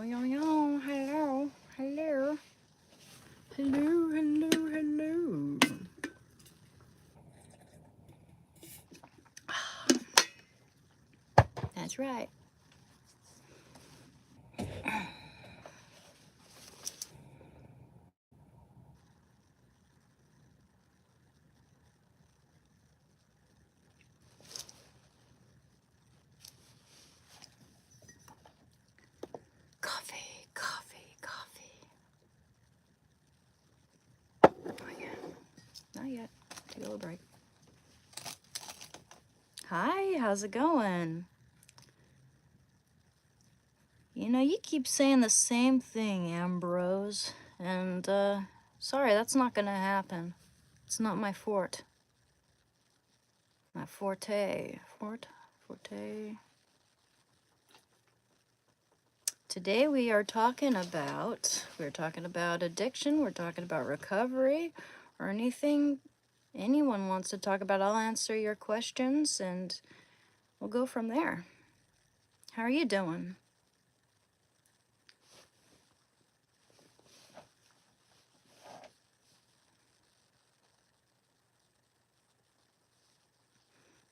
Yo, yo, yo. Hello. Hello. Hello, hello, hello. That's right. Coffee, coffee, coffee. Not yet. Not yet. Take a little break. Hi, how's it going? You know, you keep saying the same thing, Ambrose. And, sorry, that's not gonna happen. It's not my forte. My forte. Forte. Today we're talking about addiction, we're talking about recovery, or anything anyone wants to talk about. I'll answer your questions and we'll go from there. How are you doing?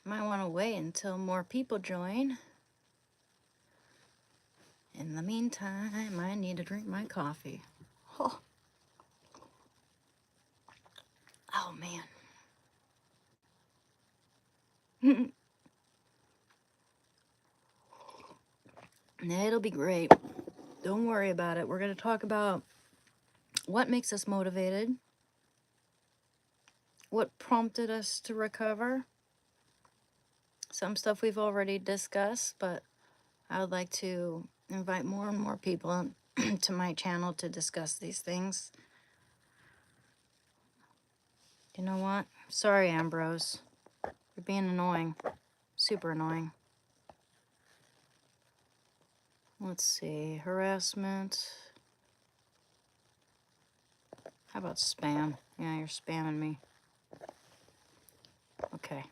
Might want to wait until more people join. In the meantime, I need to drink my coffee. Oh, oh man. It'll be great. Don't worry about it. We're going to talk about what makes us motivated, what prompted us to recover. Some stuff we've already discussed, but I would like to invite more and more people to my channel to discuss these things. You know what? Sorry, Ambrose. You're being annoying. Super annoying. Let's see. Harassment. How about spam? Yeah, you're spamming me. Okay.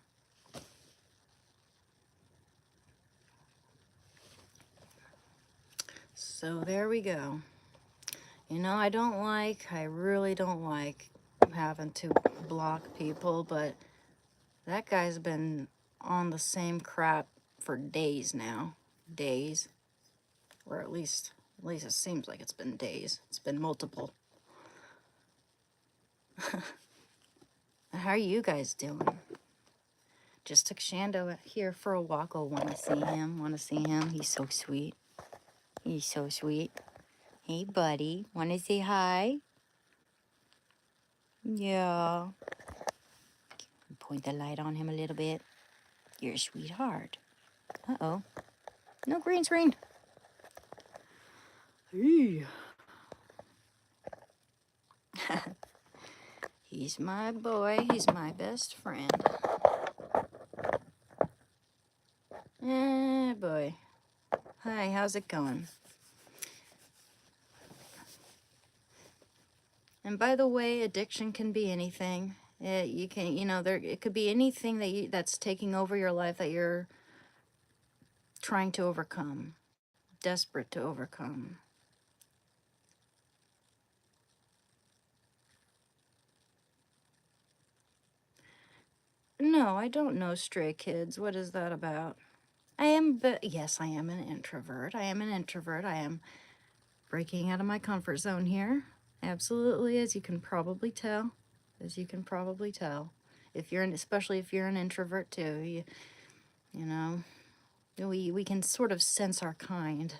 So there we go. You know, I really don't like having to block people, but that guy's been on the same crap for days now. Days. Or at least it seems like it's been days. It's been multiple. How are you guys doing? Just took Shando out here for a walk. Oh, want to see him. He's so sweet. He's so sweet. Hey, buddy. Want to say hi? Yeah. Point the light on him a little bit. You're a sweetheart. Uh-oh. No green screen. Hey. He's my boy. He's my best friend. Eh, boy. Hi, how's it going? And by the way, addiction can be anything. It could be anything that's taking over your life that you're trying to overcome, desperate to overcome. No, I don't know Stray Kids. What is that about? Yes, I am an introvert. I am breaking out of my comfort zone here. Absolutely, as you can probably tell. Especially if you're an introvert too, you know, we can sort of sense our kind.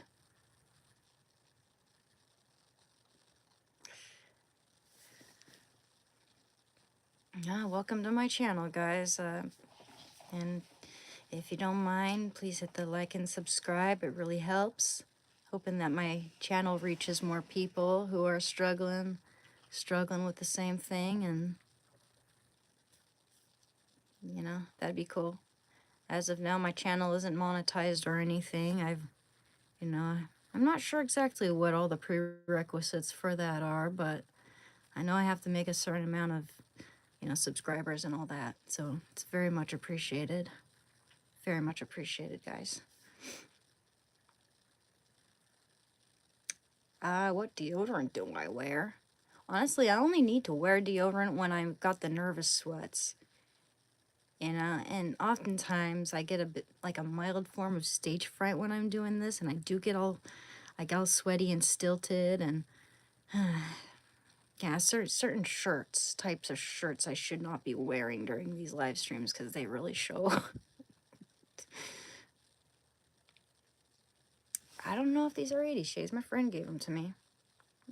Yeah, welcome to my channel, guys. And if you don't mind, please hit the like and subscribe. It really helps. Hoping that my channel reaches more people who are struggling with the same thing, and you know, that'd be cool. As of now, my channel isn't monetized or anything. I'm not sure exactly what all the prerequisites for that are, but I know I have to make a certain amount of, subscribers and all that. So it's very much appreciated. Very much appreciated, guys. What deodorant do I wear? Honestly, I only need to wear deodorant when I've got the nervous sweats. And oftentimes I get a bit like a mild form of stage fright when I'm doing this, and I do get all like all sweaty and stilted, and yeah, certain shirts, types of shirts I should not be wearing during these live streams because they really show. I don't know if these are 80 shades. My friend gave them to me.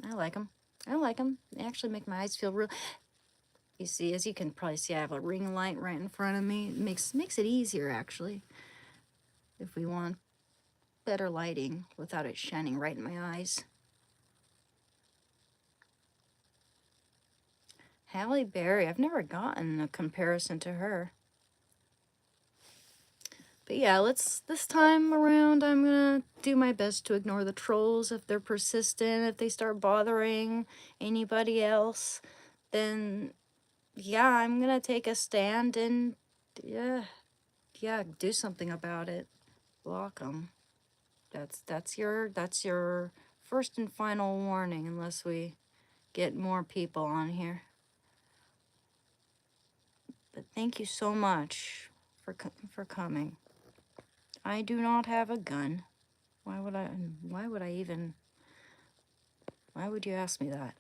I like them. I like them. They actually make my eyes feel real. You see, as you can probably see, I have a ring light right in front of me. It makes it easier, actually, if we want better lighting without it shining right in my eyes. Halle Berry, I've never gotten a comparison to her. But yeah, this time around, I'm gonna do my best to ignore the trolls if they're persistent. If they start bothering anybody else, then yeah, I'm gonna take a stand and yeah, do something about it. Block them. That's your first and final warning, unless we get more people on here. But thank you so much for coming. I do not have a gun. Why would you ask me that?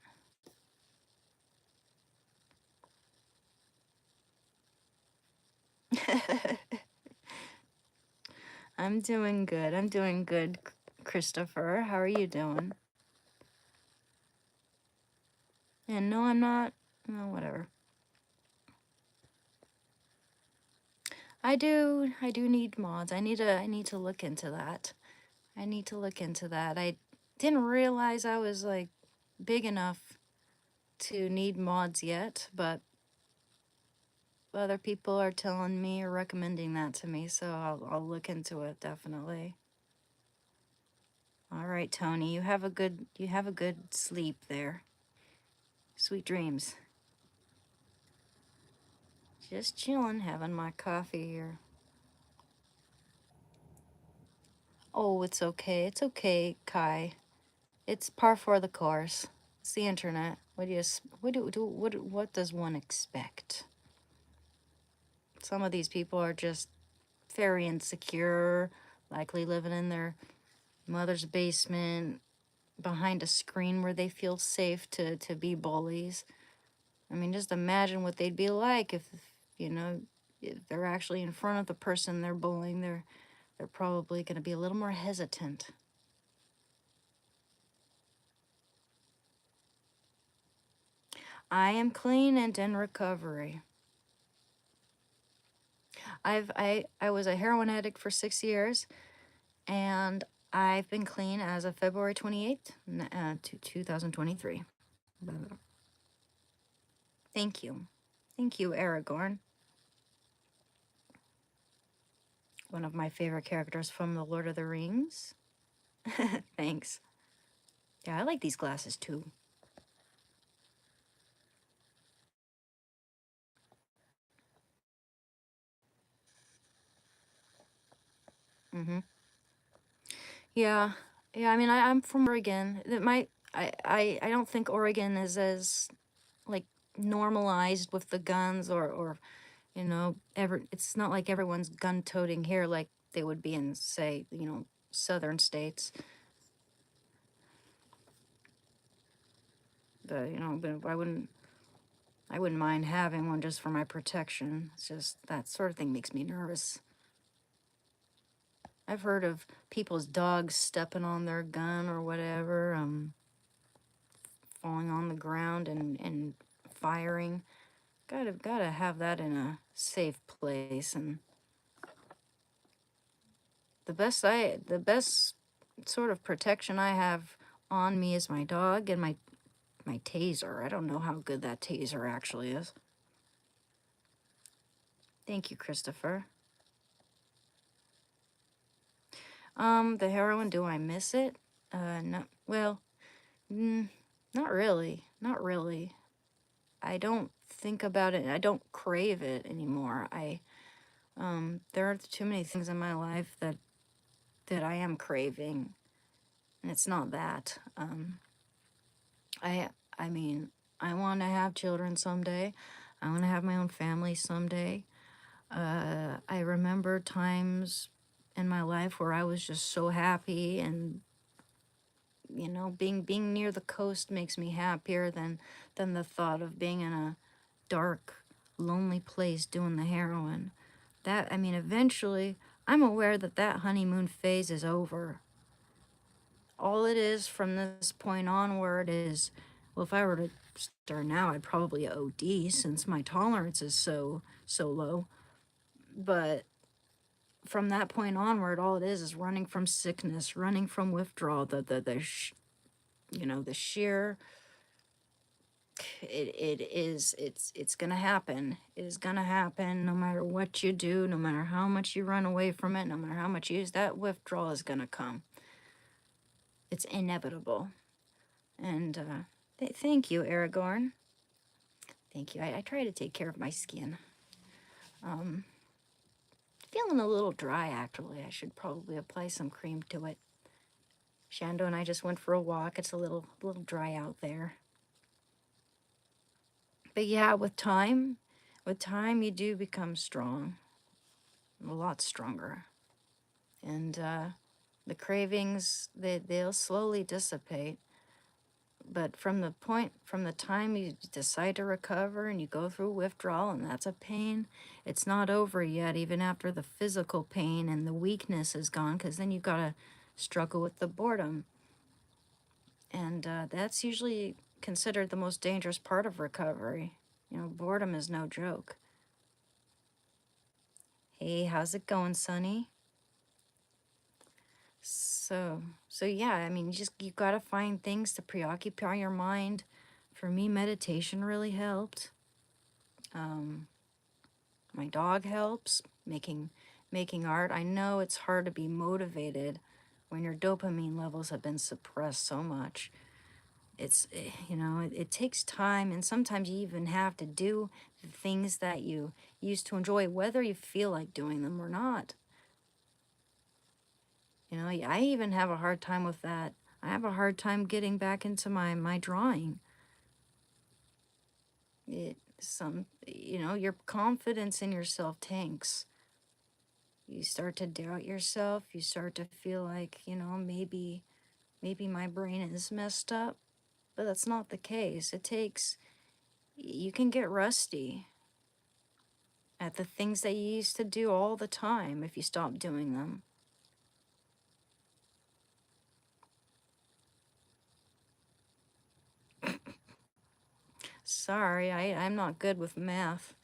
I'm doing good, Christopher. How are you doing? And no, I'm not. No, whatever. I do need mods. I need to look into that. I didn't realize I was like big enough to need mods yet, but other people are telling me or recommending that to me, so I'll look into it definitely. All right, Tony, you have a good sleep there. Sweet dreams. Just chilling, having my coffee here. Oh, it's okay. It's okay, Kai. It's par for the course. It's the internet. What does one expect? Some of these people are just very insecure, likely living in their mother's basement behind a screen where they feel safe to be bullies. I mean, just imagine what they'd be like if they're actually in front of the person they're bullying. They're probably going to be a little more hesitant. I am clean and in recovery. I was a heroin addict for 6 years, and I've been clean as of February 28th, 2023. Thank you. Thank you, Aragorn. One of my favorite characters from The Lord of the Rings. Thanks. Yeah, I like these glasses too. Mm-hmm. Yeah. Yeah, I mean, I'm from Oregon. I don't think Oregon is as, like, normalized with the guns or it's not like everyone's gun-toting here like they would be in, say, southern states. But, but I wouldn't mind having one just for my protection. It's just that sort of thing makes me nervous. I've heard of people's dogs stepping on their gun or whatever, falling on the ground and firing. Gotta have that in a safe place. And the best sort of protection I have on me is my dog and my taser. I don't know how good that taser actually is. Thank you, Christopher. The heroin, do I miss it? No, well, not really. Not really. I don't think about it. I don't crave it anymore. There are too many things in my life that I am craving, and it's not that. I I mean, I want to have children someday. I want to have my own family someday. I remember times in my life where I was just so happy, and being near the coast makes me happier than the thought of being in a dark, lonely place doing the heroin. That I mean, eventually, I'm aware that that honeymoon phase is over. All it is from this point onward is, well, if I were to start now, I'd probably OD since my tolerance is so low. But from that point onward, all it is running from sickness, running from withdrawal, the sheer, it's gonna happen. It is gonna happen no matter what you do, no matter how much you run away from it, no matter how much you use, that withdrawal is gonna come. It's inevitable. And thank you, Aragorn. Thank you. I try to take care of my skin. Um, Feeling a little dry, actually. I should probably apply some cream to it. Shando and I just went for a walk. It's a little dry out there. But yeah, with time you do become strong, a lot stronger. And the cravings, they'll slowly dissipate. But from the time you decide to recover and you go through withdrawal, and that's a pain, it's not over yet, even after the physical pain and the weakness is gone, because then you've got to struggle with the boredom. And that's usually considered the most dangerous part of recovery. Boredom is no joke. Hey, how's it going, Sonny? So yeah, I mean, you gotta find things to preoccupy your mind. For me, meditation really helped. My dog helps. Making art. I know it's hard to be motivated when your dopamine levels have been suppressed so much. It takes time, and sometimes you even have to do the things that you used to enjoy, whether you feel like doing them or not. I even have a hard time with that. I have a hard time getting back into my drawing. Your confidence in yourself tanks. You start to doubt yourself. You start to feel like, maybe my brain is messed up, but that's not the case. You can get rusty at the things that you used to do all the time if you stop doing them. Sorry, I'm not good with math.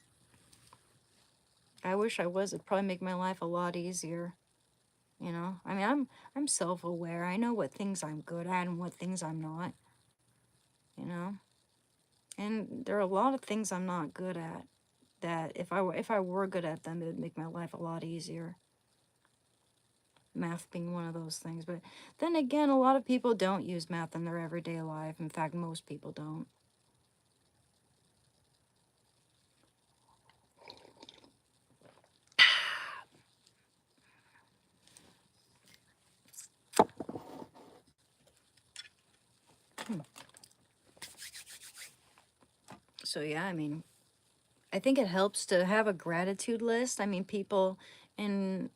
I wish I was. It'd probably make my life a lot easier. I mean, I'm self-aware. I know what things I'm good at and what things I'm not. You know, and there are a lot of things I'm not good at that if I were good at them, it would make my life a lot easier. Math being one of those things. But then again, a lot of people don't use math in their everyday life. In fact, most people don't. So yeah, I mean, I think it helps to have a gratitude list. I mean, people in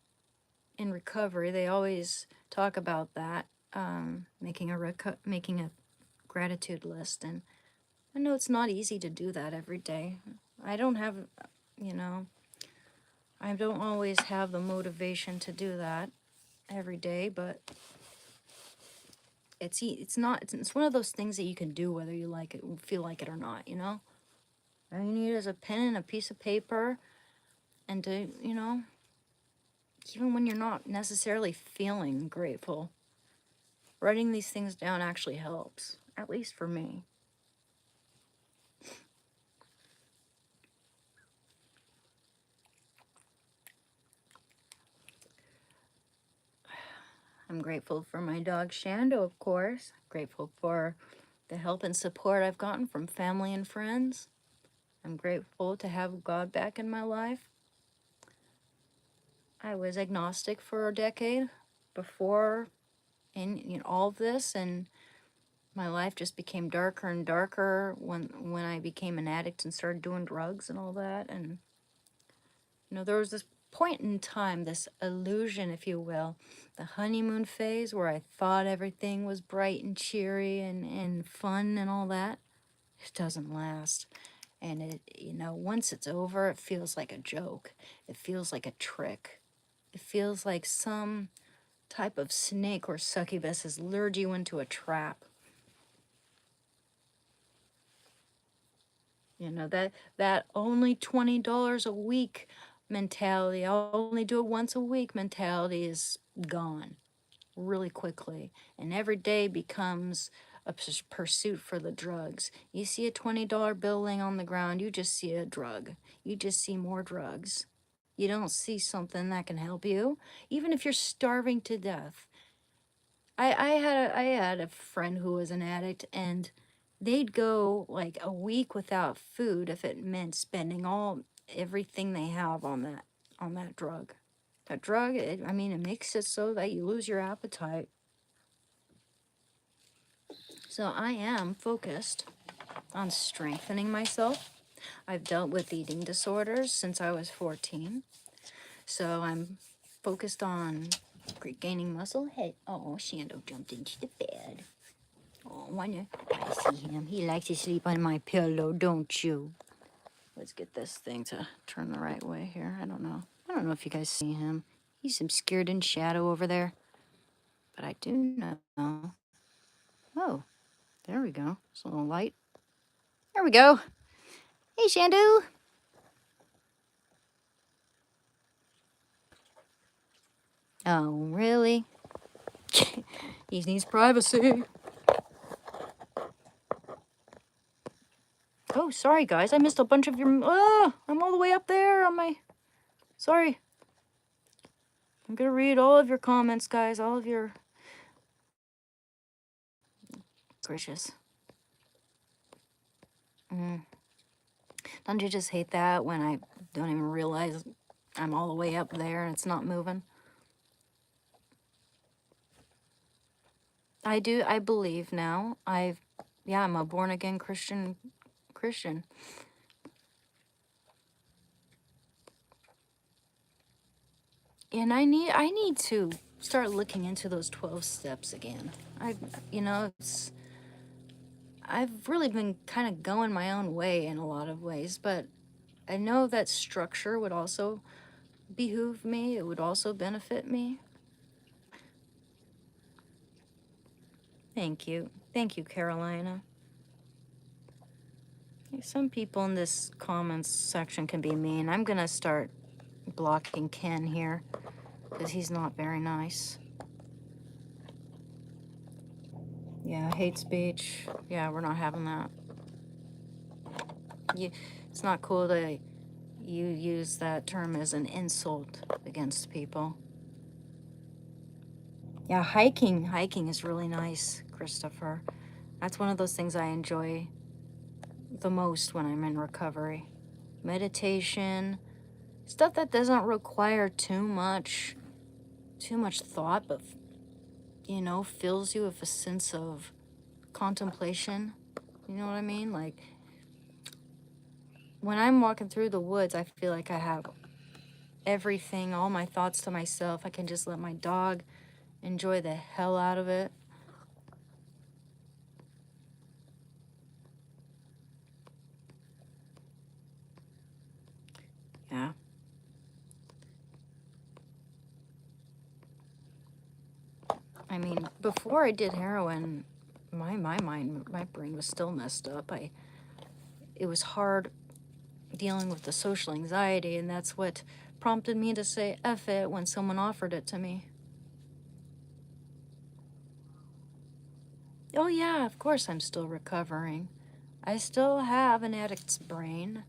in recovery, they always talk about that, making a gratitude list. And I know it's not easy to do that every day. I don't have, you know, I don't always have the motivation to do that every day, but it's one of those things that you can do whether you like it, feel like it or not. All you need is a pen and a piece of paper, and even when you're not necessarily feeling grateful, writing these things down actually helps, at least for me. I'm grateful for my dog Shando, of course. Grateful for the help and support I've gotten from family and friends. I'm grateful to have God back in my life. I was agnostic for a decade before in all of this, and My life just became darker and darker when I became an addict and started doing drugs and all that. And there was this point in time, this illusion, if you will, the honeymoon phase where I thought everything was bright and cheery and fun and all that. It doesn't last. And once it's over, it feels like a joke. It feels like a trick. It feels like some type of snake or succubus has lured you into a trap. That only $20 a week mentality, I'll only do it once a week mentality is gone really quickly. And every day becomes a pursuit for the drugs. You see a $20 bill laying on the ground, you just see a drug. You just see more drugs. You don't see something that can help you, even if you're starving to death. I had a friend who was an addict, and they'd go like a week without food if it meant spending everything they have on that drug. That drug, I mean, it makes it so that you lose your appetite. So I am focused on strengthening myself. I've dealt with eating disorders since I was 14. So I'm focused on gaining muscle. Hey, oh, Shando jumped into the bed. Oh, I see him. He likes to sleep on my pillow, don't you? Let's get this thing to turn the right way here. I don't know. I don't know if you guys see him. He's obscured in shadow over there. But I do know. Oh, there we go. It's a little light. There we go. Hey, Shandu. Oh, really? He needs privacy. Oh, sorry, guys. I missed a bunch of your... I'm all the way up there on my... Sorry. I'm going to read all of your comments, guys. All of your... Gracious. Don't you just hate that when I don't even realize I'm all the way up there and it's not moving? I do. I believe now. I'm a born-again Christian. And I need to start looking into those 12 steps again. I've really been kind of going my own way in a lot of ways, but I know that structure would also behoove me. It would also benefit me. Thank you. Thank you, Carolina. Some people in this comments section can be mean. I'm gonna start blocking Ken here because he's not very nice. Yeah, hate speech. Yeah, we're not having that. It's not cool that you use that term as an insult against people. Yeah, hiking is really nice, Christopher. That's one of those things I enjoy the most when I'm in recovery. Meditation, stuff that doesn't require too much thought, but fills you with a sense of contemplation. You know what I mean? Like when I'm walking through the woods, I feel like I have everything, all my thoughts to myself. I can just let my dog enjoy the hell out of it. Yeah. I mean, before I did heroin, my mind, my brain was still messed up. It was hard dealing with the social anxiety, and that's what prompted me to say F it when someone offered it to me. Oh yeah, of course I'm still recovering. I still have an addict's brain.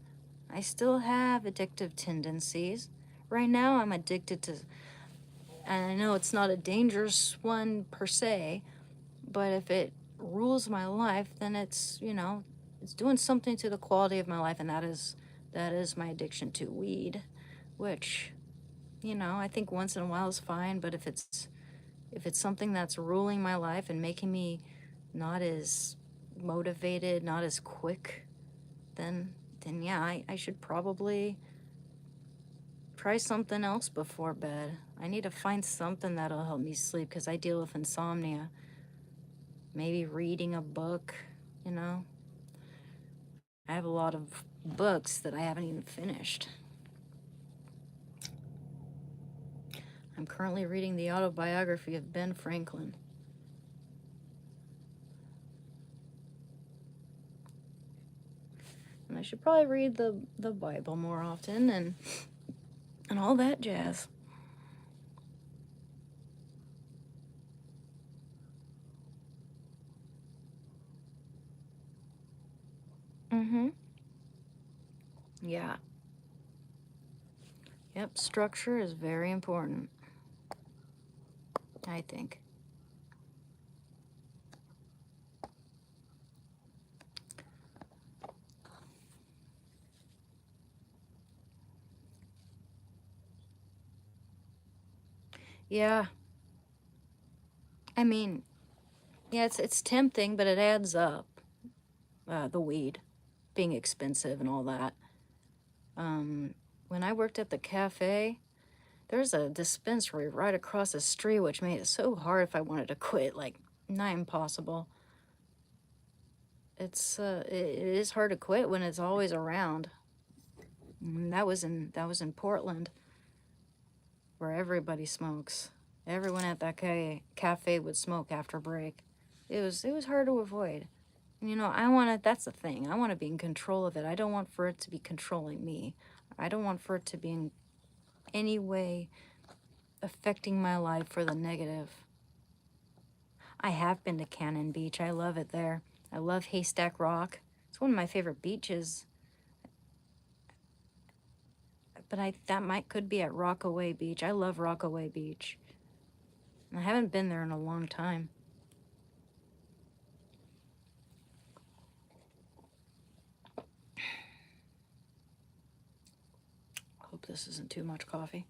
I still have addictive tendencies. Right now I'm addicted to, and I know it's not a dangerous one per se, but if it rules my life, then it's doing something to the quality of my life, and that is my addiction to weed, which I think once in a while is fine, but if it's something that's ruling my life and making me not as motivated, not as quick, then yeah, I should probably try something else before bed. I need to find something that'll help me sleep because I deal with insomnia. Maybe reading a book, you know. I have a lot of books that I haven't even finished. I'm currently reading the autobiography of Ben Franklin. And I should probably read the Bible more often and all that jazz. Mm-hmm. Yeah. Yep, structure is very important, I think. Yeah. I mean, yeah, it's tempting, but it adds up. The weed being expensive and all that. When I worked at the cafe, there's a dispensary right across the street, which made it so hard if I wanted to quit, like, not impossible. It is hard to quit when it's always around. And that was in Portland, where everybody smokes. Everyone at that cafe would smoke after break. It was hard to avoid. And, you know, that's the thing. I want to be in control of it. I don't want for it to be controlling me. I don't want for it to be in any way affecting my life for the negative. I have been to Cannon Beach. I love it there. I love Haystack Rock. It's one of my favorite beaches. But that could be at Rockaway Beach. I love Rockaway Beach. I haven't been there in a long time. Hope this isn't too much coffee.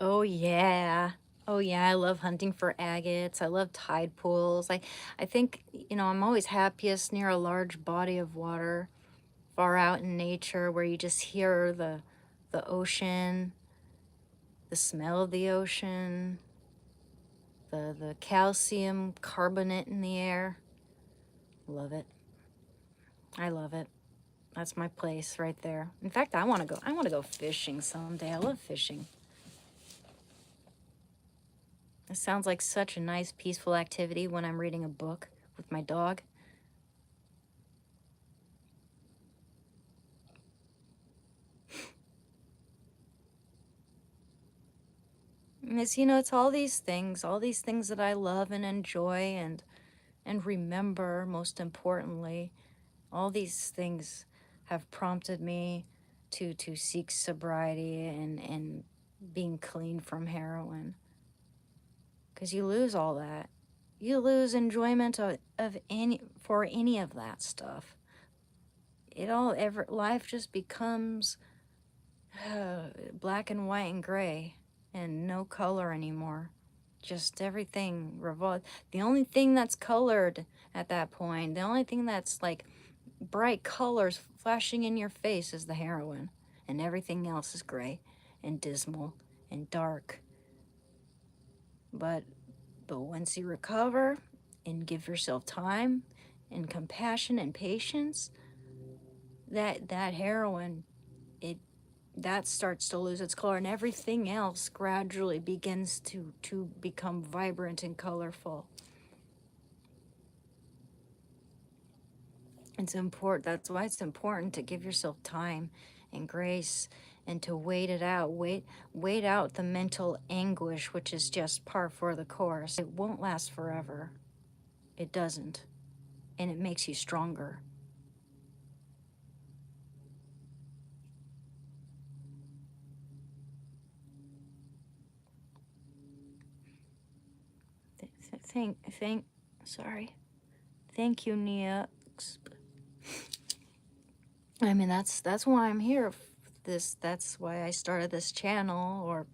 Oh yeah. Oh yeah, I love hunting for agates. I love tide pools. I think, you know, I'm always happiest near a large body of water, far out in nature where you just hear the ocean, the smell of the ocean, the calcium carbonate in the air. Love it. I love it. That's my place right there. In fact, I want to go fishing someday. I love fishing. It sounds like such a nice, peaceful activity when I'm reading a book with my dog. And it's, you know, it's all these things that I love and enjoy and remember, most importantly. All these things have prompted me to seek sobriety and being clean from heroin. Because you lose all that. You lose enjoyment of any of that stuff. Life just becomes black and white and gray and no color anymore. Just everything revolves. The only thing that's colored at that point, the only thing that's like bright colors flashing in your face is the heroin, and everything else is gray and dismal and dark. But once you recover and give yourself time and compassion and patience, that heroin, that starts to lose its color, and everything else gradually begins to become vibrant and colorful. It's important. That's why it's important to give yourself time and grace and to wait it out. Wait out the mental anguish, which is just par for the course. It won't last forever. It doesn't. And it makes you stronger. Thank Sorry. Thank you, Nia. I mean, that's why I'm here. That's why I started this channel, or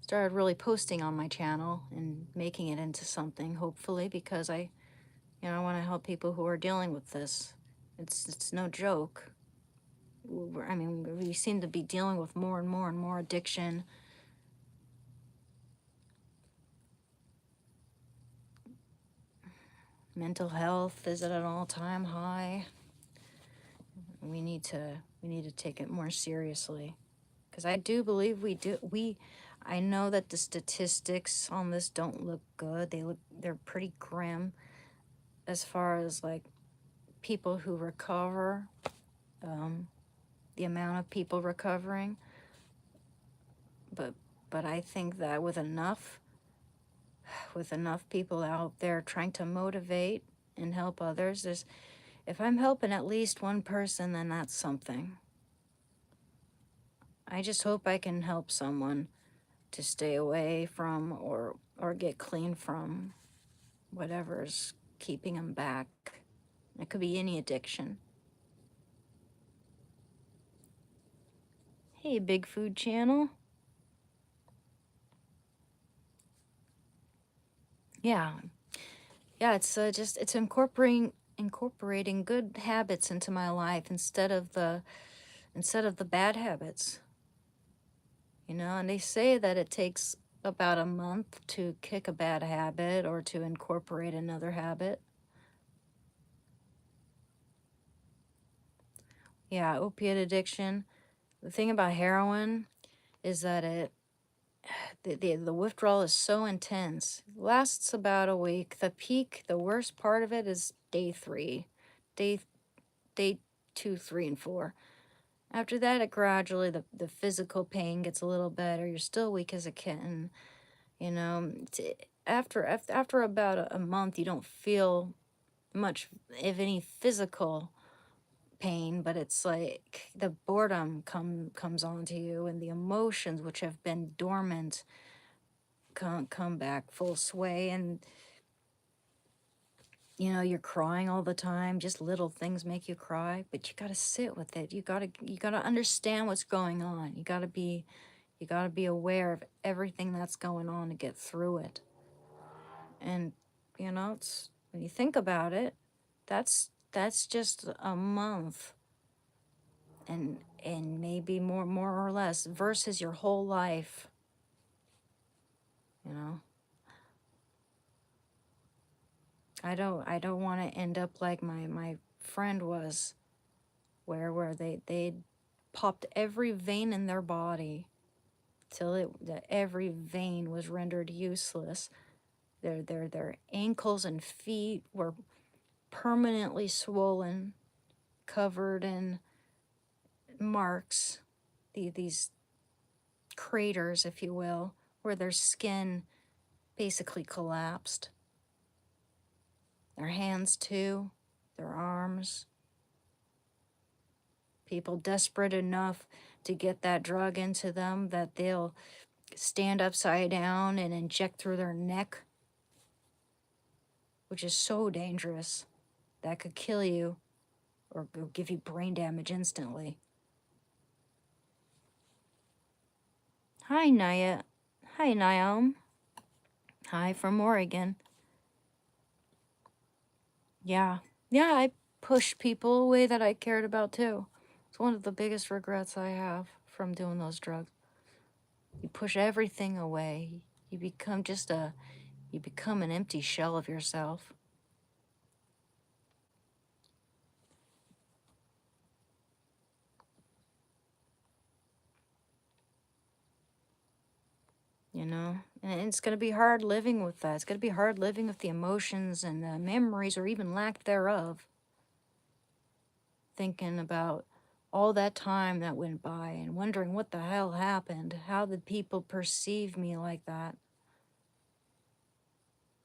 started really posting on my channel and making it into something, hopefully, because I want to help people who are dealing with this. It's no joke. I mean, we seem to be dealing with more and more and more addiction. Mental health is at an all-time high. We need to take it more seriously, because I do believe I know that the statistics on this don't look good. They're pretty grim as far as like people who recover, the amount of people recovering. But I think that with enough people out there trying to motivate and help others, if I'm helping at least one person, then that's something. I just hope I can help someone to stay away from or get clean from whatever's keeping them back. It could be any addiction. Hey, Big Food Channel. Yeah, it's incorporating good habits into my life instead of the bad habits. And they say that it takes about a month to kick a bad habit or to incorporate another habit. Yeah, opiate addiction. The thing about heroin is that the withdrawal is so intense. It lasts about a week. The peak, the worst part of it is day 3. Day 2, 3, and 4. After that, it gradually, the physical pain gets a little better. You're still weak as a kitten. After about a month, you don't feel much, if any, physical pain, but it's like the boredom comes onto you, and the emotions which have been dormant come back full sway, and you're crying all the time. Just little things make you cry, but you got to sit with it. You got to understand what's going on. You got to be aware of everything that's going on to get through it. And it's, when you think about it, that's just a month, and maybe more or less, versus your whole life. I don't want to end up like my friend was, where they popped every vein in their body till every vein was rendered useless. Their ankles and feet were permanently swollen, covered in marks, these craters, if you will, where their skin basically collapsed. Their hands too, their arms. People desperate enough to get that drug into them that they'll stand upside down and inject through their neck, which is so dangerous. That could kill you or give you brain damage instantly. Hi, Naya. Hi, Naum. Hi from Oregon. Yeah, I pushed people away that I cared about too. It's one of the biggest regrets I have from doing those drugs. You push everything away. You become an empty shell of yourself. And it's going to be hard living with that. It's going to be hard living with the emotions and the memories, or even lack thereof. Thinking about all that time that went by and wondering what the hell happened. How did people perceive me like that?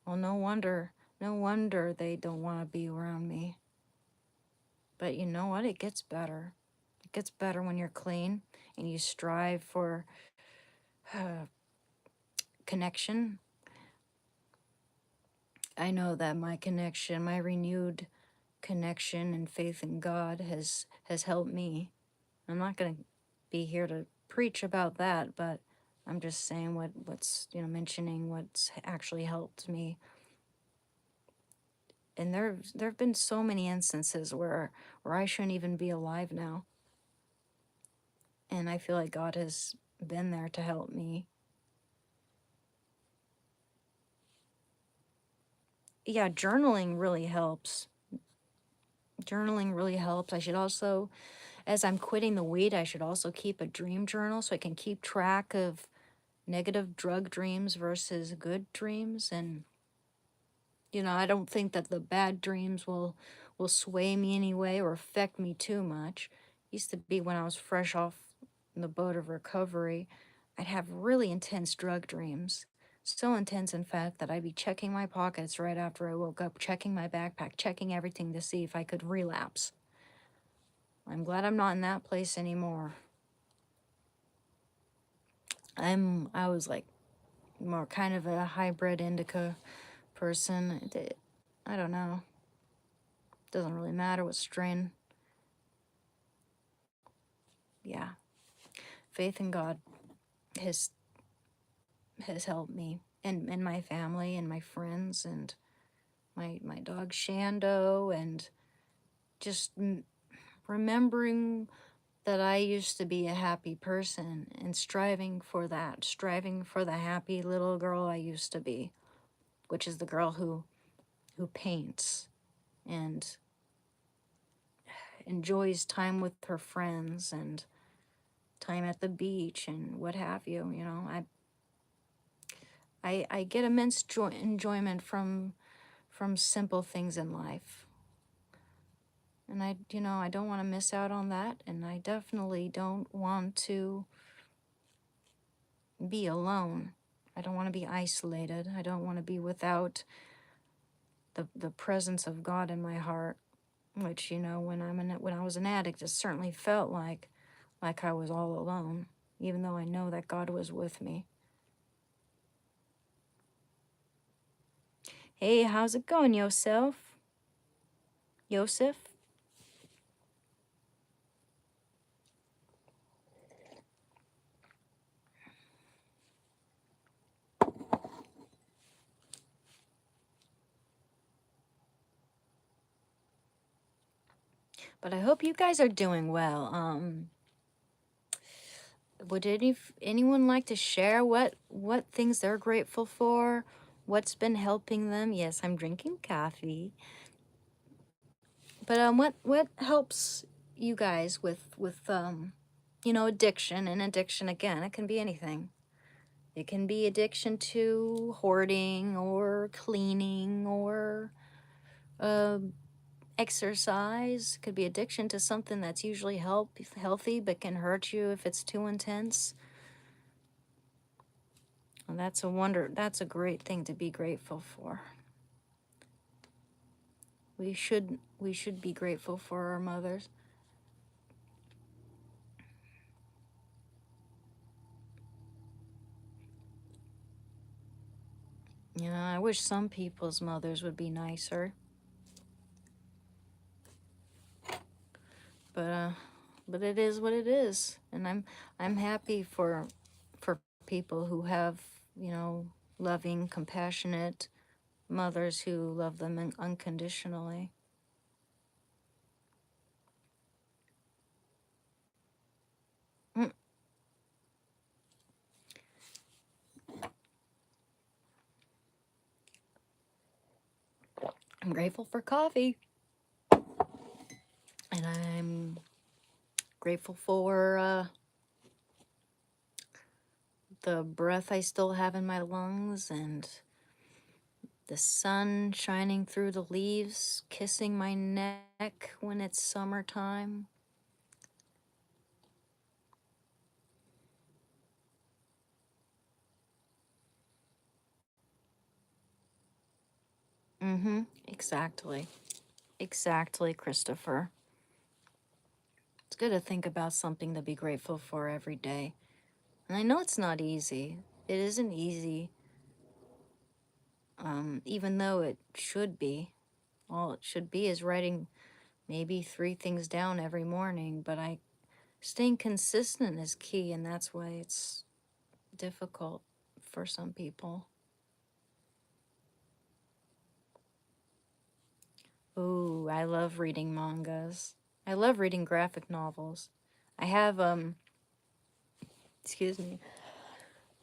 Well, no wonder they don't want to be around me. But you know what? It gets better. It gets better when you're clean and you strive for connection. I know that my connection, my renewed connection and faith in God has helped me. I'm not going to be here to preach about that, but I'm just saying what's, mentioning what's actually helped me. And there've been so many instances where I shouldn't even be alive now. And I feel like God has been there to help me. Yeah, journaling really helps. Journaling really helps. I should also, as I'm quitting the weed, I should also keep a dream journal so I can keep track of negative drug dreams versus good dreams. And I don't think that the bad dreams will sway me anyway or affect me too much. Used to be when I was fresh off the boat of recovery, I'd have really intense drug dreams. So intense, in fact, that I'd be checking my pockets right after I woke up, checking my backpack, checking everything to see if I could relapse. I'm glad I'm not in that place anymore. I was like more kind of a hybrid indica person. I don't know. Doesn't really matter what strain. Yeah. Faith in God has has helped me and my family and my friends and my dog Shando, and just remembering that I used to be a happy person and striving for that, striving for the happy little girl I used to be, which is the girl who paints and enjoys time with her friends and time at the beach and what have you. I get immense enjoyment from simple things in life. And I don't want to miss out on that, and I definitely don't want to be alone. I don't want to be isolated. I don't want to be without the presence of God in my heart, which when I was an addict, it certainly felt like I was all alone, even though I know that God was with me. Hey, how's it going, Yosef? Yosef? But I hope you guys are doing well. Would anyone like to share what things they're grateful for? What's been helping them? Yes, I'm drinking coffee. But what helps you guys with addiction? And addiction, again, it can be anything. It can be addiction to hoarding or cleaning or uh, exercise. It could be addiction to something that's usually healthy but can hurt you if it's too intense. And that's a great thing to be grateful for. We should be grateful for our mothers. I wish some people's mothers would be nicer. But it is what it is. And I'm happy for people who have, loving, compassionate mothers who love them unconditionally. Mm, I'm grateful for coffee. And I'm grateful for the breath I still have in my lungs and the sun shining through the leaves, kissing my neck when it's summertime. Mm-hmm. Exactly. Exactly, Christopher. It's good to think about something to be grateful for every day. And I know it's not easy. It isn't easy even though it should be. All it should be is writing maybe 3 things down every morning, but staying consistent is key, and that's why it's difficult for some people. Ooh, I love reading mangas. I love reading graphic novels. I have, excuse me,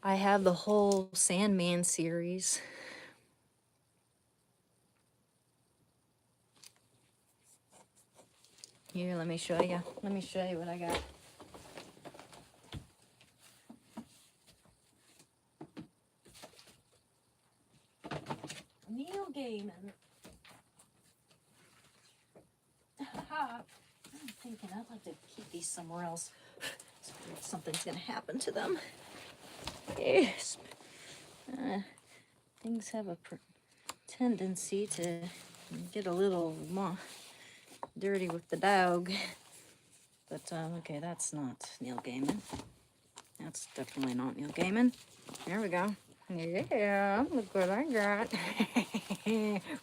I have the whole Sandman series. Here, let me show you. Let me show you what I got. Neil Gaiman. I'm thinking I'd like to keep these somewhere else. If something's gonna happen to them. Yes. Things have a tendency to get a little dirty with the dog. But, okay, that's not Neil Gaiman. That's definitely not Neil Gaiman. There we go. Yeah, look what I got.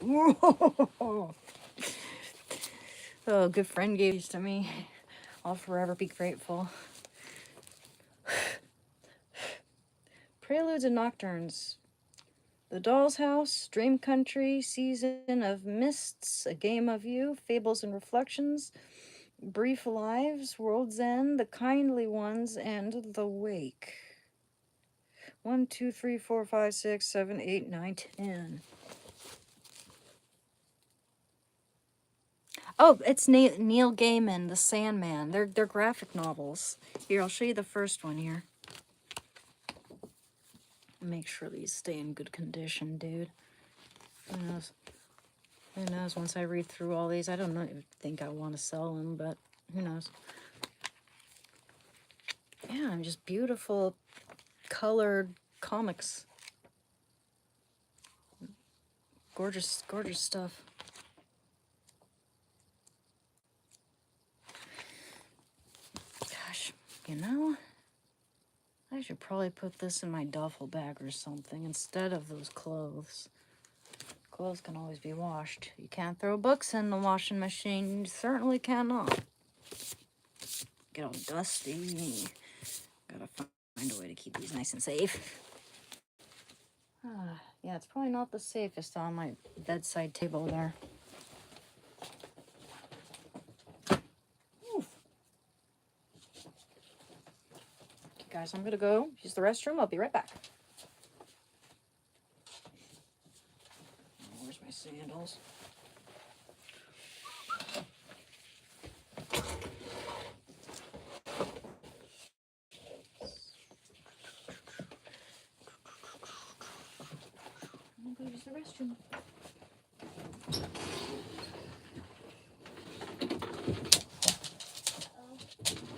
Whoa. Oh, a good friend gave these to me. I'll forever be grateful. Preludes and Nocturnes. The Doll's House, Dream Country, Season of Mists, A Game of You, Fables and Reflections, Brief Lives, World's End, The Kindly Ones, and The Wake. 1, 2, 3, 4, 5, 6, 7, 8, 9, 10. Oh, it's Neil Gaiman, The Sandman. They're graphic novels. Here, I'll show you the first one here. Make sure these stay in good condition, dude. Who knows? Who knows? Once I read through all these, I don't think I want to sell them, but who knows? Yeah, just beautiful, colored comics. Gorgeous, gorgeous stuff. Gosh, you know, I should probably put this in my duffel bag or something instead of those clothes. Clothes can always be washed. You can't throw books in the washing machine. You certainly cannot. Get all dusty. Gotta find a way to keep these nice and safe. Yeah, it's probably not the safest on my bedside table there. Oof. Okay, guys, I'm gonna go use the restroom. I'll be right back. Where's my sandals? I'm gonna go use the restroom.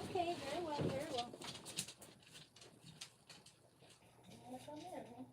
Okay, very well, very well. You wanna come in, huh?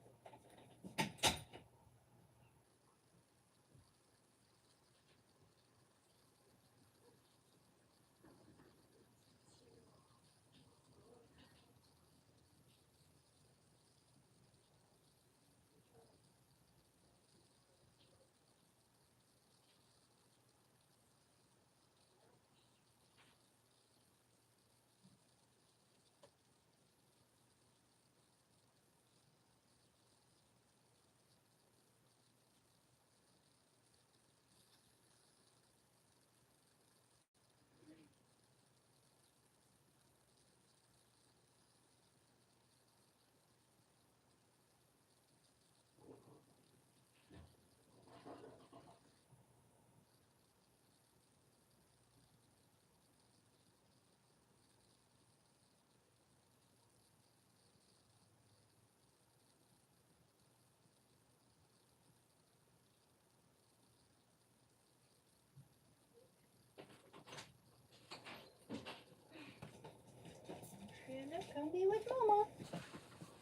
Come be with Mama.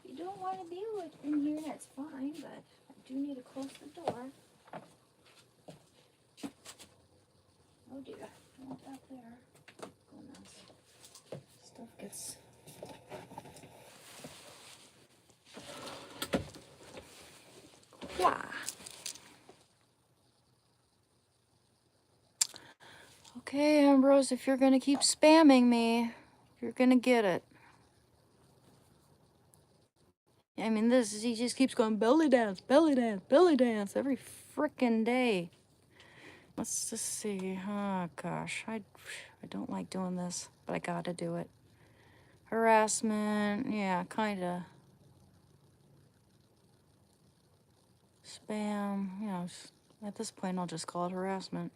If you don't want to be in here, that's fine, but I do need to close the door. Oh dear, not out there. Goodness. Stuff gets... Wah. Okay, Ambrose, if you're gonna keep spamming me, you're gonna get it. I mean, he just keeps going belly dance, belly dance, belly dance every frickin' day. Let's just see. Oh, gosh. I don't like doing this, but I gotta do it. Harassment. Yeah, kinda. Spam. You know, at this point, I'll just call it harassment.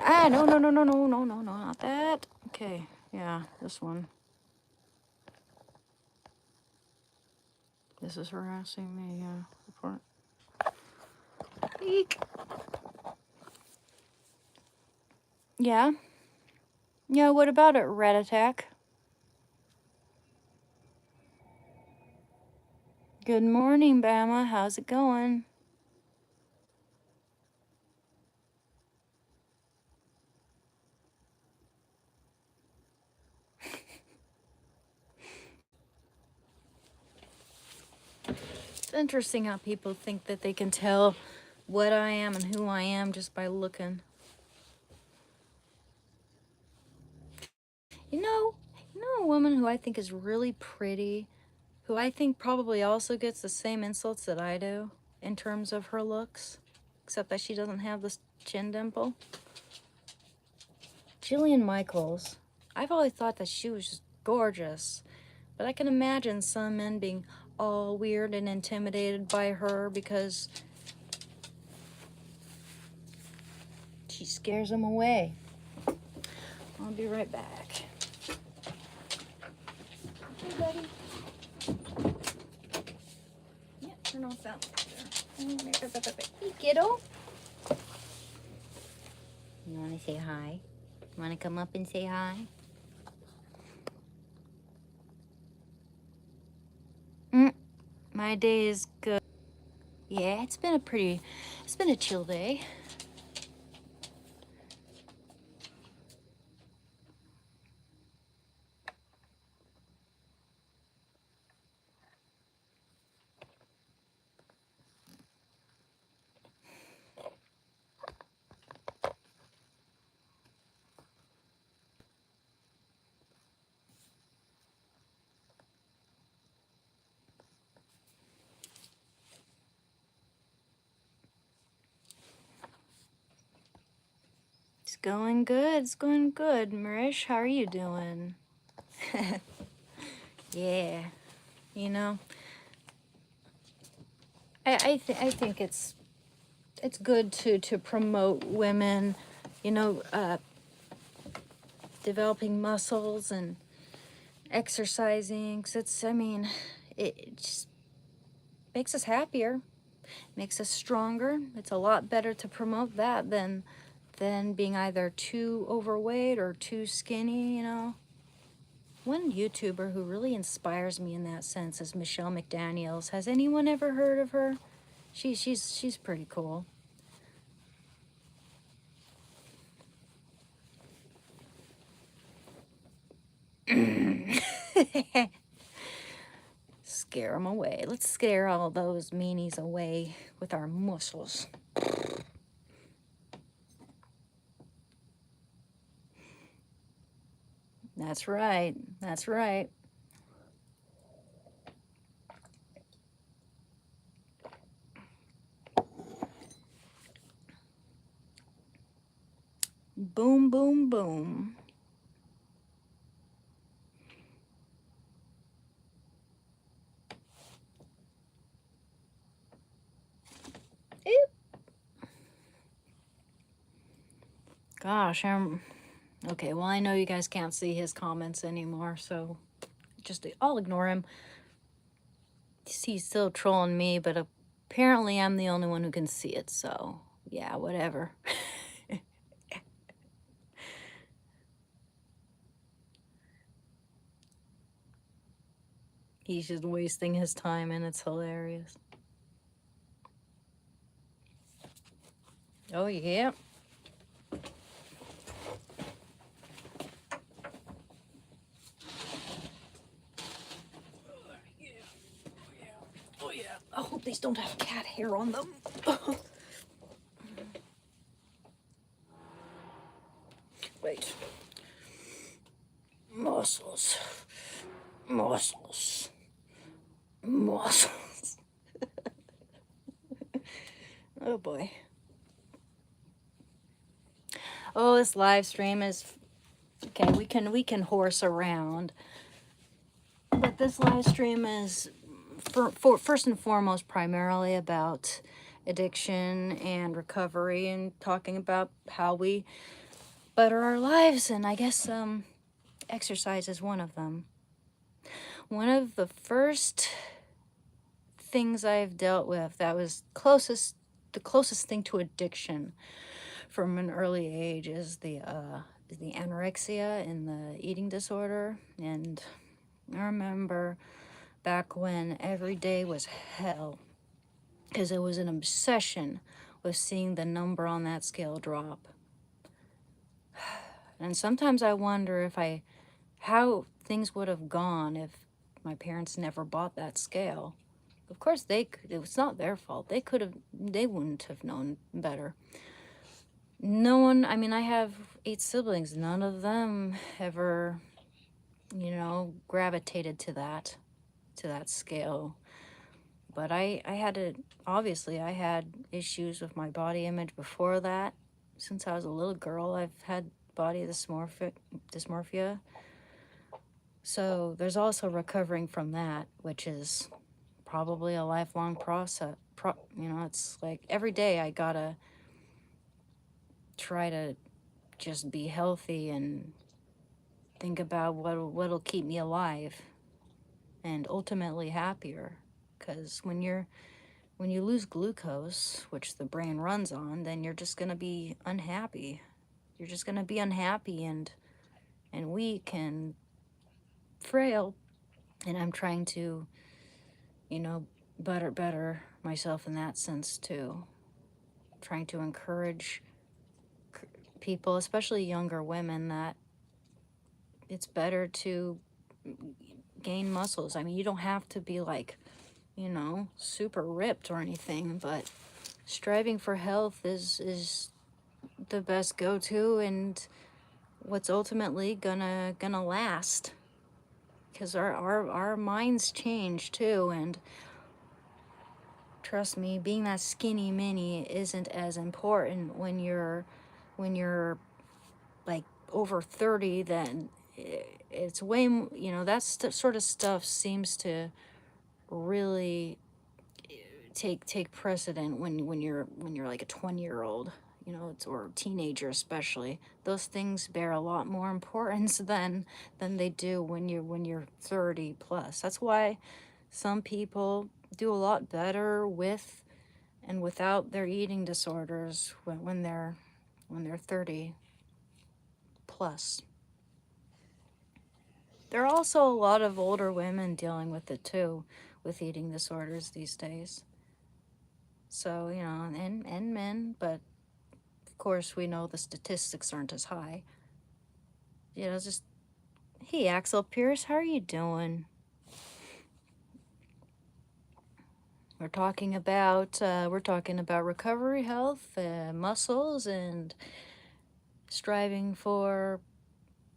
Ah, no, no, no, no, no, no, no, no, not that. Okay, yeah, this one. This is harassing me, yeah. Report. Eek. Yeah? Yeah, what about it, Red Attack? Good morning, Bama. How's it going? It's interesting how people think that they can tell what I am and who I am just by looking. You know a woman who I think is really pretty, who I think probably also gets the same insults that I do in terms of her looks, except that she doesn't have this chin dimple? Jillian Michaels. I've always thought that she was just gorgeous, but I can imagine some men being all weird and intimidated by her because she scares them away. I'll be right back. Hey, buddy. Yeah, turn off that light there. Hey, kiddo. You want to say hi? You want to come up and say hi? My day is good. Yeah, it's been a chill day. It's going good. It's going good. Marish, how are you doing? Yeah. You know, I think it's good to promote women, you know, developing muscles and exercising. 'Cause it's, I mean, it just makes us happier, makes us stronger. It's a lot better to promote that than being either too overweight or too skinny, you know. One YouTuber who really inspires me in that sense is Michelle McDaniels. Has anyone ever heard of her? She's pretty cool. Scare them away. Let's scare all those meanies away with our muscles. That's right. That's right. Boom, boom, boom. Ew. Gosh, okay, well, I know you guys can't see his comments anymore, so I'll ignore him. He's still trolling me, but apparently I'm the only one who can see it, so yeah, whatever. He's just wasting his time, and it's hilarious. Oh, yeah. Oh, yeah. I hope these don't have cat hair on them. Wait. Muscles. Muscles. Muscles. Oh boy. Oh, this live stream is okay. We can horse around, but this live stream is for first and foremost primarily about addiction and recovery and talking about how we better our lives, and I guess exercise is one of them. One of the first things I've dealt with that was the closest thing to addiction from an early age is the anorexia and the eating disorder. And I remember back when every day was hell, because it was an obsession with seeing the number on that scale drop. And sometimes I wonder how things would have gone if my parents never bought that scale. Of course, it was not their fault. They wouldn't have known better. No one, I mean, I have 8 siblings. None of them ever, gravitated to that scale. But I had issues with my body image before that. Since I was a little girl, I've had body dysmorphia. So there's also recovering from that, which is probably a lifelong process. It's like every day I gotta try to just be healthy and think about what'll keep me alive and ultimately happier. Because when you lose glucose, which the brain runs on, then you're just gonna be unhappy. You're just gonna be unhappy and weak and frail. And I'm trying to, better myself in that sense too. Trying to encourage people, especially younger women, that it's better to gain muscles. I mean, you don't have to be like, super ripped or anything, but striving for health is the best go-to and what's ultimately gonna last. Because our minds change too, and trust me, being that skinny mini isn't as important when you're like over 30. Then it's way, that sort of stuff seems to really take precedent when you're like a 20-year-old, or a teenager especially. Those things bear a lot more importance than they do when you're 30 plus. That's why some people do a lot better with and without their eating disorders when they're 30 plus. There are also a lot of older women dealing with it too, with eating disorders these days. So, and men, but of course we know the statistics aren't as high. Just, hey, Axel Pierce, how are you doing? We're talking about recovery, health, muscles, and striving for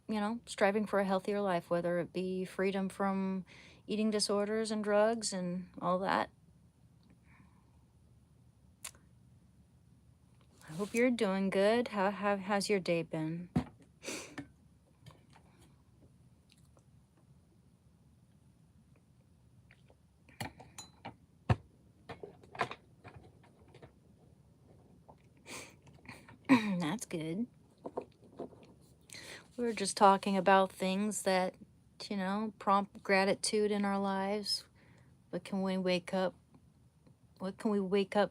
a healthier life, whether it be freedom from eating disorders and drugs and all that. I hope you're doing good. How's your day been? That's good. We were just talking about things that, prompt gratitude in our lives. What can we wake up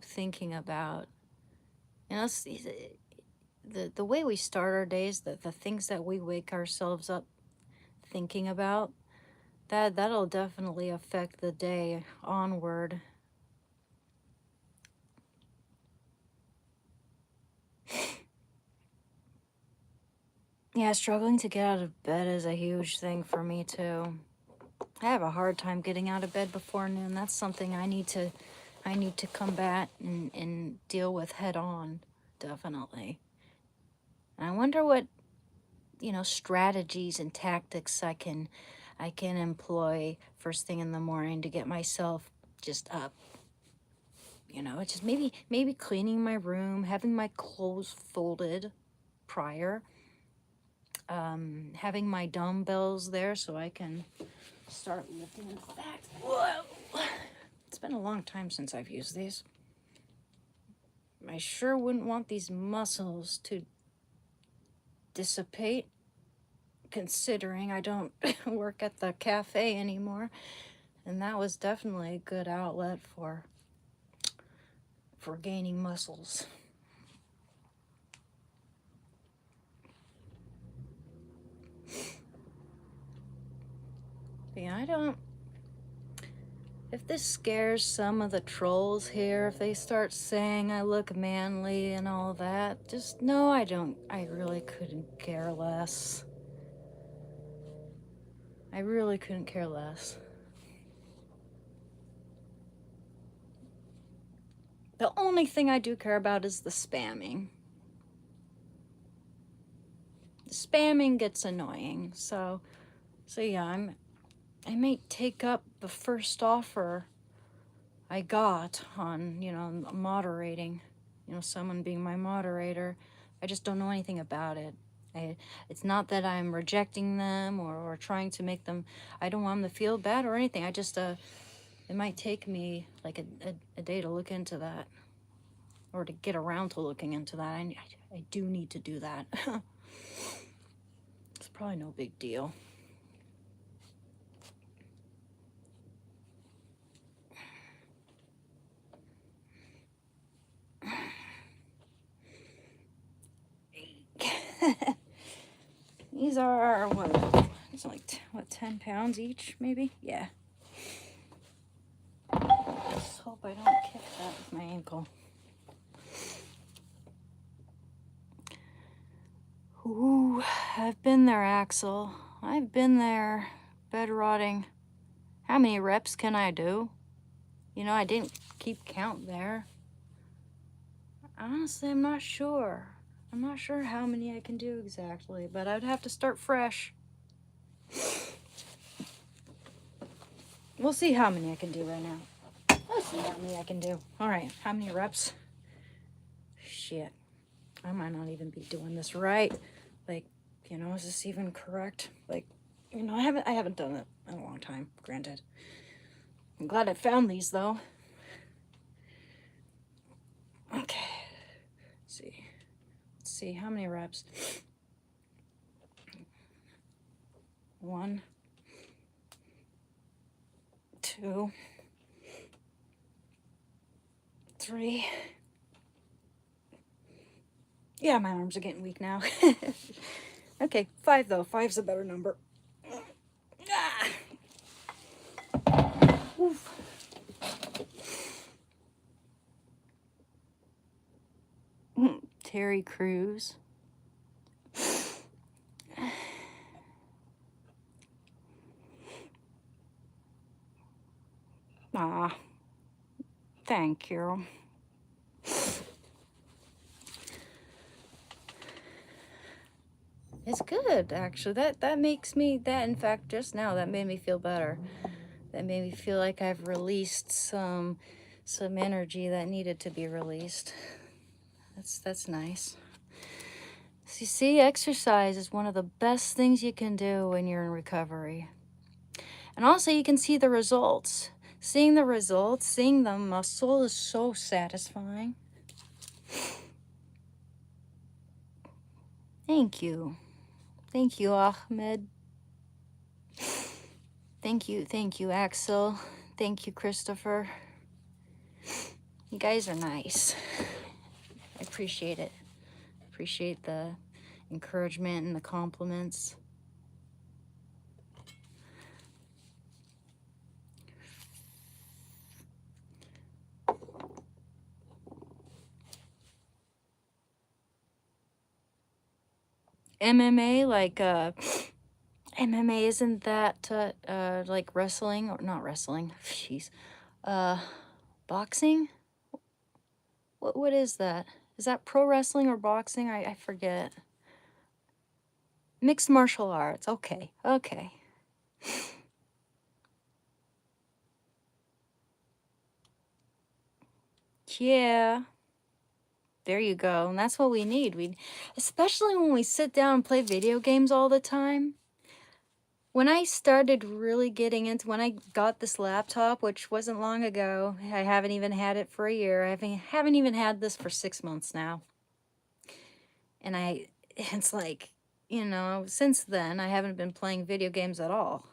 thinking about? The way we start our days, the things that we wake ourselves up thinking about, that'll definitely affect the day onward. Yeah, struggling to get out of bed is a huge thing for me too. I have a hard time getting out of bed before noon. That's something I need to combat and deal with head on, definitely. And I wonder what you know, strategies and tactics I can employ first thing in the morning to get myself just up. You know, it's just maybe cleaning my room, having my clothes folded prior, having my dumbbells there so I can start lifting. In fact, whoa, it's been a long time since I've used these. I sure wouldn't want these muscles to dissipate, considering I don't work at the cafe anymore, and that was definitely a good outlet for gaining muscles. But yeah, I don't. If this scares some of the trolls here, if they start saying I look manly and all that, just know I don't. I really couldn't care less. I really couldn't care less. The only thing I do care about is the spamming. The spamming gets annoying, so yeah, I may take up the first offer I got on, you know, moderating, you know, someone being my moderator. I just don't know anything about it. It's not that I'm rejecting them or trying to make them, I don't want them to feel bad or anything. I just, it might take me like a day to look into that, or to get around to looking into that. I do need to do that. It's probably no big deal. These are, what, it's like, what, 10 pounds each, maybe? Yeah. Just hope I don't kick that with my ankle. Ooh, I've been there, Axel. I've been there, bed rotting. How many reps can I do? You know, I didn't keep count there. Honestly, I'm not sure. I'm not sure how many I can do exactly, but I'd have to start fresh. We'll see how many I can do right now. Let's see how many I can do. All right, how many reps? Shit, I might not even be doing this right. Like, you know, is this even correct? Like, you know, I haven't done it in a long time, granted. I'm glad I found these though. Okay, let's see how many reps. 1, 2, 3. Yeah, my arms are getting weak now. Okay, 5 though. 5's a better number. Ah. Oof. Terry Crews. Ah, thank you. It's good, actually. That makes me, that in fact just now that made me feel better. That made me feel like I've released some energy that needed to be released. That's nice. So you see, exercise is one of the best things you can do when you're in recovery. And also you can see the results. Seeing the results, seeing the muscle is so satisfying. Thank you. Thank you, Ahmed. Thank you, Axel. Thank you, Christopher. You guys are nice. I appreciate it. Appreciate the encouragement and the compliments. MMA, like, MMA, isn't that, like wrestling, or not wrestling, jeez, boxing? What is that? Is that pro wrestling or boxing? I forget. Mixed martial arts. Okay, okay. Yeah. There you go. And that's what we need. Especially when we sit down and play video games all the time. When I started really getting into, when I got this laptop, which wasn't long ago, I haven't even had it for a year. I haven't even had this for 6 months now. And it's like, since then, I haven't been playing video games at all.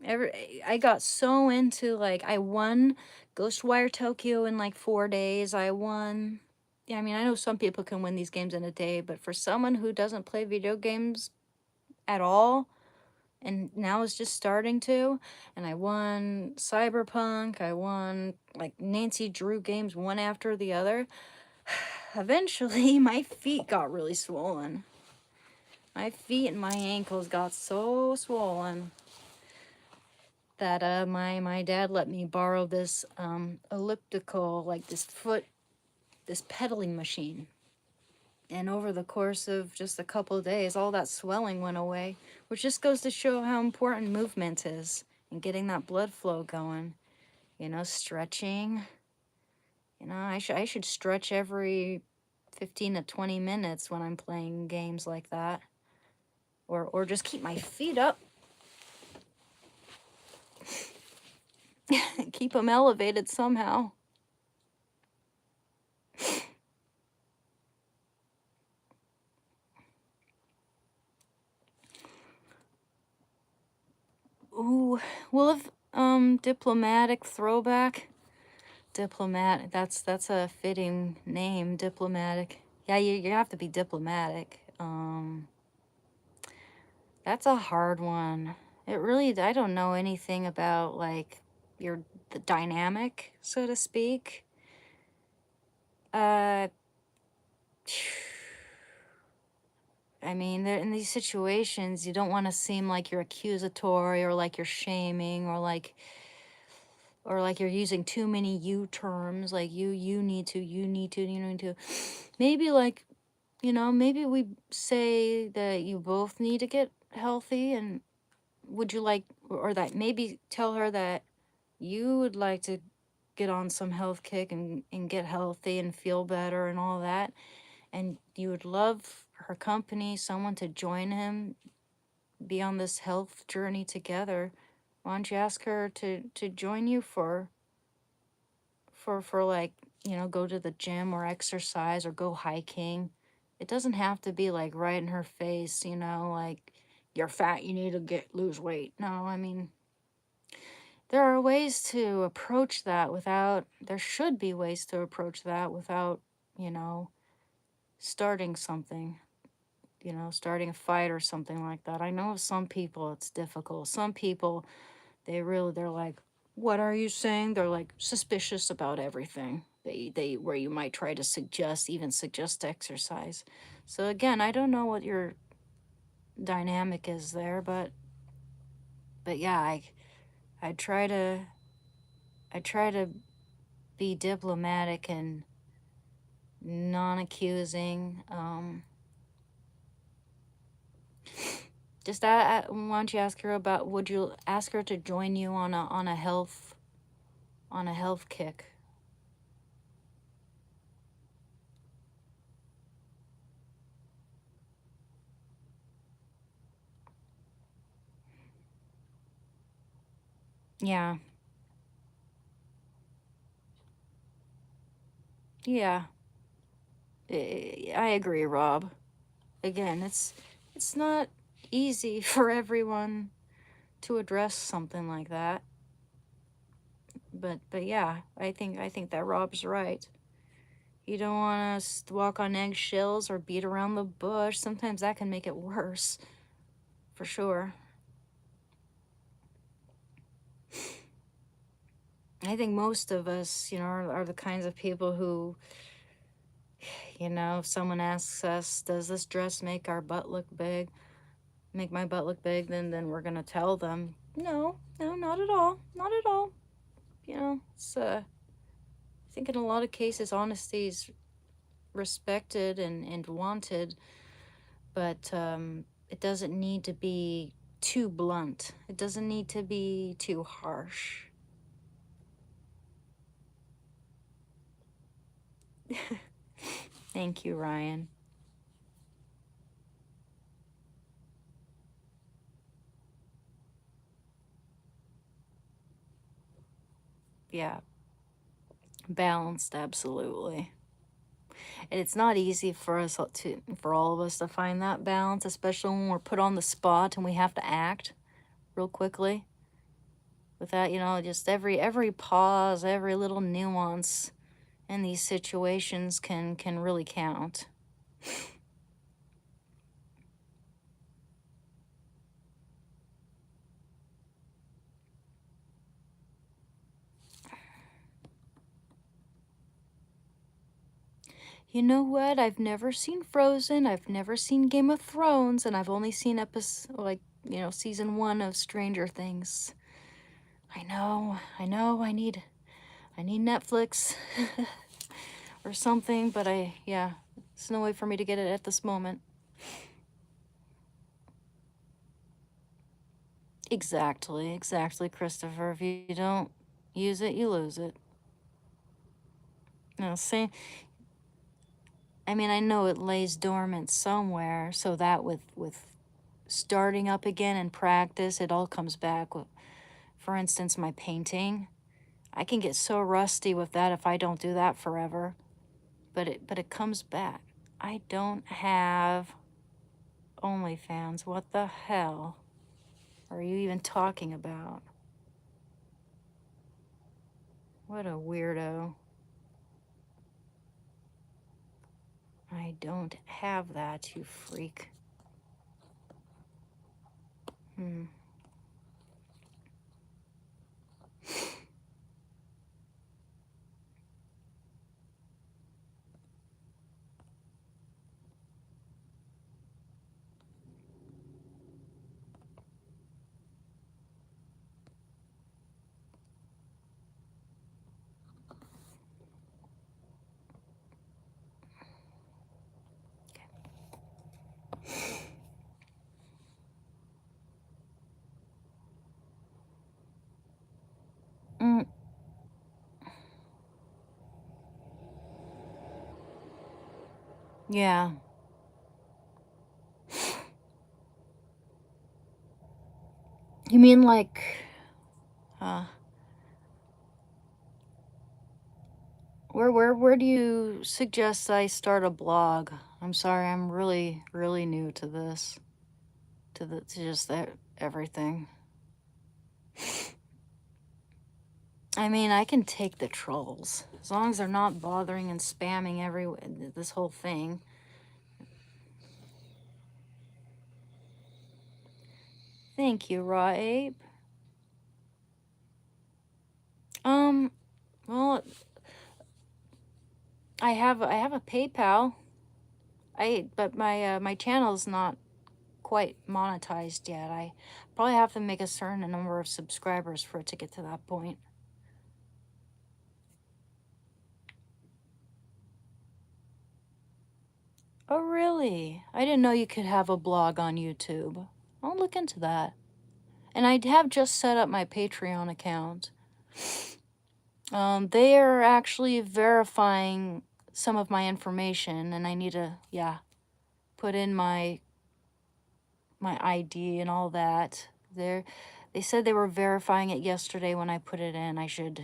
I got so into, like, I won Ghostwire Tokyo in like 4 days. Yeah, I mean, I know some people can win these games in a day, but for someone who doesn't play video games at all, and now is just starting to, and I won Cyberpunk, I won like Nancy Drew games one after the other. Eventually, my feet got really swollen. My feet and my ankles got so swollen that my dad let me borrow this elliptical, like this pedaling machine. And over the course of just a couple of days, all that swelling went away, which just goes to show how important movement is and getting that blood flow going. Stretching. I should stretch every 15 to 20 minutes when I'm playing games like that. Or just keep my feet up. Keep them elevated somehow. Ooh, well, if diplomatic throwback. Diplomat. That's a fitting name, diplomatic. Yeah, you have to be diplomatic. That's a hard one. It really, I don't know anything about like the dynamic, so to speak. Uh, I mean, in these situations, you don't want to seem like you're accusatory or like you're shaming or like you're using too many you terms, like you need to, you need to, you need to. Maybe like, maybe we say that you both need to get healthy, and would you like, or that maybe tell her that you would like to get on some health kick and get healthy and feel better and all that, and you would love her company, someone to join him, be on this health journey together. Why don't you ask her to join you for like, go to the gym or exercise or go hiking? It doesn't have to be like right in her face, like you're fat, you need to lose weight. No, I mean, there are ways to approach that without, there should be ways to approach that without, you know, starting something, starting a fight or something like that. I know some people it's difficult. Some people, they're like, what are you saying? They're like suspicious about everything. They where you might try to even suggest exercise. So again, I don't know what your dynamic is there, but yeah, I try to I try to be diplomatic and non-accusing. Just why don't you ask her about? Would you ask her to join you on a health kick? Yeah, yeah. I agree, Rob. Again, it's not easy for everyone to address something like that. But yeah, I think that Rob's right. You don't want to walk on eggshells or beat around the bush. Sometimes that can make it worse, for sure. I think most of us, are the kinds of people who, if someone asks us, does this dress make our butt look big? Make my butt look big, then we're gonna tell them, no, no, not at all. Not at all. It's I think in a lot of cases honesty is respected and wanted, but it doesn't need to be too blunt. It doesn't need to be too harsh. Thank you, Ryan. Yeah, balanced, absolutely. And it's not easy for for all of us to find that balance, especially when we're put on the spot and we have to act real quickly. With that, just every pause, every little nuance in these situations can really count. You know what? I've never seen Frozen. I've never seen Game of Thrones, and I've only seen season 1 of Stranger Things. I know. I need Netflix or something, but yeah, there's no way for me to get it at this moment. Exactly, Christopher. If you don't use it, you lose it. No, same. I mean, I know it lays dormant somewhere, so that with starting up again and practice, it all comes back. For instance, my painting, I can get so rusty with that if I don't do that forever. But it comes back. I don't have OnlyFans. What the hell are you even talking about? What a weirdo. I don't have that, you freak. Hmm. Mm, yeah. You mean like, uh, where do you suggest I start a blog? I'm sorry, I'm really, really new to this, to just that everything. I mean, I can take the trolls as long as they're not bothering and spamming this whole thing. Thank you, Raw Ape. Well, I have a PayPal. But my channel's not quite monetized yet. I probably have to make a certain number of subscribers for it to get to that point. Oh, really? I didn't know you could have a blog on YouTube. I'll look into that. And I have just set up my Patreon account. They are actually verifying some of my information, and I need to, yeah, put in my ID and all that. They said they were verifying it yesterday when I put it in. I should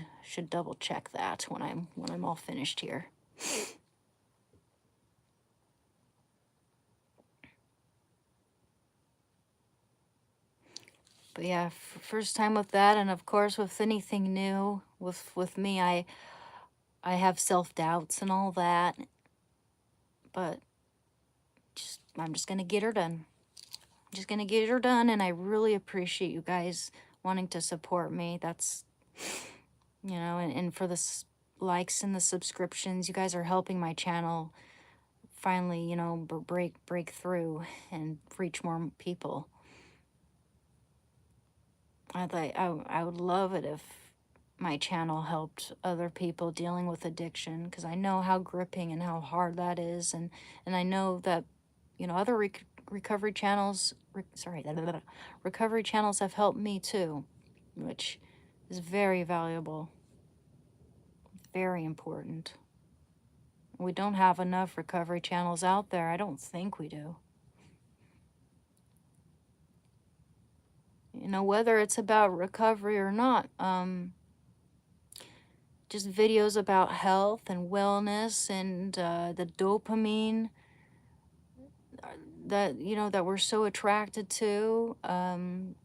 double check that when I'm all finished here. But yeah, first time with that, and of course with anything new with me, I have self-doubts and all that. But I'm just gonna get her done. I'm just gonna get her done, and I really appreciate you guys wanting to support me. That's, and for the likes and the subscriptions, you guys are helping my channel finally, break through and reach more people. I would love it if my channel helped other people dealing with addiction, because I know how gripping and how hard that is, and I know that other recovery channels, recovery channels have helped me too, which is very valuable, very important. We don't have enough recovery channels out there. I don't think we do. You know, whether it's about recovery or not, just videos about health and wellness and the dopamine that, you know, that we're so attracted to,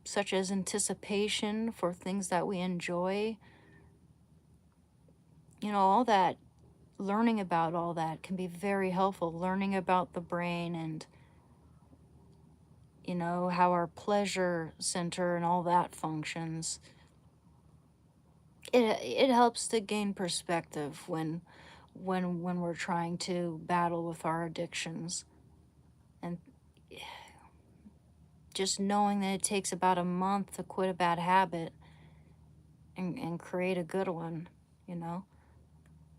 such as anticipation for things that we enjoy. You know, all that, learning about all that can be very helpful. Learning about the brain and, you know, how our pleasure center and all that functions. It helps to gain perspective when we're trying to battle with our addictions. And just knowing that it takes about a month to quit a bad habit and create a good one, you know,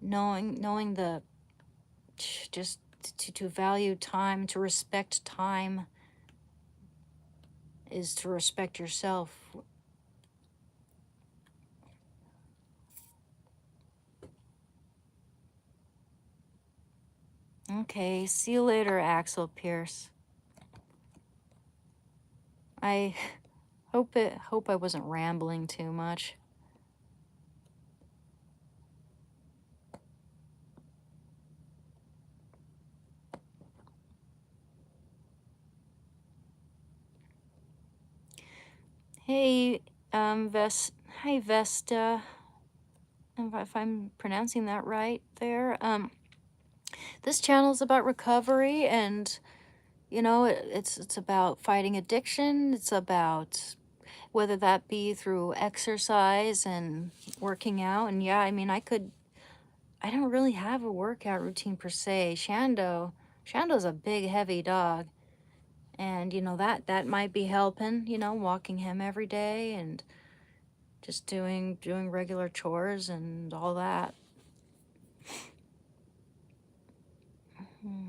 knowing the, just to value time, to respect time is to respect yourself. Okay, see you later, Axel Pierce. I hope I wasn't rambling too much. Hey, hi Vesta, if I'm pronouncing that right there. This channel is about recovery, and you know, it's about fighting addiction. It's about whether that be through exercise and working out. And yeah, I mean, I don't really have a workout routine per se. Shando's a big, heavy dog. And, you know, that might be helping, you know, walking him every day and just doing regular chores and all that. Hmm.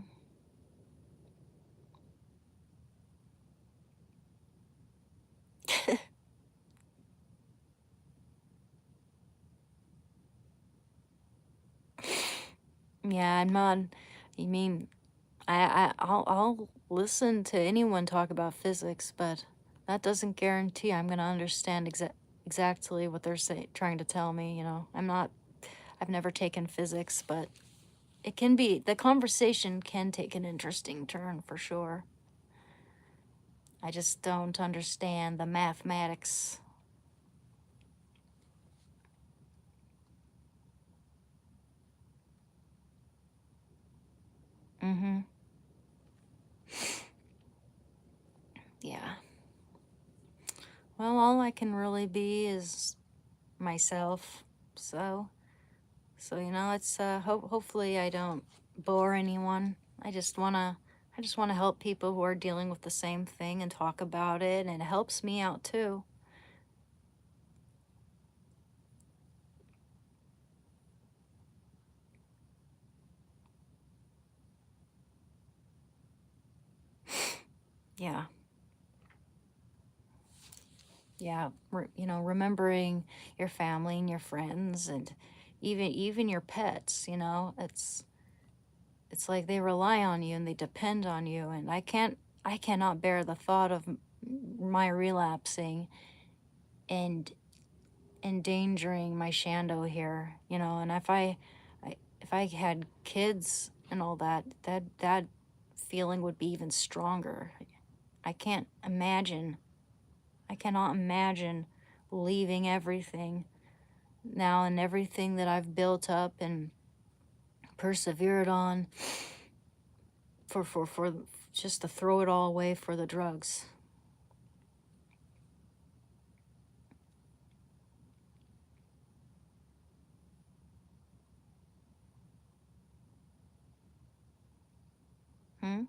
Yeah, I'm not, you mean, I'll listen to anyone talk about physics, but that doesn't guarantee I'm gonna understand exactly what they're trying to tell me, you know. I've never taken physics, but it can be, the conversation can take an interesting turn for sure. I just don't understand the mathematics. Mm-hmm. Yeah. Well, all I can really be is myself. So, you know, it's hopefully I don't bore anyone. I just wanna help people who are dealing with the same thing and talk about it, and it helps me out too. Yeah. Yeah, you know, remembering your family and your friends and even your pets, you know, it's like they rely on you and they depend on you, and I cannot bear the thought of my relapsing and endangering my Shando here, you know. And if I had kids and all that, that feeling would be even stronger. I can't imagine. I cannot imagine leaving everything now, and everything that I've built up and persevered on for just to throw it all away for the drugs. Hmm?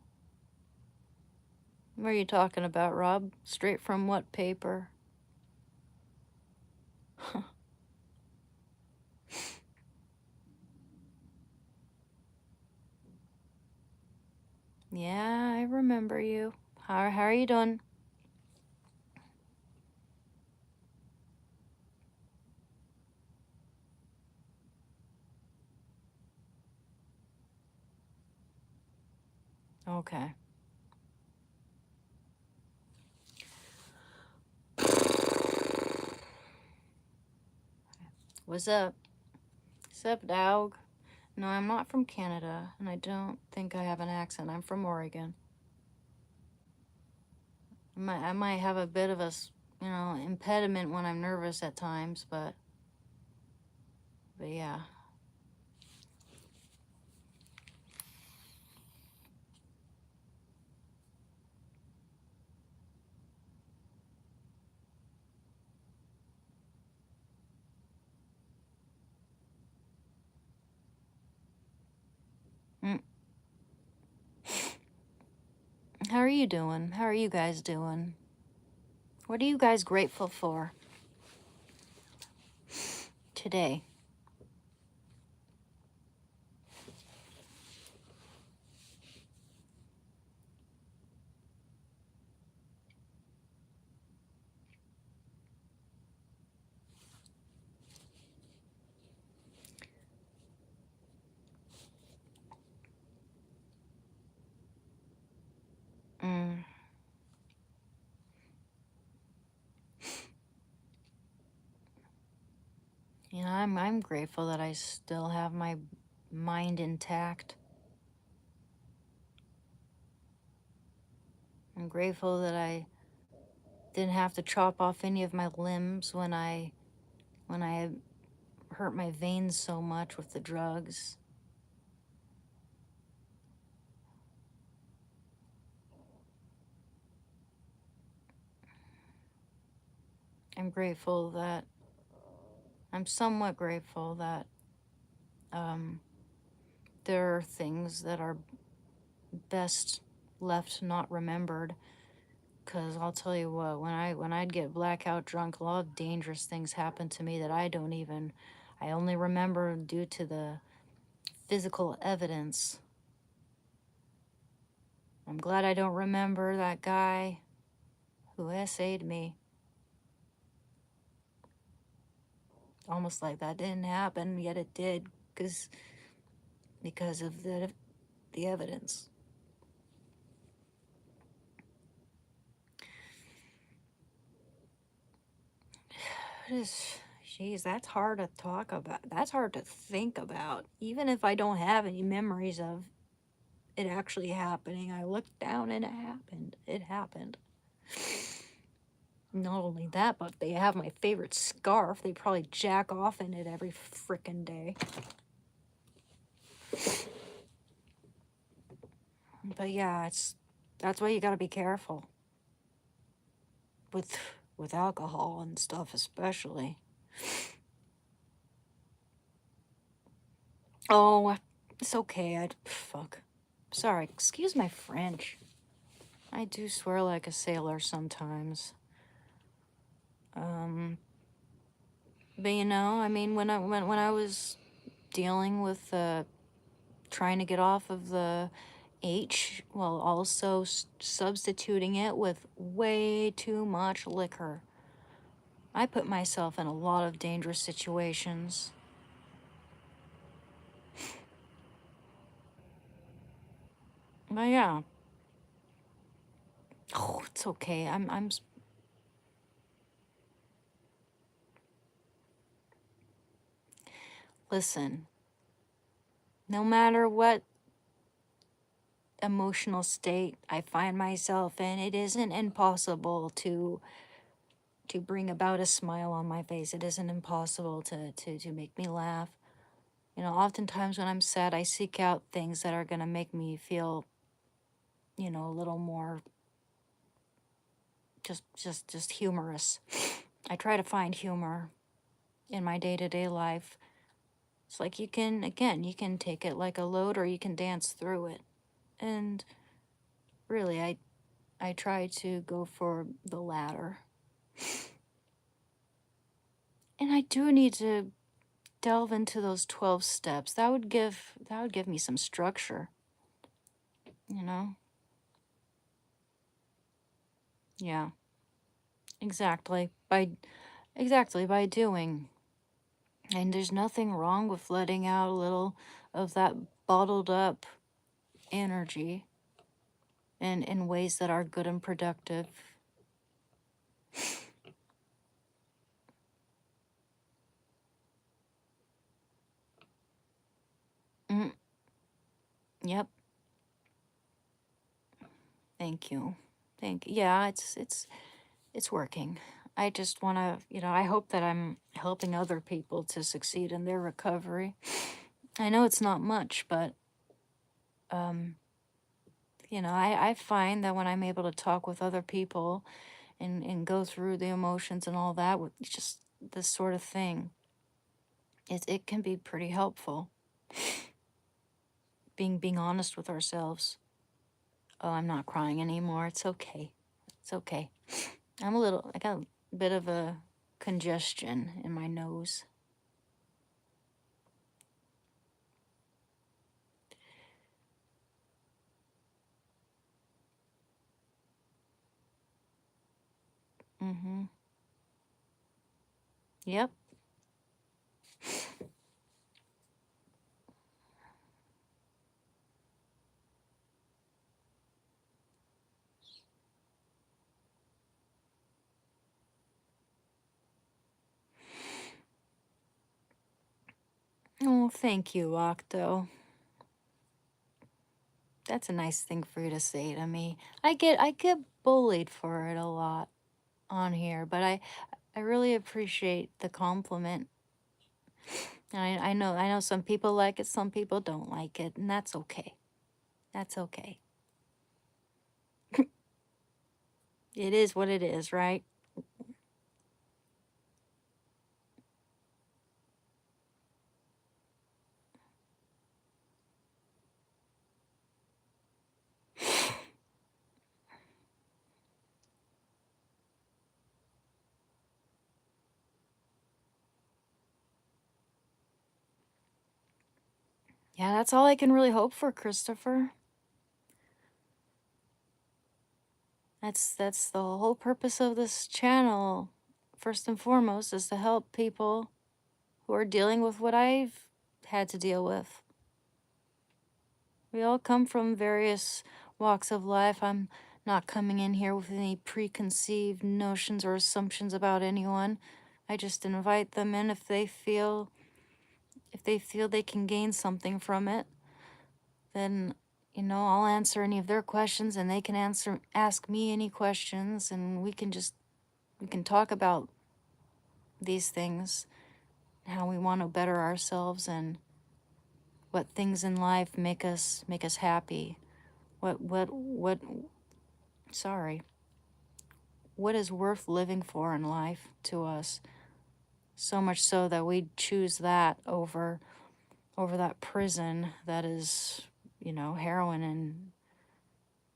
What are you talking about, Rob? Straight from what paper? Yeah, I remember you. How are you doing? Okay. What's up? What's up, dog? No, I'm not from Canada, and I don't think I have an accent. I'm from Oregon. I might have a bit of a, impediment when I'm nervous at times, but yeah. Mm. How are you doing? How are you guys doing? What are you guys grateful for today? Mm. You know, I'm grateful that I still have my mind intact. I'm grateful that I didn't have to chop off any of my limbs when I hurt my veins so much with the drugs. I'm grateful that I'm somewhat grateful that um, there are things that are best left not remembered. Cause I'll tell you what, when I'd get blackout drunk, a lot of dangerous things happen to me that I only remember due to the physical evidence. I'm glad I don't remember that guy who essayed me. Almost like that didn't happen, yet it did, because of the evidence. Jeez, that's hard to talk about. That's hard to think about. Even if I don't have any memories of it actually happening, I looked down and it happened. It happened. Not only that, but they have my favorite scarf. They probably jack off in it every frickin' day. But yeah, that's why you gotta be careful with with alcohol and stuff, especially. Oh, it's okay. Fuck. Sorry. Excuse my French. I do swear like a sailor sometimes. Um, but you know, I mean, when I was dealing with trying to get off of the H while also substituting it with way too much liquor, I put myself in a lot of dangerous situations. But yeah. Oh, it's okay. Listen, no matter what emotional state I find myself in, it isn't impossible to bring about a smile on my face. It isn't impossible to make me laugh. You know, oftentimes when I'm sad, I seek out things that are gonna make me feel, a little more just humorous. I try to find humor in my day-to-day life. It's like you can take it like a load or you can dance through it. And really, I try to go for the latter. And I do need to delve into those 12 steps. That would give me some structure, you know? Yeah, exactly. By doing. And there's nothing wrong with letting out a little of that bottled up energy in ways that are good and productive. Mm, yep. Thank you. Yeah, it's working. I just want to, I hope that I'm helping other people to succeed in their recovery. I know it's not much, but um, I find that when I'm able to talk with other people and go through the emotions and all that with just this sort of thing, it can be pretty helpful. Being honest with ourselves. Oh, I'm not crying anymore. It's okay. It's okay. I got a bit of a congestion in my nose. Mm-hmm. Yep. Oh, thank you, Octo. That's a nice thing for you to say to me. I get bullied for it a lot on here, but I really appreciate the compliment. I know some people like it, some people don't like it, and that's okay. That's okay. It is what it is, right? Yeah, that's all I can really hope for, Christopher. That's the whole purpose of this channel. First and foremost is to help people who are dealing with what I've had to deal with. We all come from various walks of life. I'm not coming in here with any preconceived notions or assumptions about anyone. I just invite them in if they feel they can gain something from it, then I'll answer any of their questions and they can ask me any questions and we can talk about these things, how we want to better ourselves and what things in life make us happy. What sorry. What is worth living for in life to us? So much so that we choose that over that prison that is, heroin and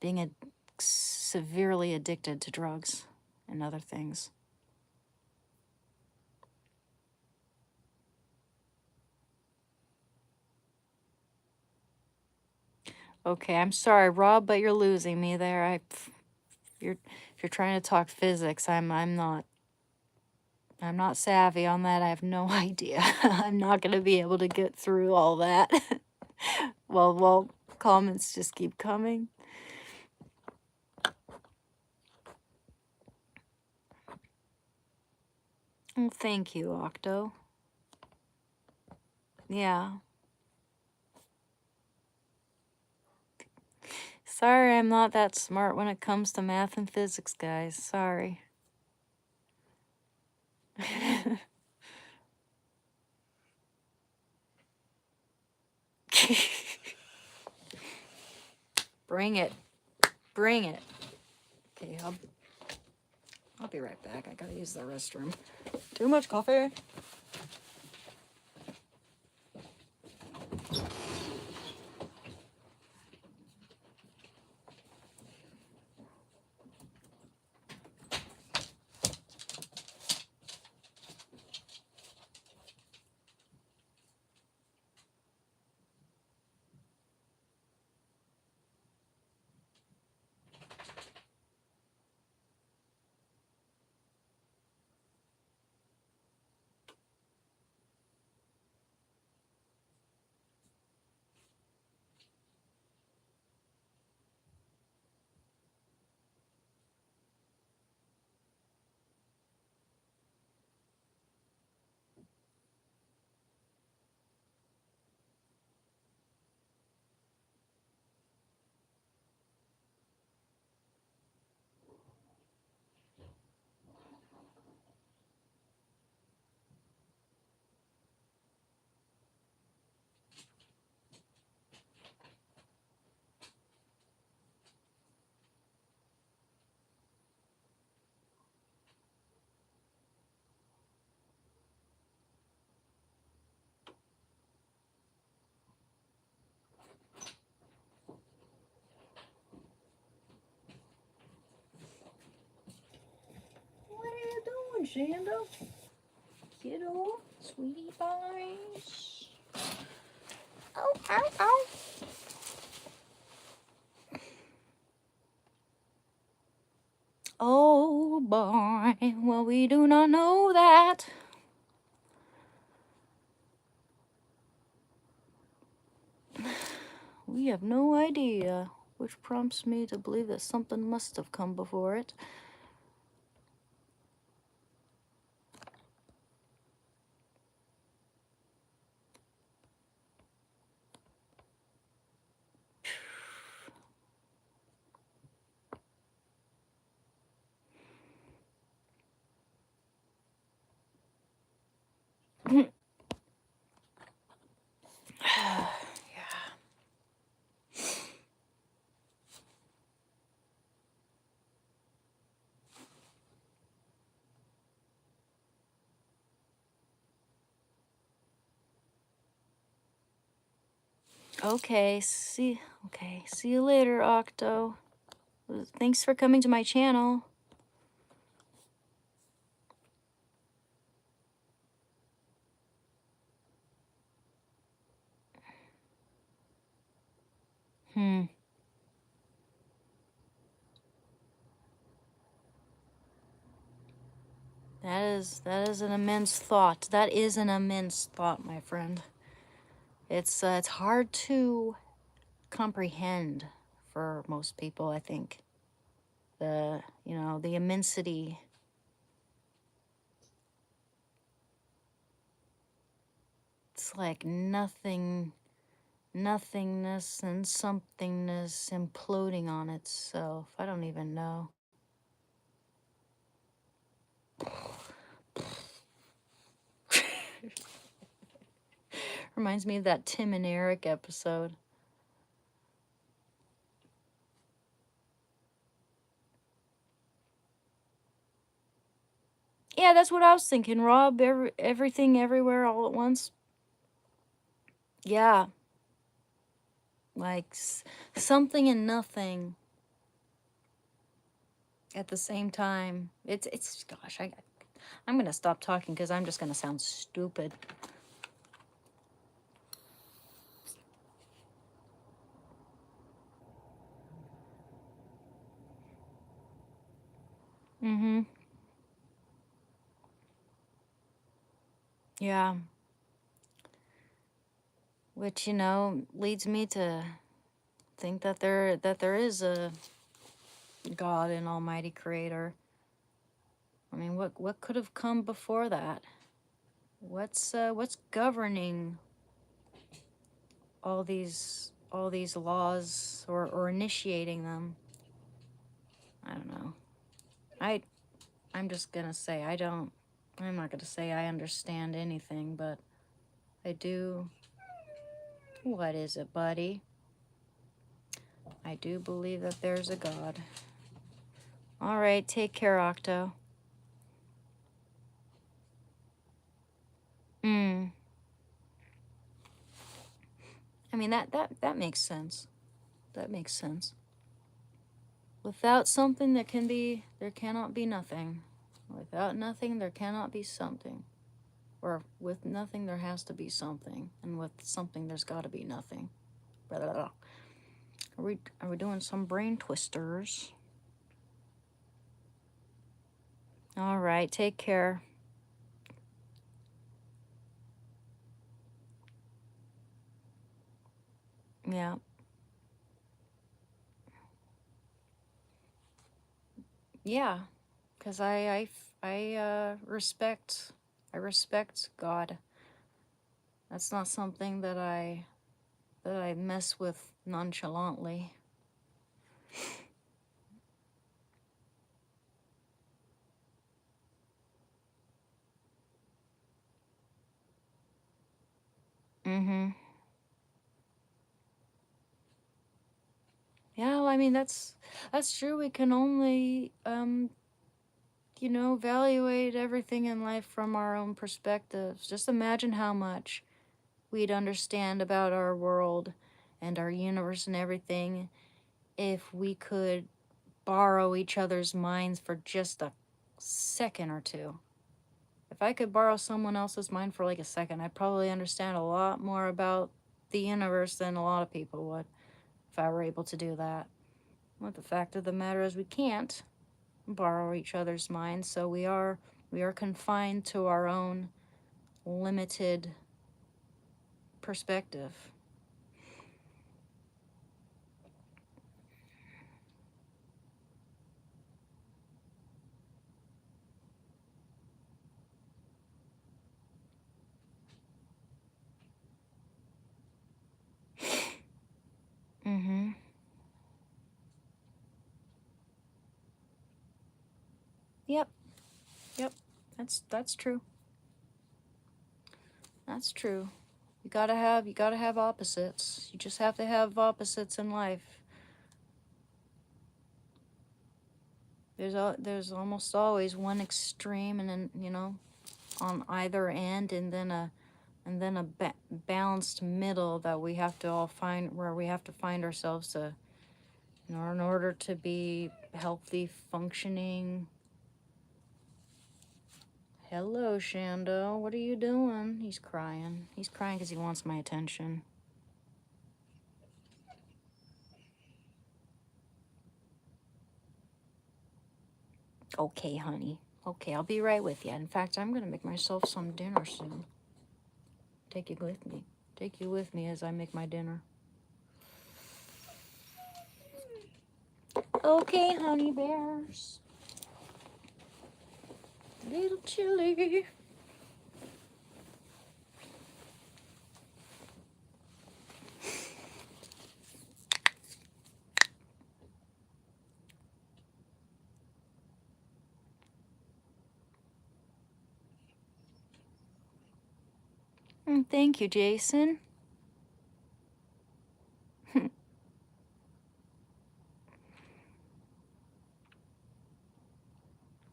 being severely addicted to drugs and other things. Okay, I'm sorry, Rob, but you're losing me there. If you're trying to talk physics, I'm not savvy on that. I have no idea. I'm not gonna be able to get through all that. Well, comments just keep coming. Well, thank you, Octo. Yeah. Sorry, I'm not that smart when it comes to math and physics, guys. Sorry. Bring it. Bring it. Okay, I'll be right back. I gotta use the restroom. Too much coffee. Shanda. Kiddo. Sweetie pies. Ow, ow, ow. Oh boy, well, we do not know that. We have no idea, which prompts me to believe that something must have come before it. Yeah. Okay, see you later, Octo. Thanks for coming to my channel. That is an immense thought. That is an immense thought, my friend. It's hard to comprehend for most people, I think. The immensity. It's like nothingness and somethingness imploding on itself. I don't even know. Reminds me of that Tim and Eric episode. Yeah, that's what I was thinking, Rob. Everything, everywhere, all at once. Yeah, like something and nothing at the same time. It's gosh, I'm gonna stop talking because I'm just gonna sound stupid. Mm-hmm. Yeah. Which, leads me to think that there is a God and Almighty Creator. I mean, what could have come before that? What's governing all these laws or initiating them? I don't know. I'm just gonna say I'm not gonna say I understand anything, but I do. What is it, buddy? I do believe that there's a God. All right, take care, Octo. I mean, that makes sense. That makes sense. Without something there cannot be nothing. Without nothing there cannot be something. Or with nothing there has to be something. And with something there's gotta be nothing. Blah, blah, blah. Are we doing some brain twisters? All right, take care. Yeah. Yeah, because I respect God. That's not something that I mess with nonchalantly. Mm-hmm. Yeah, well, I mean that's true. We can only evaluate everything in life from our own perspectives. Just imagine how much we'd understand about our world and our universe and everything if we could borrow each other's minds for just a second or two. if I could borrow someone else's mind for like a second, I'd probably understand a lot more about the universe than a lot of people would if I were able to do that. But the fact of the matter is we can't borrow each other's minds, so we are confined to our own limited perspective. Mm-hmm. Yep. Yep. That's true. That's true. You gotta have opposites. You just have to have opposites in life. There's almost always one extreme, and then, you know, on either end, and then a balanced middle that we have to all find, where we have to find ourselves to, you know, in order to be healthy, functioning. Hello, Shando. What are you doing? He's crying. He's crying because he wants my attention. Okay, honey. Okay, I'll be right with you. In fact, I'm going to make myself some dinner soon. Take you with me. Take you with me as I make my dinner. Okay, honey bears. Little chilly. Thank you, Jason.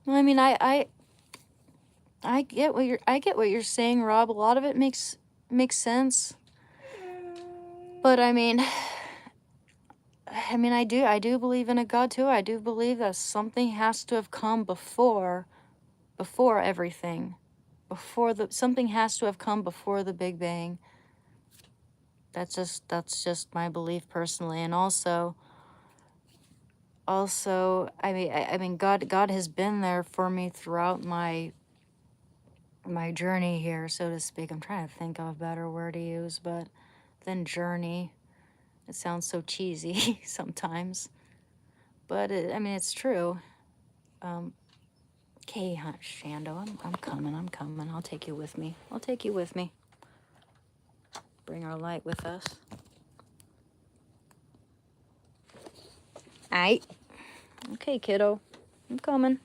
I mean, I get what you're saying, Rob. A lot of it makes sense. But I mean, I do believe in a God too. I do believe that something has to have come before everything. Something has to have come before the Big Bang. That's just my belief personally. And also I mean God has been there for me throughout my journey here, so to speak. I'm trying to think of a better word to use, but than journey. It sounds so cheesy sometimes, but I mean, it's true. Okay, Shando, I'm coming. I'll take you with me. Bring our light with us. Aight. Okay, kiddo. I'm coming.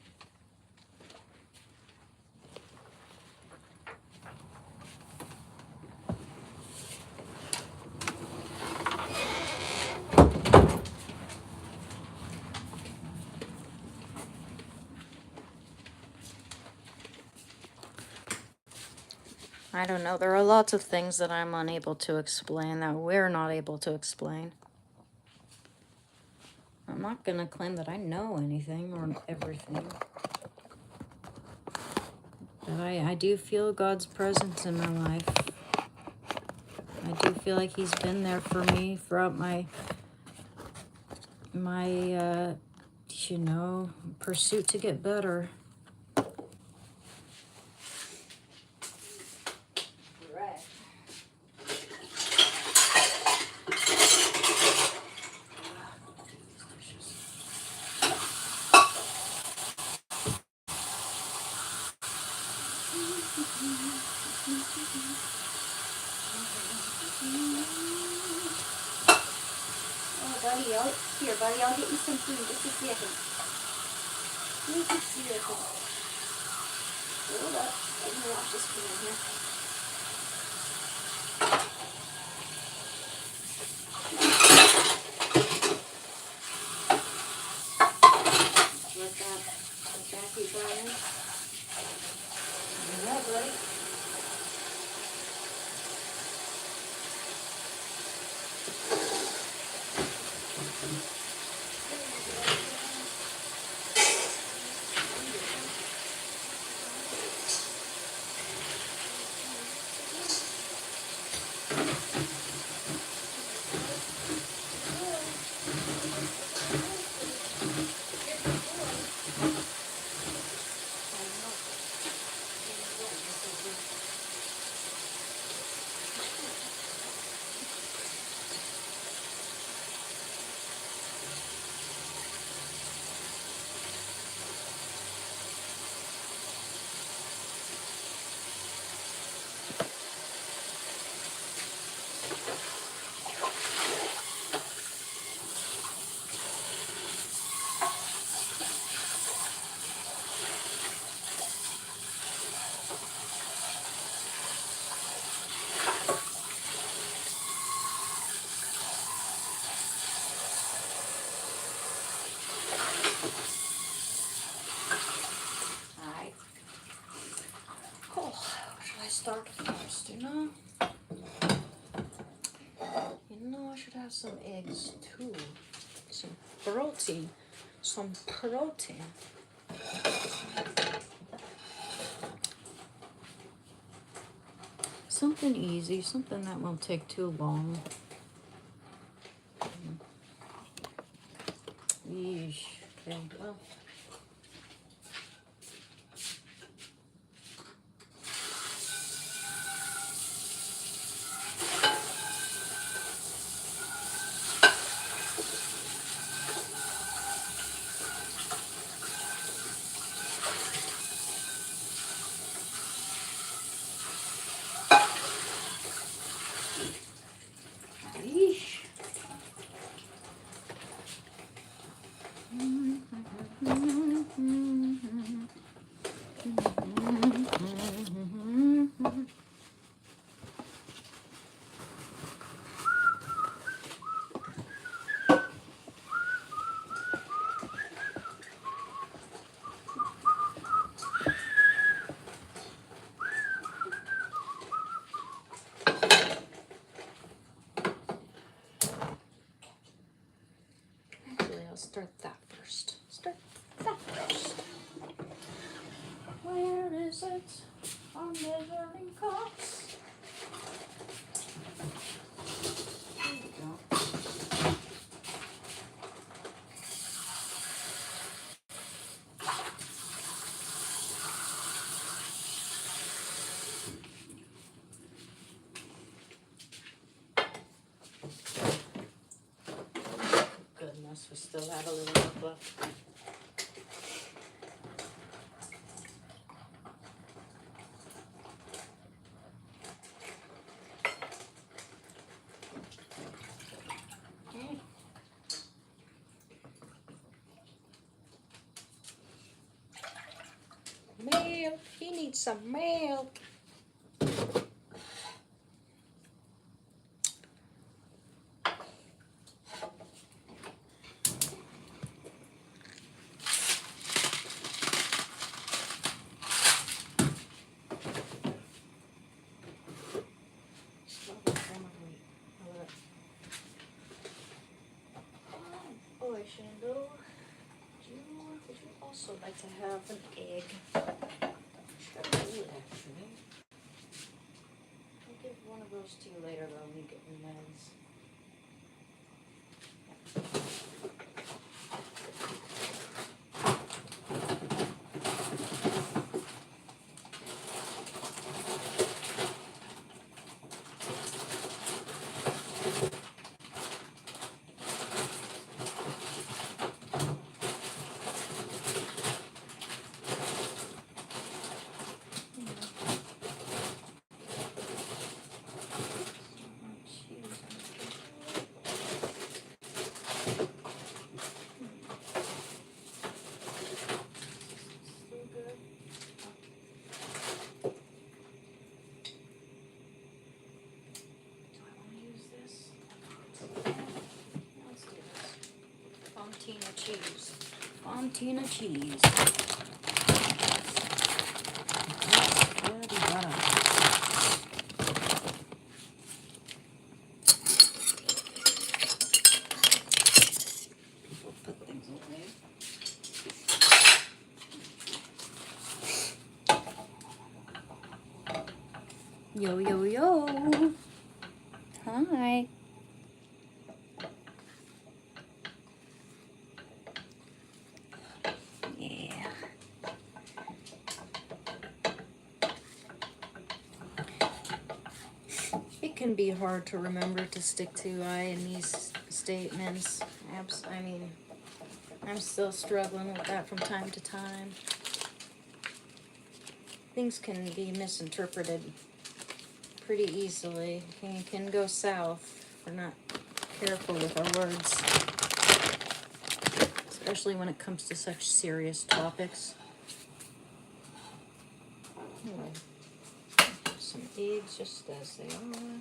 I don't know. There are lots of things that I'm unable to explain, that we're not able to explain. I'm not gonna claim that I know anything or everything. But I do feel God's presence in my life. I do feel like He's been there for me throughout my you know, pursuit to get better. Right. Oh, buddy, here, buddy, I'll get you some food. Just a second. Just a second. Hold up. Let me wash this food in here. Let that keep burning. Yeah, buddy. know I should have some eggs too. Some protein. Some protein. Something easy, something that won't take too long. Yeesh. Okay, well. Yeesh. Actually, I'll start that first. Start that first. Where is it? On measuring cups. There we go. Goodness, we still have a little bit left. Milk. He needs some milk. Boy, Shandor, would you also like to have an egg? Sure would, actually. I'll give one of those to you later when we get your meds. Fontina cheese. Fontina cheese. People put things away. Yo, yo, yo. Hi. Yeah. It can be hard to remember to stick to in these statements. I mean, I'm still struggling with that from time to time. Things can be misinterpreted pretty easily. It can go south if we're not careful with our words, especially when it comes to such serious topics. Anyway, some eggs just as they are.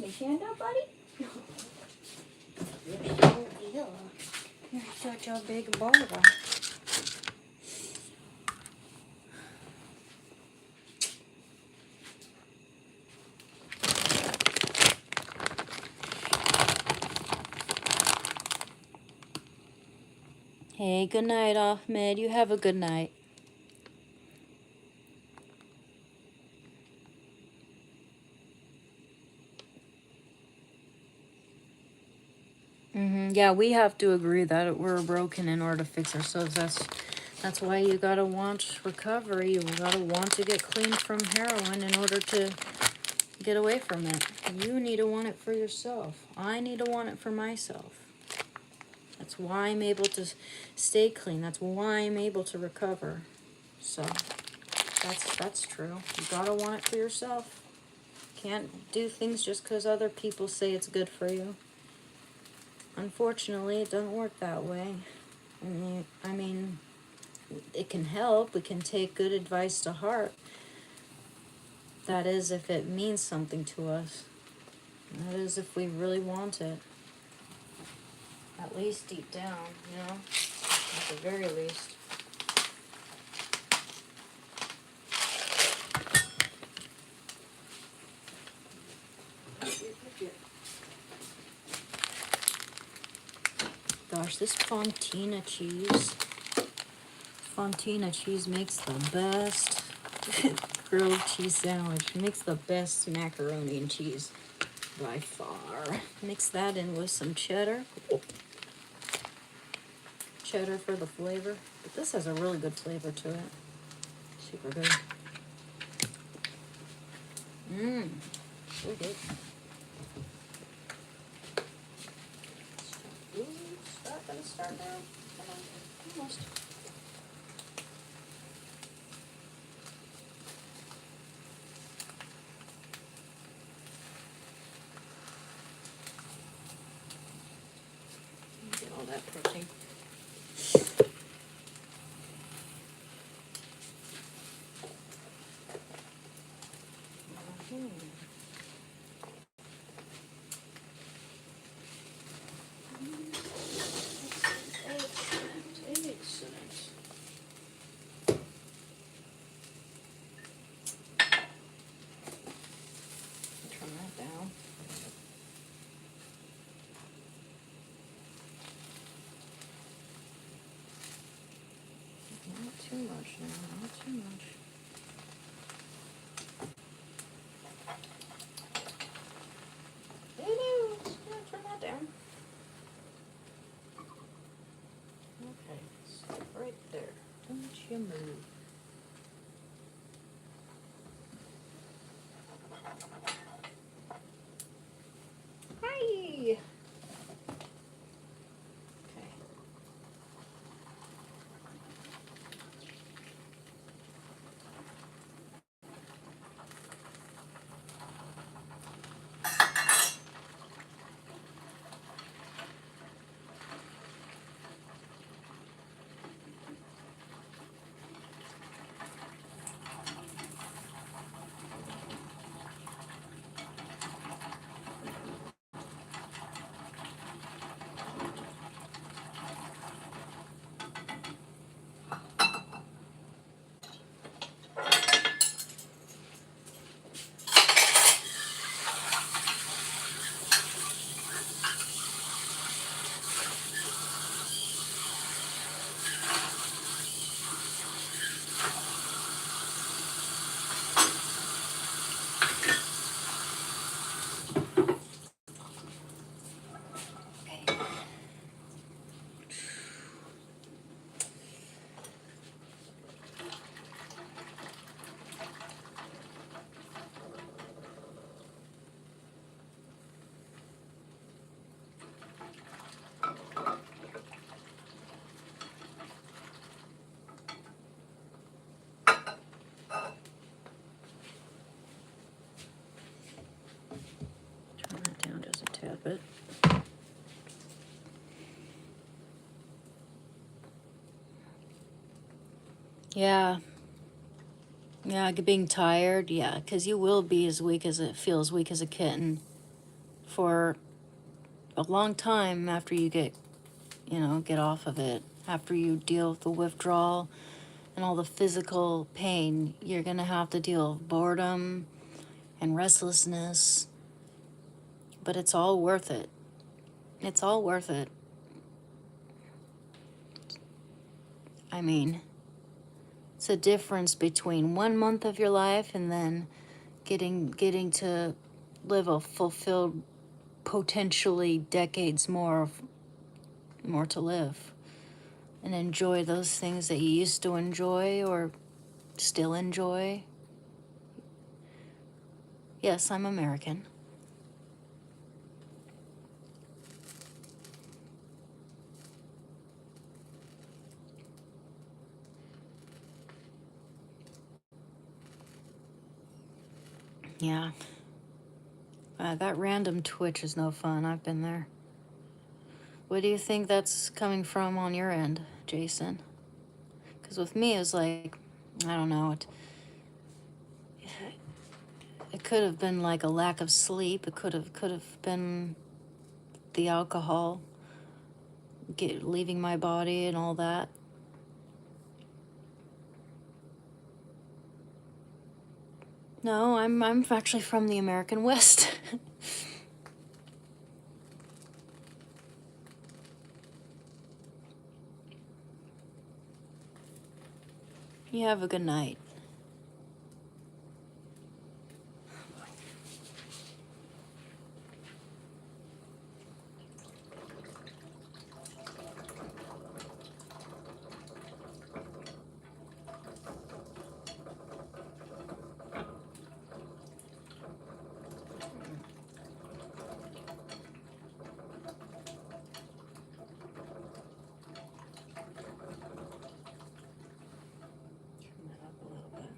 me stand up, buddy? You're so ill. You're such a big bother. Hey, good night, Ahmed. You have a good night. Yeah, we have to agree that we're broken in order to fix ourselves. That's why you gotta want recovery. You gotta want to get clean from heroin in order to get away from it. You need to want it for yourself. I need to want it for myself. That's why I'm able to stay clean. That's why I'm able to recover. So that's true. You gotta want it for yourself. Can't do things just because other people say it's good for you. Unfortunately, it doesn't work that way. I mean, it can help. We can take good advice to heart. That is, if it means something to us. That is, if we really want it. At least deep down, you know? At the very least. Gosh, this Fontina cheese makes the best grilled cheese sandwich. It makes the best macaroni and cheese by far. Mix that in with some cheddar. Cheddar for the flavor. But this has a really good flavor to it. Super good. So good. Gonna start now. Almost. Get all that protein. Too much now, not too much. Turn that down. Okay, so right there. Don't you move. Hi! Turn that down just a tad bit. Yeah. Yeah, being tired, yeah, because you will be as weak as it feels, weak as a kitten. for a long time after you get off of it. After you deal with the withdrawal and all the physical pain, you're gonna have to deal with boredom and restlessness. But it's all worth it. It's all worth it. I mean, it's a difference between 1 month of your life and then getting to live a fulfilled, potentially decades more to live, and enjoy those things that you used to enjoy or still enjoy. Yes, I'm American. Yeah. That random Twitch is no fun. I've been there. What do you think that's coming from on your end, Jason? Because with me, it was like, I don't know. It could have been like a lack of sleep. It could have been the alcohol leaving my body and all that. No, I'm actually from the American West. You have a good night. Turn that up a little bit.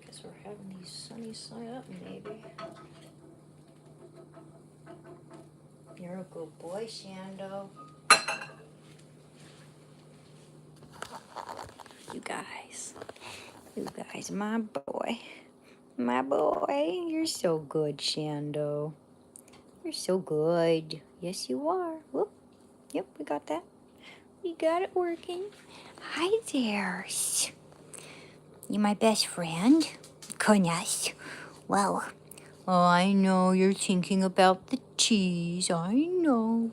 Guess we're having these sunny side up, maybe. You're a good boy, Shando. You guys, my boy. My boy, you're so good, Shando. You're so good. Yes, you are. Whoop. Yep, we got that. We got it working. Hi there. You my best friend? Goodness. Well, oh, I know you're thinking about the cheese. I know.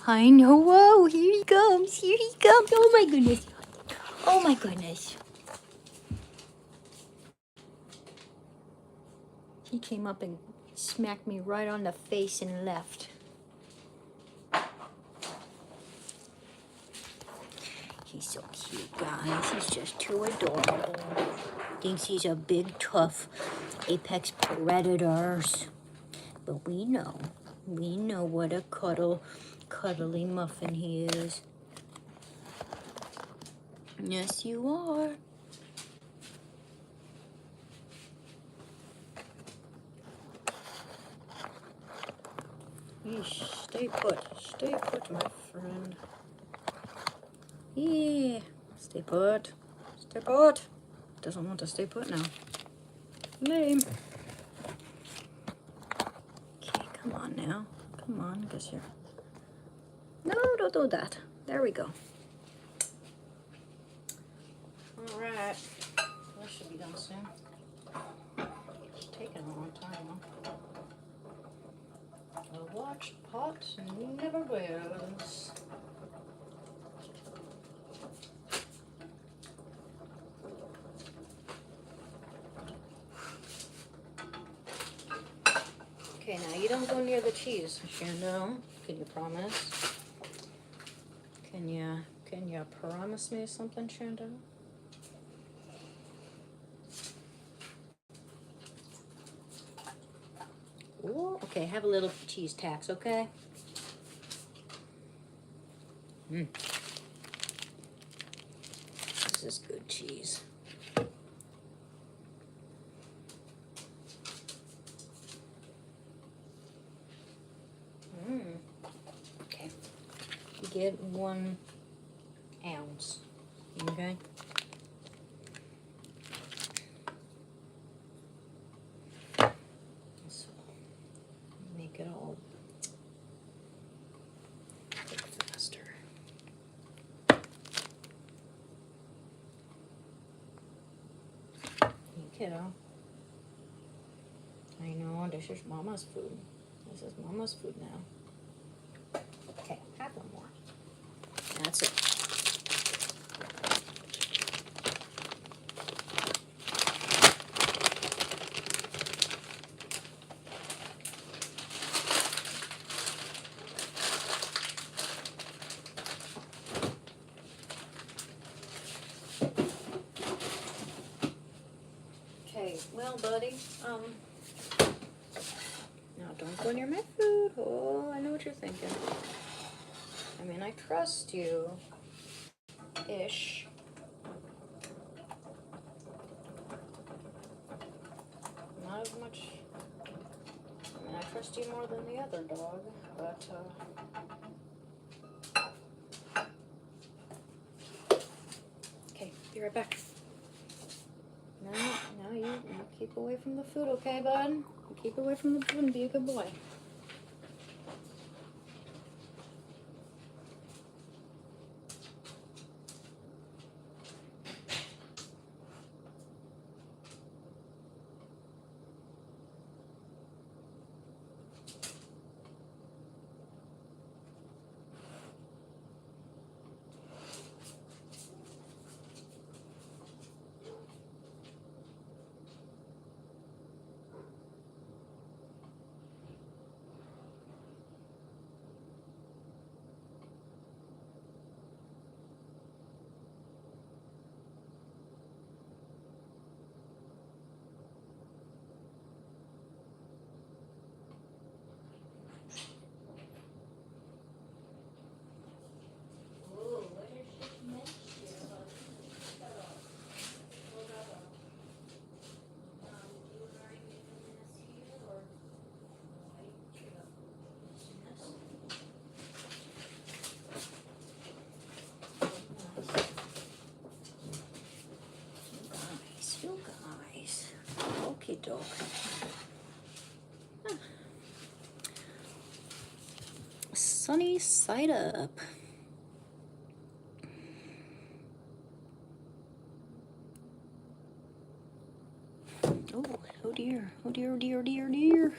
Whoa, here he comes. Here he comes. Oh my goodness. Oh my goodness. He came up and smacked me right on the face and left. He's so cute, guys. He's just too adorable. Thinks he's a big, tough apex predator. But we know what a cuddly muffin he is. Yes, you are. Yeesh, stay put, my friend. Yeah, stay put. Doesn't want to stay put now. Lame. Okay, come on now. Come on, guess you're... No, don't do that. There we go. All right. That should be done soon. It's taking a long time, huh? A watched pot never wears. Okay, now you don't go near the cheese, Shando. Can you promise? Can you promise me something, Shando? Ooh, okay, have a little cheese tax, okay? This is good cheese. Okay. You get 1 ounce. Okay? kiddo. I know, this is Mama's food. This is Mama's food now. Okay, have one more. That's it. Okay, well, buddy, now don't go near my food. Oh, I know what you're thinking. I mean, I trust you, ish. Not as much. I mean, I trust you more than the other dog, but, okay, be right back. Now you keep away from the food, okay, bud? You keep away from the food and be a good boy. You guys. Okie doke. Huh. Sunny side up. Oh dear, oh dear, oh dear, oh dear, oh dear.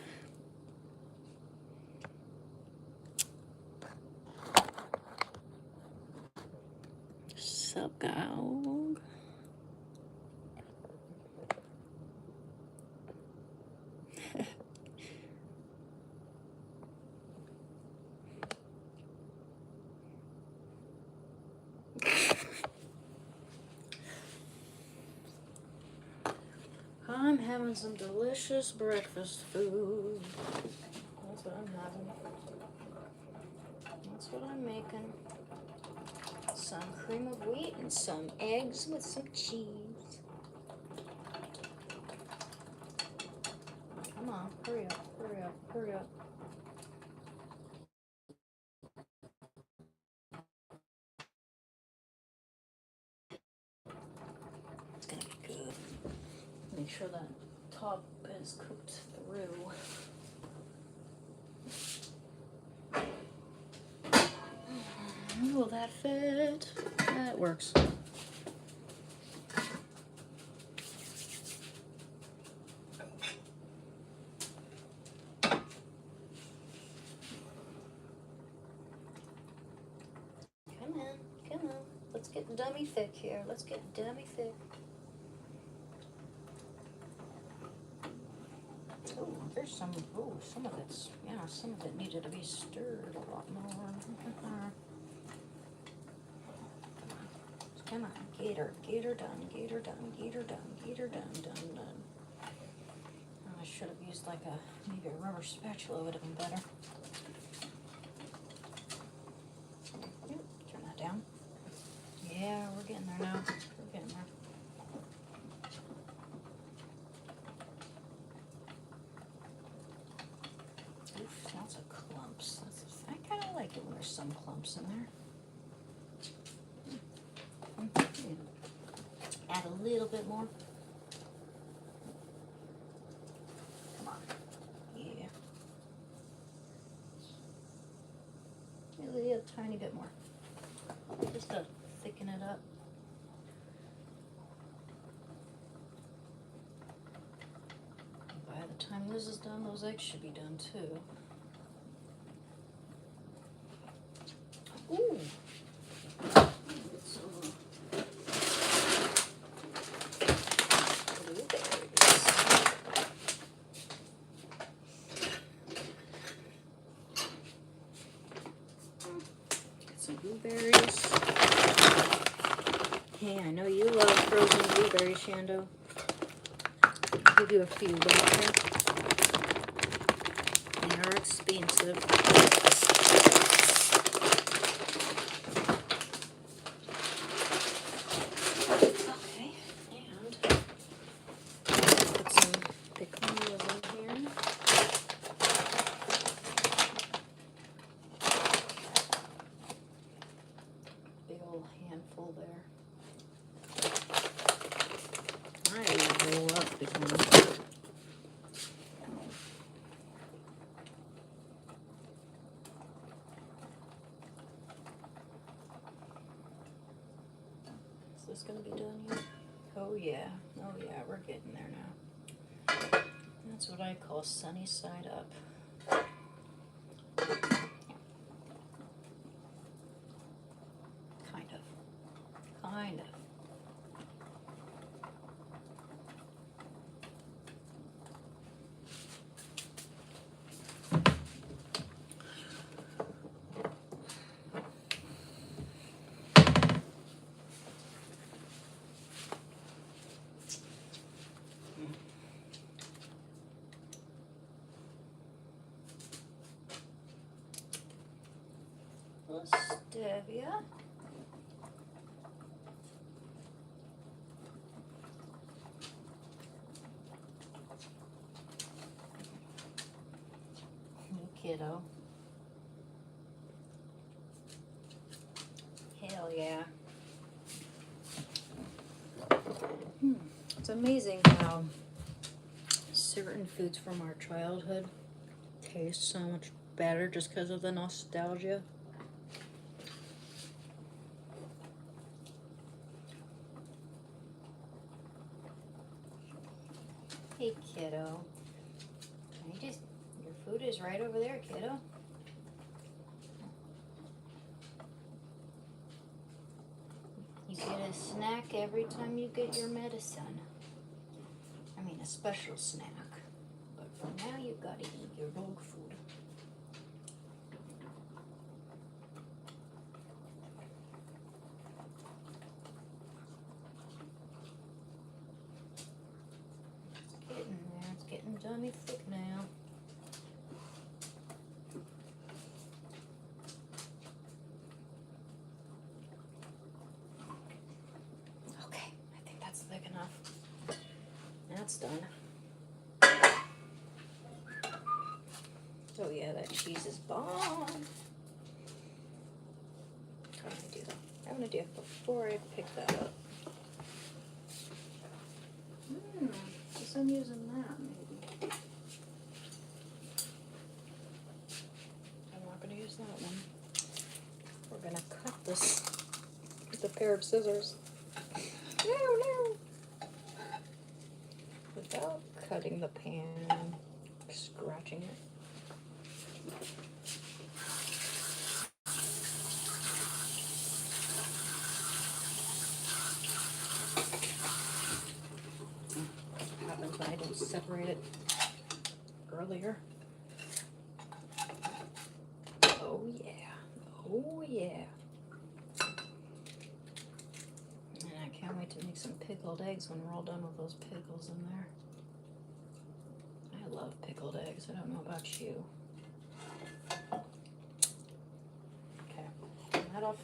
Sup, dog? I'm having some delicious breakfast food. That's what I'm having. That's what I'm making. Some cream of wheat and some eggs with some cheese. Come on, hurry up, hurry up, hurry up. It's gonna be good. Make sure that top is cooked through. Will that fit? That works. Come on. Let's get dummy thick here. Let's get dummy thick. Oh, there's some, some of it's, yeah, some of it needed to be stirred a lot more. Come on, get her done, get her done, get her done, get her done, done. Oh, I should have used like maybe a rubber spatula would have been better. Turn that down. Yeah, we're getting there now. We're getting there. Oof, lots of clumps. I kind of like it when there's some clumps in there. Add a little bit more. Come on. Yeah. Maybe a tiny bit more. Just to thicken it up. the time this is done, those eggs should be done too. Ooh. Some blueberries. Get some blueberries. Hey, I know you love frozen blueberries, Shando. I'll give you a few, okay? They are expensive. Okay, and put some pecanias in here. Big old handful there. I love pecanias. Is this gonna be done yet? Oh yeah, we're getting there now. That's what I call sunny side up. Kind of. Stevia. Kiddo. Hell yeah. It's amazing how certain foods from our childhood taste so much better just because of the nostalgia. Hey, kiddo. Your food is right over there, kiddo. You get a snack every time you get your medicine. I mean, a special snack. But for now, you gotta eat your dog food. It's getting there. It's getting dummy thick now. That's done. Oh yeah, that cheese is bomb. What am I gonna do? I'm gonna do it before I pick that up. Guess I'm using that maybe. I'm not gonna use that one. We're gonna cut this with a pair of scissors. No. Without cutting the pan, scratching it. What happens when I don't separate it earlier? Oh yeah. And I can't wait to make some pickled eggs when we're all done with those pickles in there. I love pickled eggs. I don't know about you. Okay, turn that off.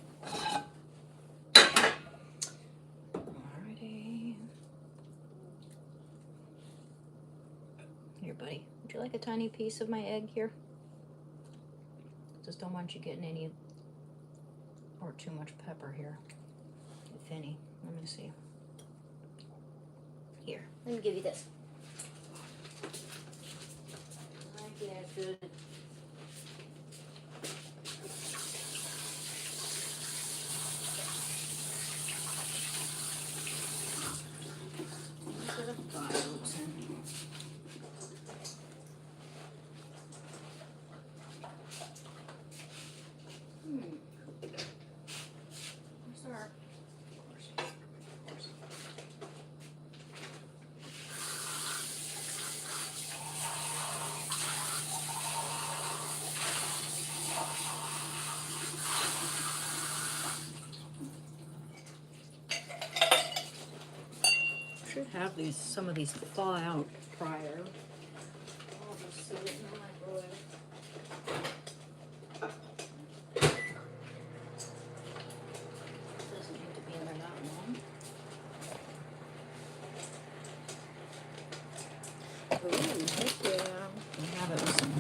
Alrighty. Here, buddy. Would you like a tiny piece of my egg here? Just don't want you getting any or too much pepper here, if any. Let me see. Here, let me give you this. Yeah, good. should have some of these thaw out prior. I'll just set it in the microwave. Doesn't need to be in there that long. Ooh, heck yeah. We have it with some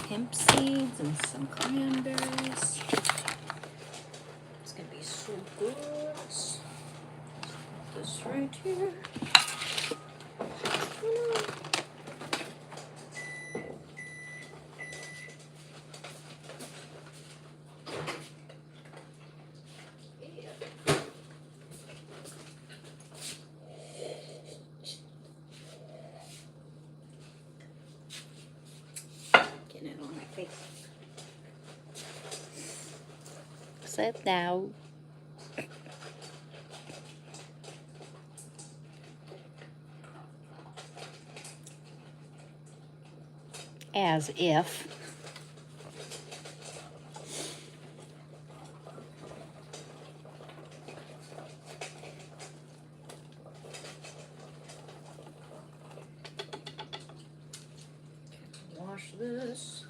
hemp seeds and some cranberries. It's gonna be so good. Put this right here. Getting it on my face. Sit down. As if. Wash this.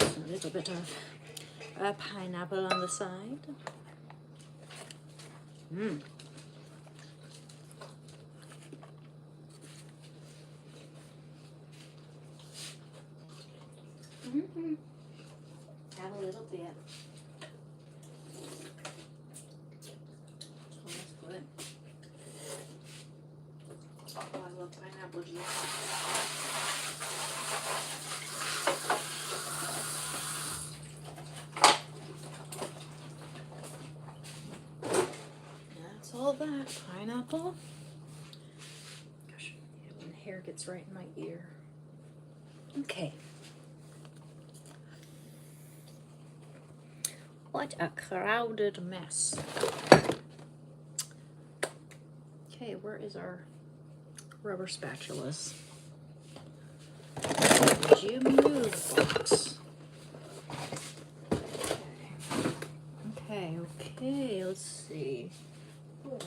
A little bit of pineapple on the side. Mm. Mm-hmm. Have a little bit. So that's good. Oh, I love pineapple juice. That's all that. Pineapple. Gosh, when the hair gets right in my ear. Okay. What a crowded mess. Okay, where is our rubber spatulas? Did you move, box? Okay, let's see. Oh,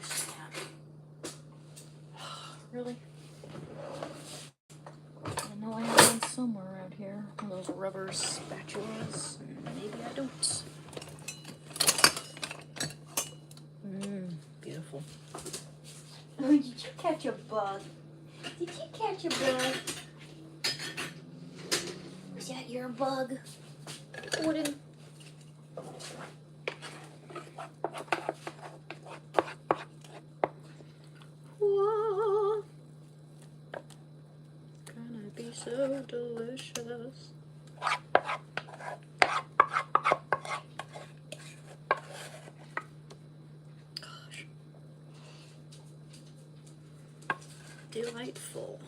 snap. Really? I know I have one somewhere around here. One of those rubber spatulas. Maybe I don't. Beautiful. Oh, did you catch a bug? Did you catch a bug? Is that your bug? Wooden. Whoa. Gonna be so delicious. Gosh. Delightful.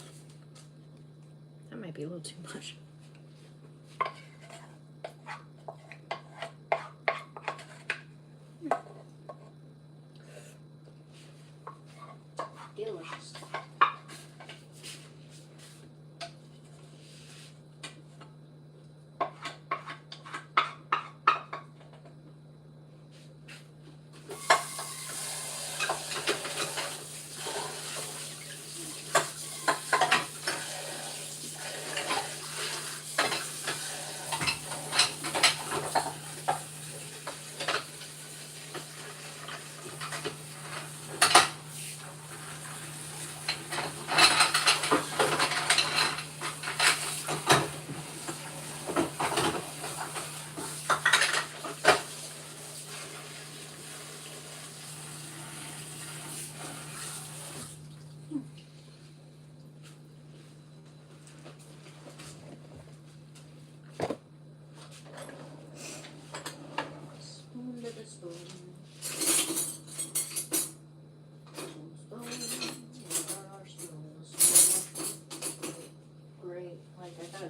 That might be a little too much. Delicious.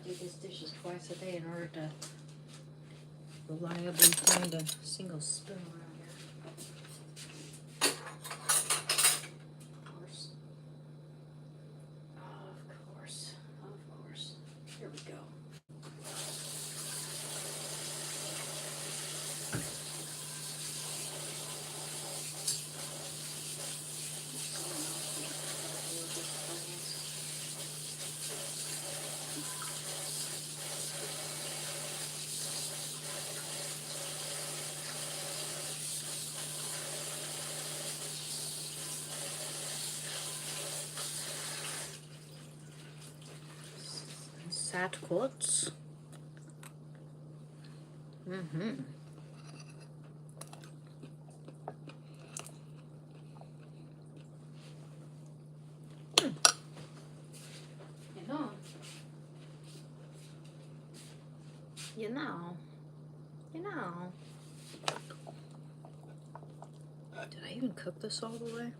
did this dishes twice a day in order to reliably find a single spoon around here. Of course. Of course. Of course. Here we go. Saatkorts. Mm-hmm. You know. Did I even cook this all the way?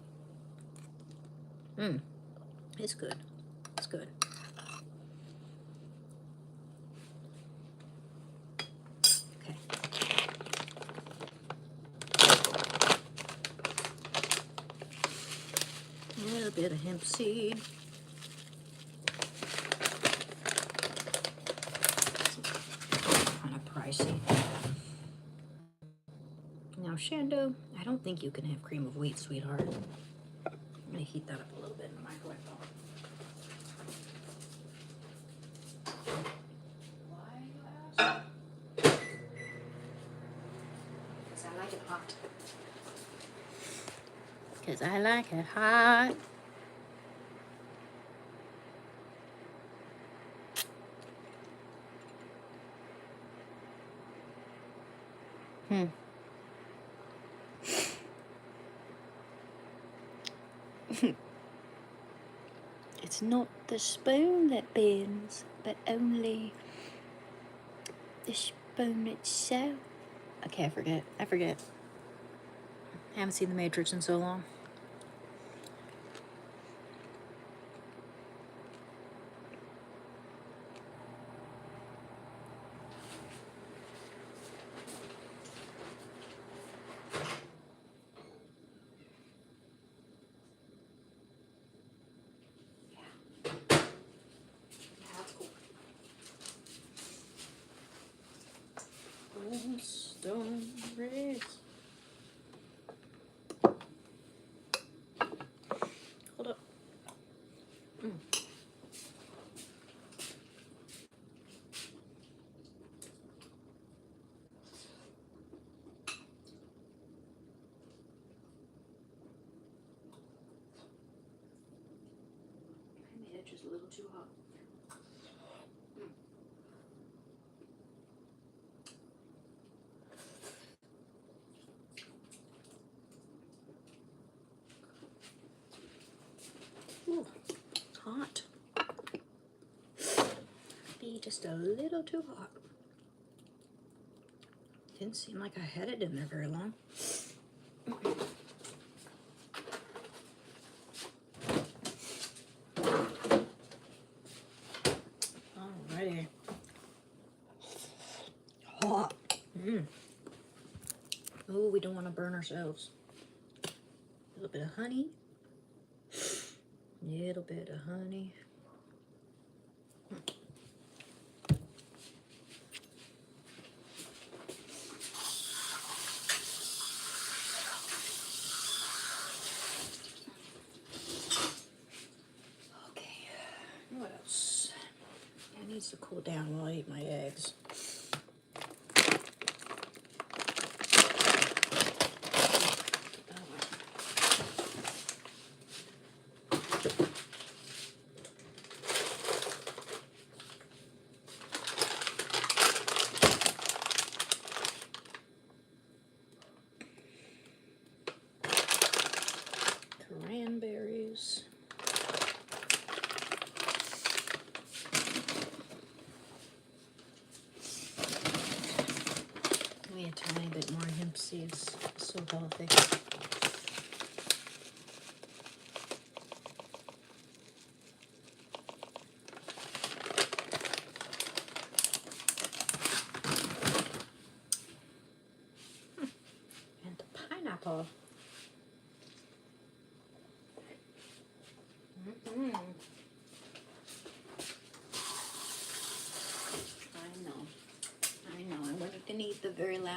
It's good. It's good. Okay. A little bit of hemp seed. Kind of pricey. Now, Shando, I don't think you can have cream of wheat, sweetheart. I'm going to heat that up a little bit in the microwave. Why, you ask? Because I like it hot. Because I like it hot. It's not the spoon that bends, but only the spoon itself. Okay, I forget. I haven't seen The Matrix in so long. Stone rays. Hold up. I made it just a little too hot. Ooh, hot. Be just a little too hot. Didn't seem like I had it in there very long. Alrighty. Hot. Oh, we don't want to burn ourselves. A little bit of honey. Little bit of honey. Okay, what else? It needs to cool down while I eat my eggs. Cranberries.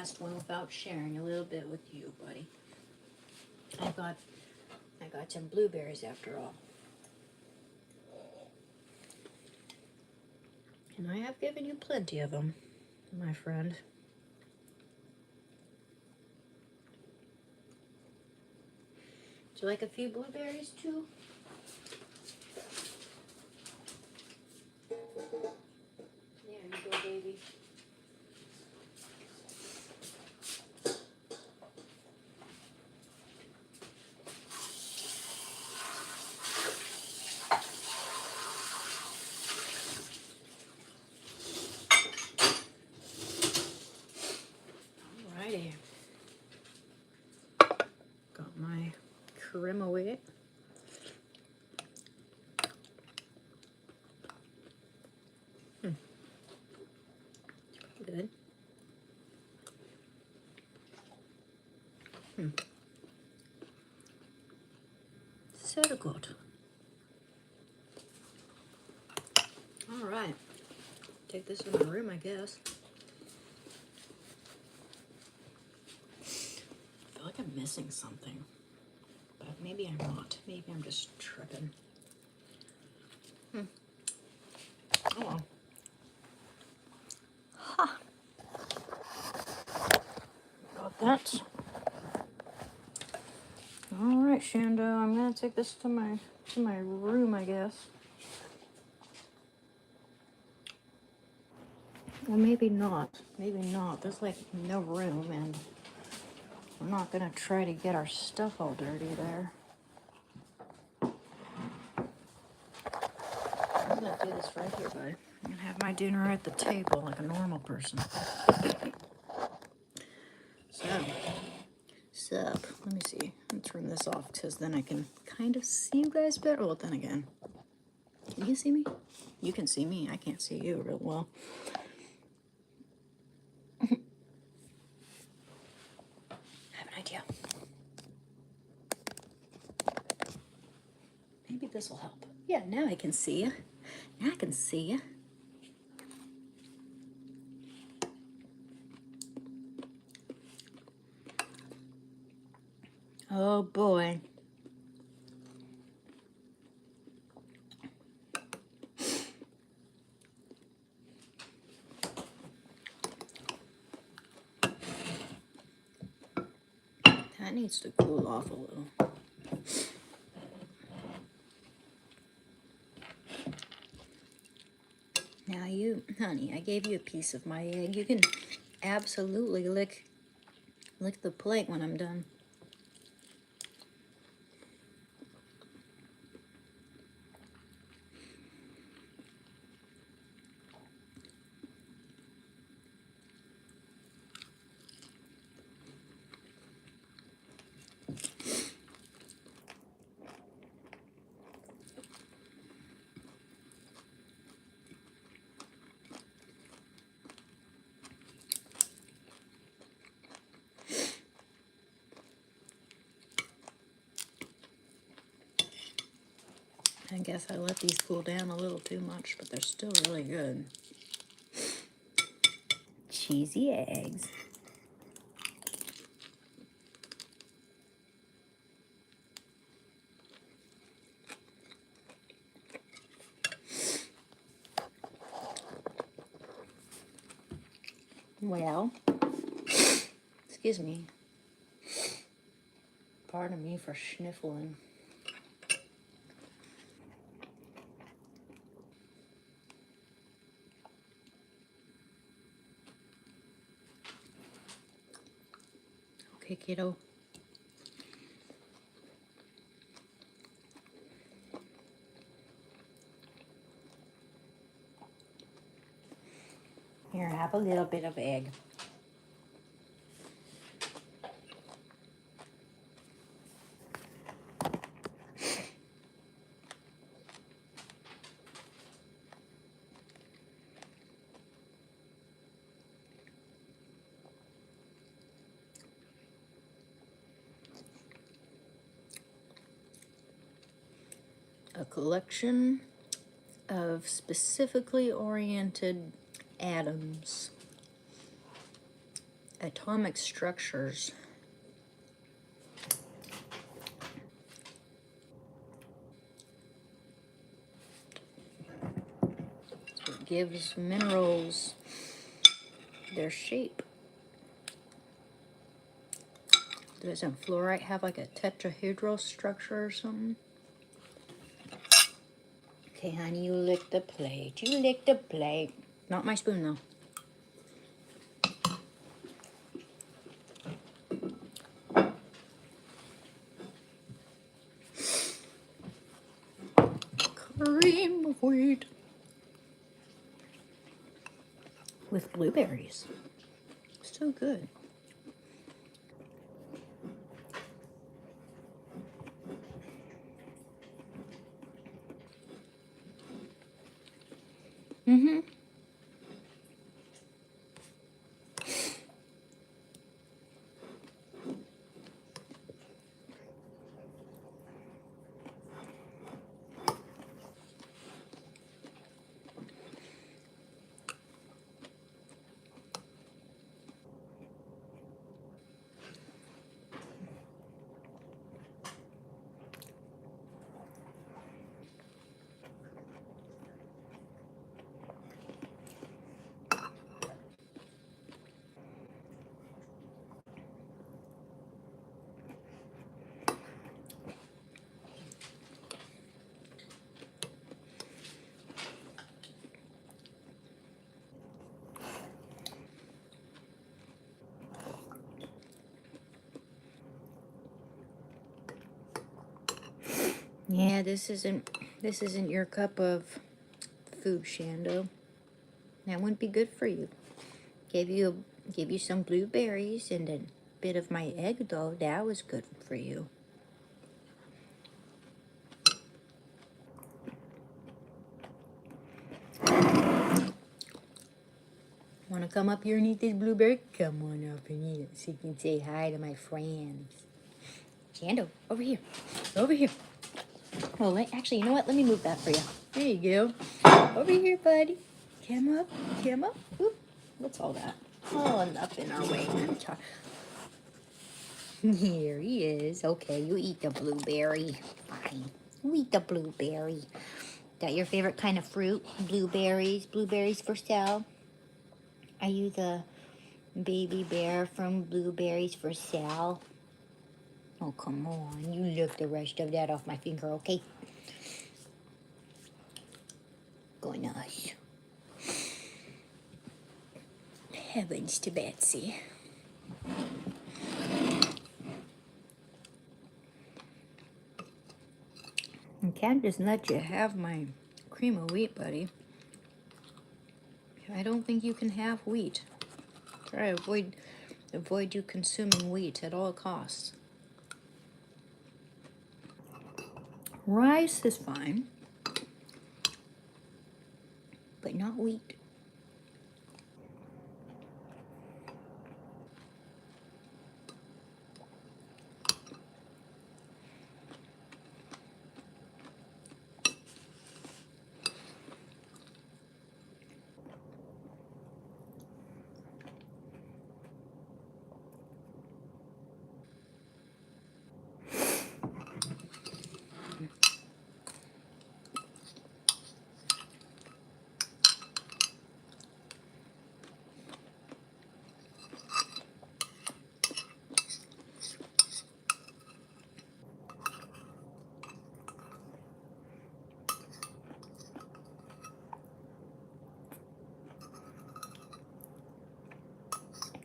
last one without sharing a little bit with you, buddy. I got some blueberries after all. And I have given you plenty of them, my friend. Would you like a few blueberries too? There you go, baby. Alrighty. Got my crema away. Good. So good. All right. Take this in my room, I guess. I feel like I'm missing something, but maybe I'm not. Maybe I'm just tripping. Oh well. Ha! Got that. All right, Shando. I'm gonna take this to my room, I guess. Well, maybe not. Maybe not. There's like no room, and I'm not gonna try to get our stuff all dirty there. I'm gonna do this right here, bud. I'm gonna have my dinner at the table like a normal person. Sup. Let me see. Let me turn this off because then I can kind of see you guys better. Well, then again, can you see me? You can see me. I can't see you real well. I have an idea. Maybe this will help. Yeah, now I can see you. Now I can see you. Oh boy. That needs to cool off a little. Now you, honey, I gave you a piece of my egg. You can absolutely lick the plate when I'm done. I guess I let these cool down a little too much, but they're still really good. Cheesy eggs. Well, excuse me. Pardon me for sniffling. Okay, kiddo. Here, have a little bit of egg. A collection of specifically oriented atoms atomic structures. It gives minerals their shape. Doesn't fluorite have like a tetrahedral structure or something? Okay, honey, you lick the plate. You lick the plate. Not my spoon, though. Cream of wheat with blueberries. So good. Mm-hmm. Yeah, this isn't your cup of food, Shando. That wouldn't be good for you. Give you some blueberries and a bit of my egg though. That was good for you. Want to come up here and eat this blueberry? Come on up and eat it so you can say hi to my friends. Shando, over here. Over here. Well, actually, you know what? Let me move that for you. There you go. Over here, buddy. Come up. Come up. Oop. What's all that? Oh, enough in our way. Here he is. Okay, you eat the blueberry. Fine. You eat the blueberry. That your favorite kind of fruit? Blueberries. Blueberries for sale. Are you the baby bear from Blueberries for Sale? Oh, come on. You lick the rest of that off my finger, okay? Go nice. Heavens to Betsy. I can't just let you have my cream of wheat, buddy. I don't think you can have wheat. Try to avoid you consuming wheat at all costs. Rice is fine, but not wheat.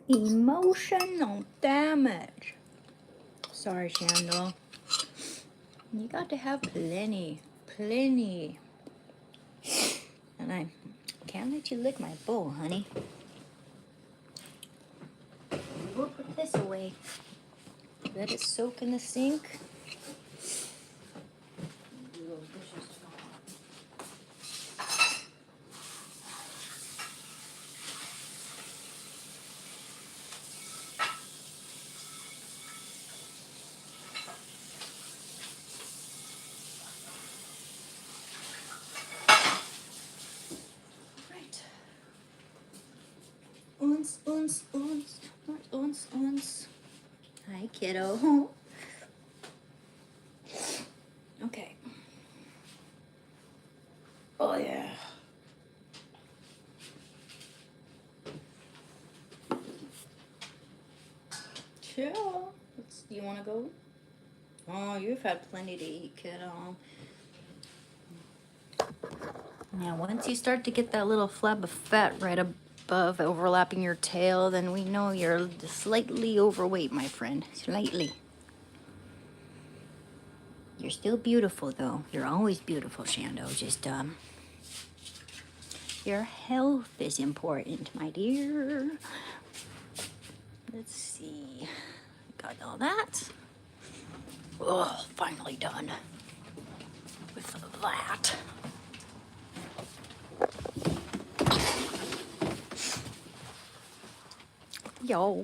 Emotional damage. Sorry, Shandel. You got to have plenty. Plenty. And I can't let you lick my bowl, honey. We'll put this away. Let it soak in the sink. Uns. Ons. Hi, kiddo. Okay. Oh, yeah. Chill. You want to go? Oh, you've had plenty to eat, kiddo. Now, once you start to get that little flab of fat right above overlapping your tail, then we know you're slightly overweight, my friend. Slightly. You're still beautiful, though. You're always beautiful, Shando. Just, your health is important, my dear. Let's see. Got all that. Oh, finally done with that. Yo,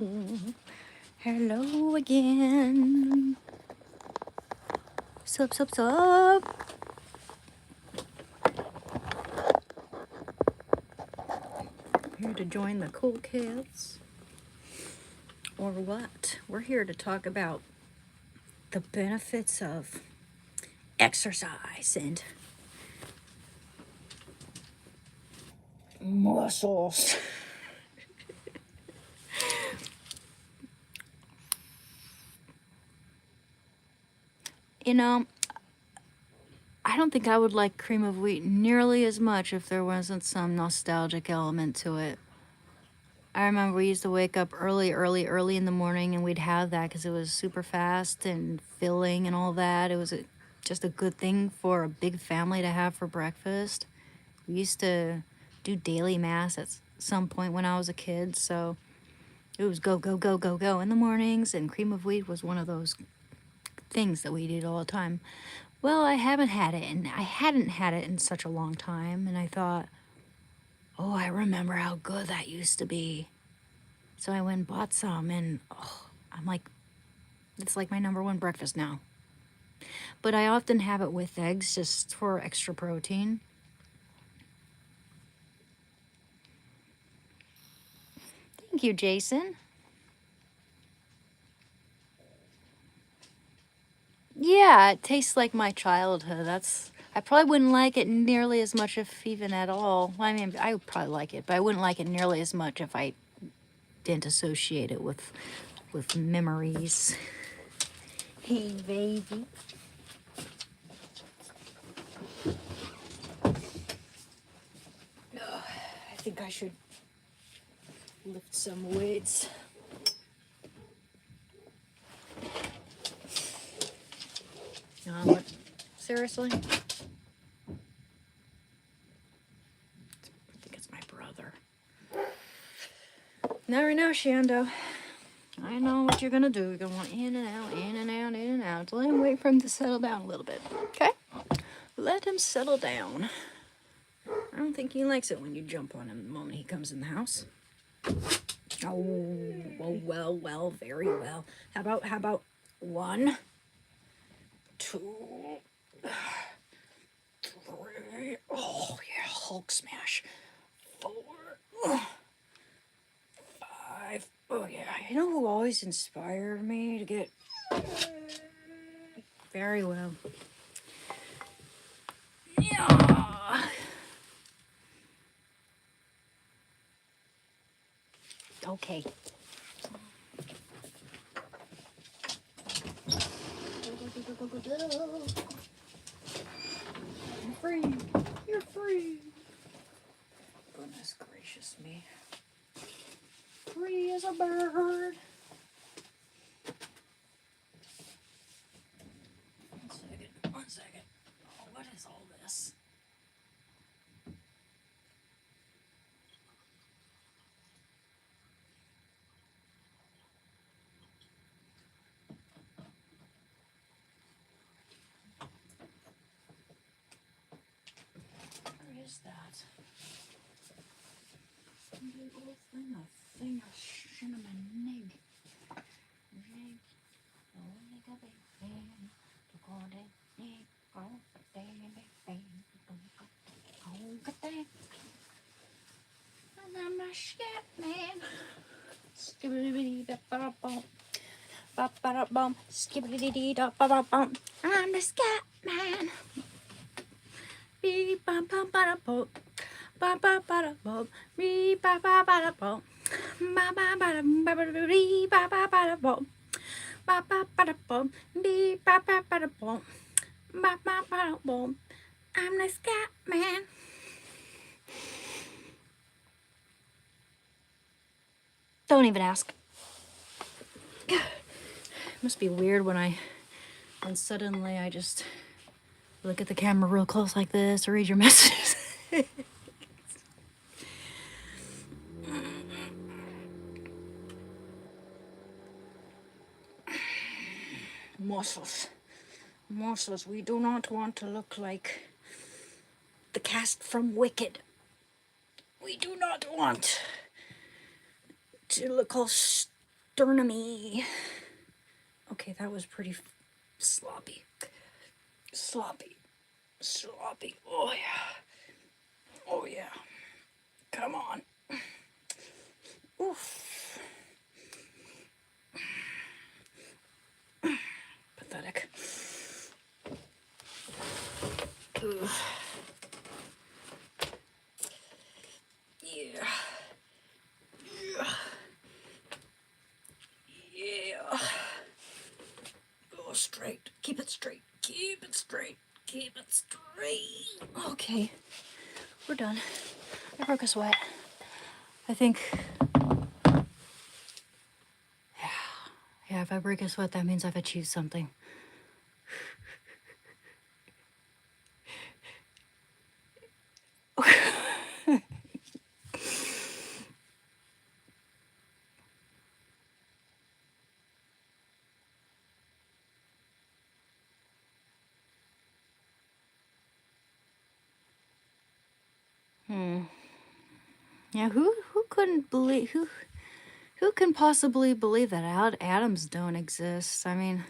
hello again. Sup, sup, sup. Here to join the cool kids? Or what? We're here to talk about the benefits of exercise and muscles. You know, I don't think I would like cream of wheat nearly as much if there wasn't some nostalgic element to it. I remember we used to wake up early in the morning, and we'd have that because it was super fast and filling and all that. It was just a good thing for a big family to have for breakfast. We used to do daily mass at some point when I was a kid, so it was go, go, go, go, go in the mornings, and cream of wheat was one of those things that we did all the time. Well, I hadn't had it in such a long time, and I thought, oh, I remember how good that used to be. So I went and bought some, and I'm like, it's like my number one breakfast now. But I often have it with eggs just for extra protein. Thank you, Jason. Yeah, it tastes like my childhood. I probably wouldn't like it nearly as much if even at all. I mean, I would probably like it, but I wouldn't like it nearly as much if I didn't associate it with memories. Hey, baby. I think I should lift some weights. What? Seriously? I think it's my brother. Now, right now, Shando. I know what you're gonna do. You're gonna want in and out, in and out, in and out. Let him wait for him to settle down a little bit. Okay? Let him settle down. I don't think he likes it when you jump on him the moment he comes in the house. Oh, well, very well. How about 1, 2, 3. Oh, yeah, Hulk smash. 4, 5. Oh, yeah. You know who always inspired me to get... Very well. Yeah. Okay. You're free. You're free. Goodness gracious me. Free as a bird. One second. Oh, what is all this? Where is that? Big old thing of cinnamon nig. Nig. Oh, nig a big fan. To call that nig. Oh, big fan. Oh, get that. And I'm a scat man. Skibbity bop bada bum, skibbity da ba ba bum. I'm the scat man. Beep bum bum bada bum, ba ba bada bum, beep ba ba bada bum, ba ba bada ba ba beep ba ba bada bum, ba ba bada bum, beep ba ba bada bum, ba ba bada bum. I'm the scat man. Don't even ask. It must be weird when suddenly I just look at the camera real close like this or read your messages. Morsels. Morsels. We do not want to look like the cast from Wicked. We do not want to look all sternumy. Okay, that was pretty sloppy. Sloppy. Sloppy. Oh, yeah. Oh, yeah. Come on. Oof. Pathetic. Ugh. Yeah. Yeah. Yeah. Go straight. Keep it straight. Keep it straight. Keep it straight. Okay. We're done. I broke a sweat. I think. Yeah, if I break a sweat, that means I've achieved something. Yeah, who couldn't believe who can possibly believe that atoms don't exist? I mean,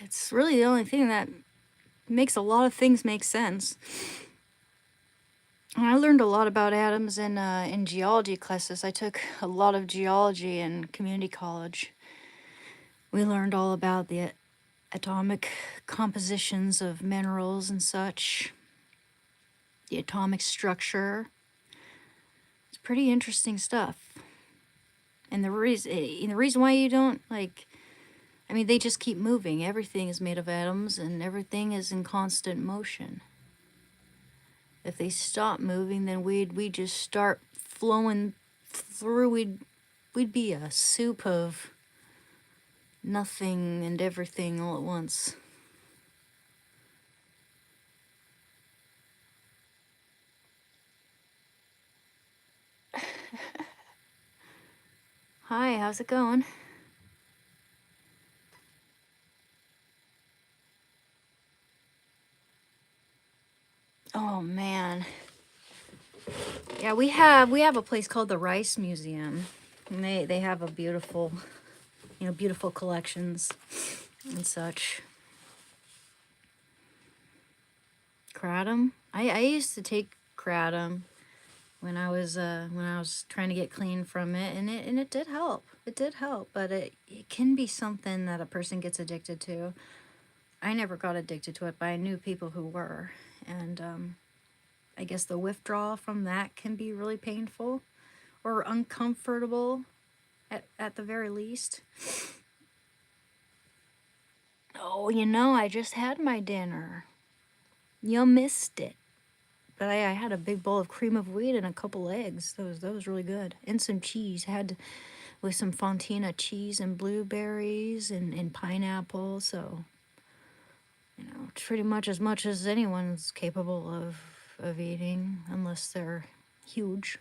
it's really the only thing that makes a lot of things make sense. And I learned a lot about atoms in geology classes. I took a lot of geology in community college. We learned all about the atomic compositions of minerals and such, the atomic structure. It's pretty interesting stuff. And the reason why you don't like, I mean, they just keep moving. Everything is made of atoms, and everything is in constant motion. If they stop moving, then we'd just start flowing through. We'd be a soup of nothing and everything all at once. Hi, how's it going? Oh man. Yeah, we have a place called the Rice Museum. And they have a beautiful, beautiful collections and such. Kratom. I used to take kratom when I was trying to get clean from it, and it did help. It did help, but it can be something that a person gets addicted to. I never got addicted to it, but I knew people who were, and I guess the withdrawal from that can be really painful or uncomfortable at the very least. Oh, I just had my dinner. You missed it. But I had a big bowl of cream of wheat and a couple eggs. That was really good. And some cheese. With some Fontina cheese and blueberries and pineapple. So, it's pretty much as anyone's capable of eating, unless they're huge.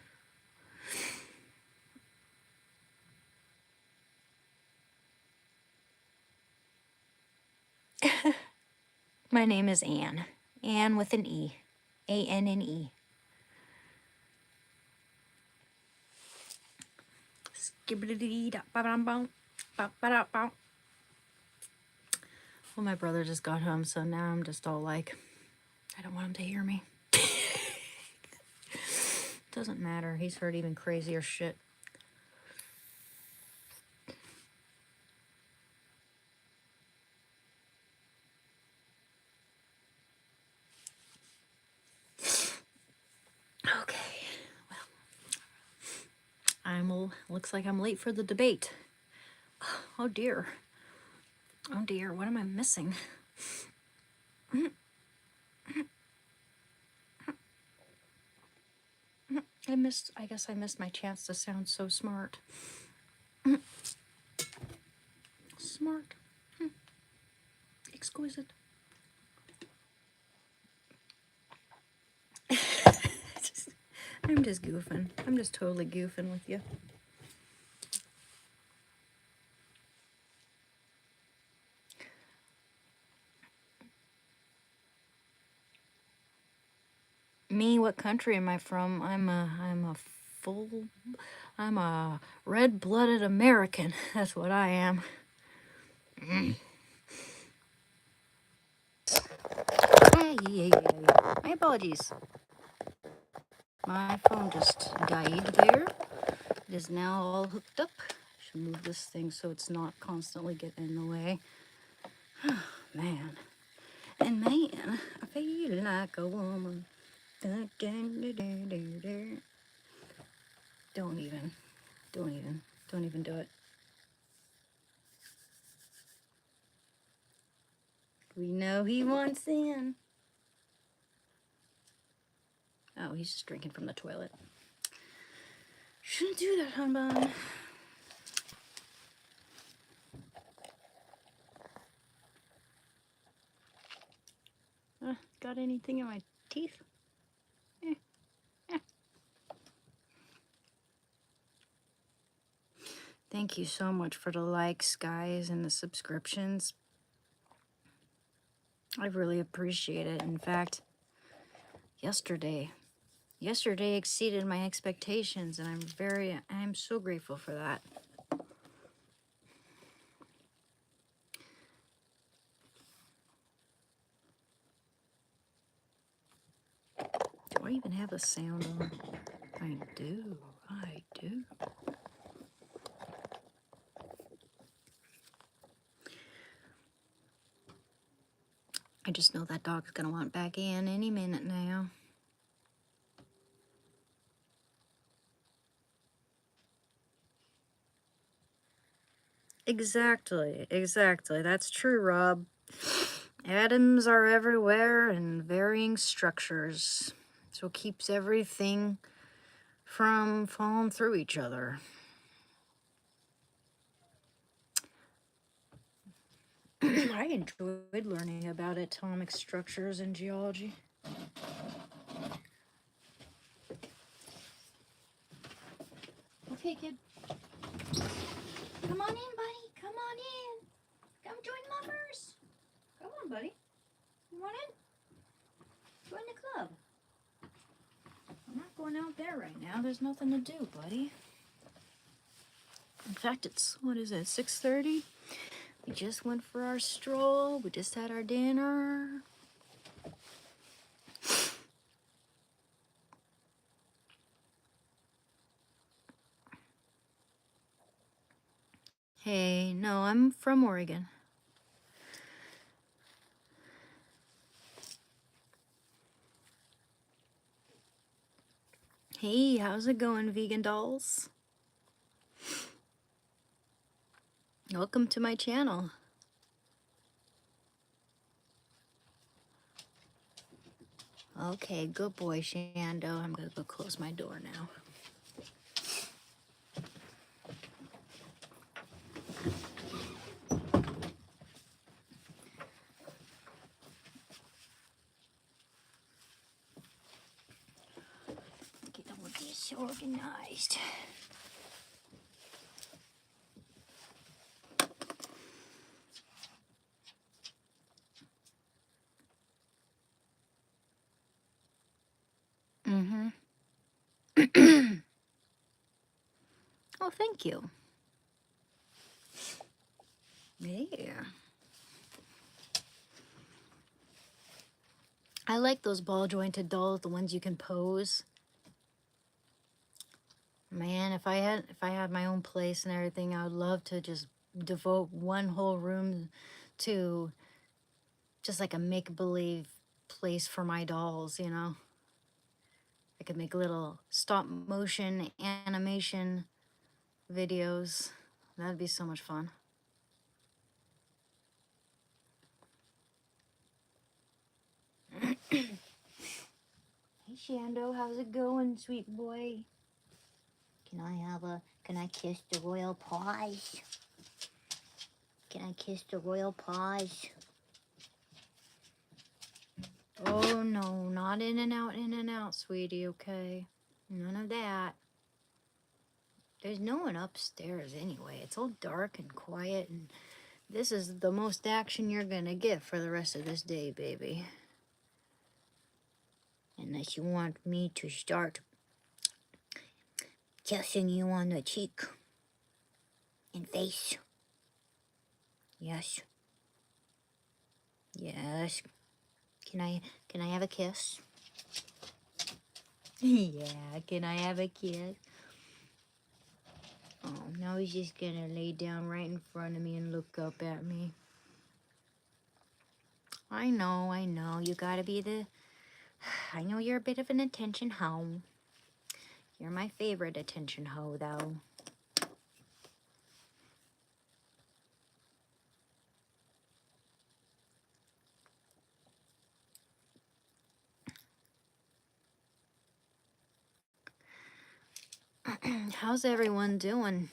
My name is Anne. Anne with an E. ANNE. Well, my brother just got home, so now I'm just all like, I don't want him to hear me. Doesn't matter. He's heard even crazier shit. Uh-oh, looks like I'm late for the debate. Oh dear. Oh dear, what am I missing? I guess I missed my chance to sound so smart. Smart. Exquisite. I'm just goofing. I'm just totally goofing with you. Me, what country am I from? I'm a red-blooded American. That's what I am. Hey, my apologies. My phone just died there. It is now all hooked up. I should move this thing so it's not constantly getting in the way. Man. And man, I feel like a woman. Don't even do it. We know he wants in. Oh, he's just drinking from the toilet. Shouldn't do that, hon bun. Got anything in my teeth? Thank you so much for the likes, guys, and the subscriptions. I really appreciate it. In fact, yesterday exceeded my expectations, and I'm so grateful for that. Do I even have the sound on? I do. I just know that dog's gonna want back in any minute now. Exactly. That's true, Rob. Atoms are everywhere in varying structures, so it keeps everything from falling through each other. I enjoyed learning about atomic structures in geology. Okay, kid. Come on in, buddy. Come on in. Come join Lovers. Come on, buddy. You want in? Join the club. I'm not going out there right now. There's nothing to do, buddy. In fact, what is it, 6:30? We just went for our stroll. We just had our dinner. Hey, no, I'm from Oregon. Hey, how's it going, vegan dolls? Welcome to my channel. Okay, good boy, Shando. I'm gonna go close my door now. Get all disorganized. Oh, thank you. Yeah. I like those ball jointed dolls, the ones you can pose. Man, if I had my own place and everything, I would love to just devote one whole room to just like a make-believe place for my dolls, you know? I could make little stop motion animation videos. That'd be so much fun. Hey Shando, how's it going, sweet boy? Can I kiss the royal paws? Can I kiss the royal paws? Oh no, not in and out, sweetie, okay? None of that. There's no one upstairs anyway. It's all dark and quiet, and this is the most action you're gonna get for the rest of this day, baby. Unless you want me to start kissing you on the cheek and face. Yes. Yes. Can I have a kiss? Yeah, can I have a kiss? Oh, now he's just gonna lay down right in front of me and look up at me. I know, you gotta be the... I know you're a bit of an attention hoe. You're my favorite attention hoe, though. How's everyone doing?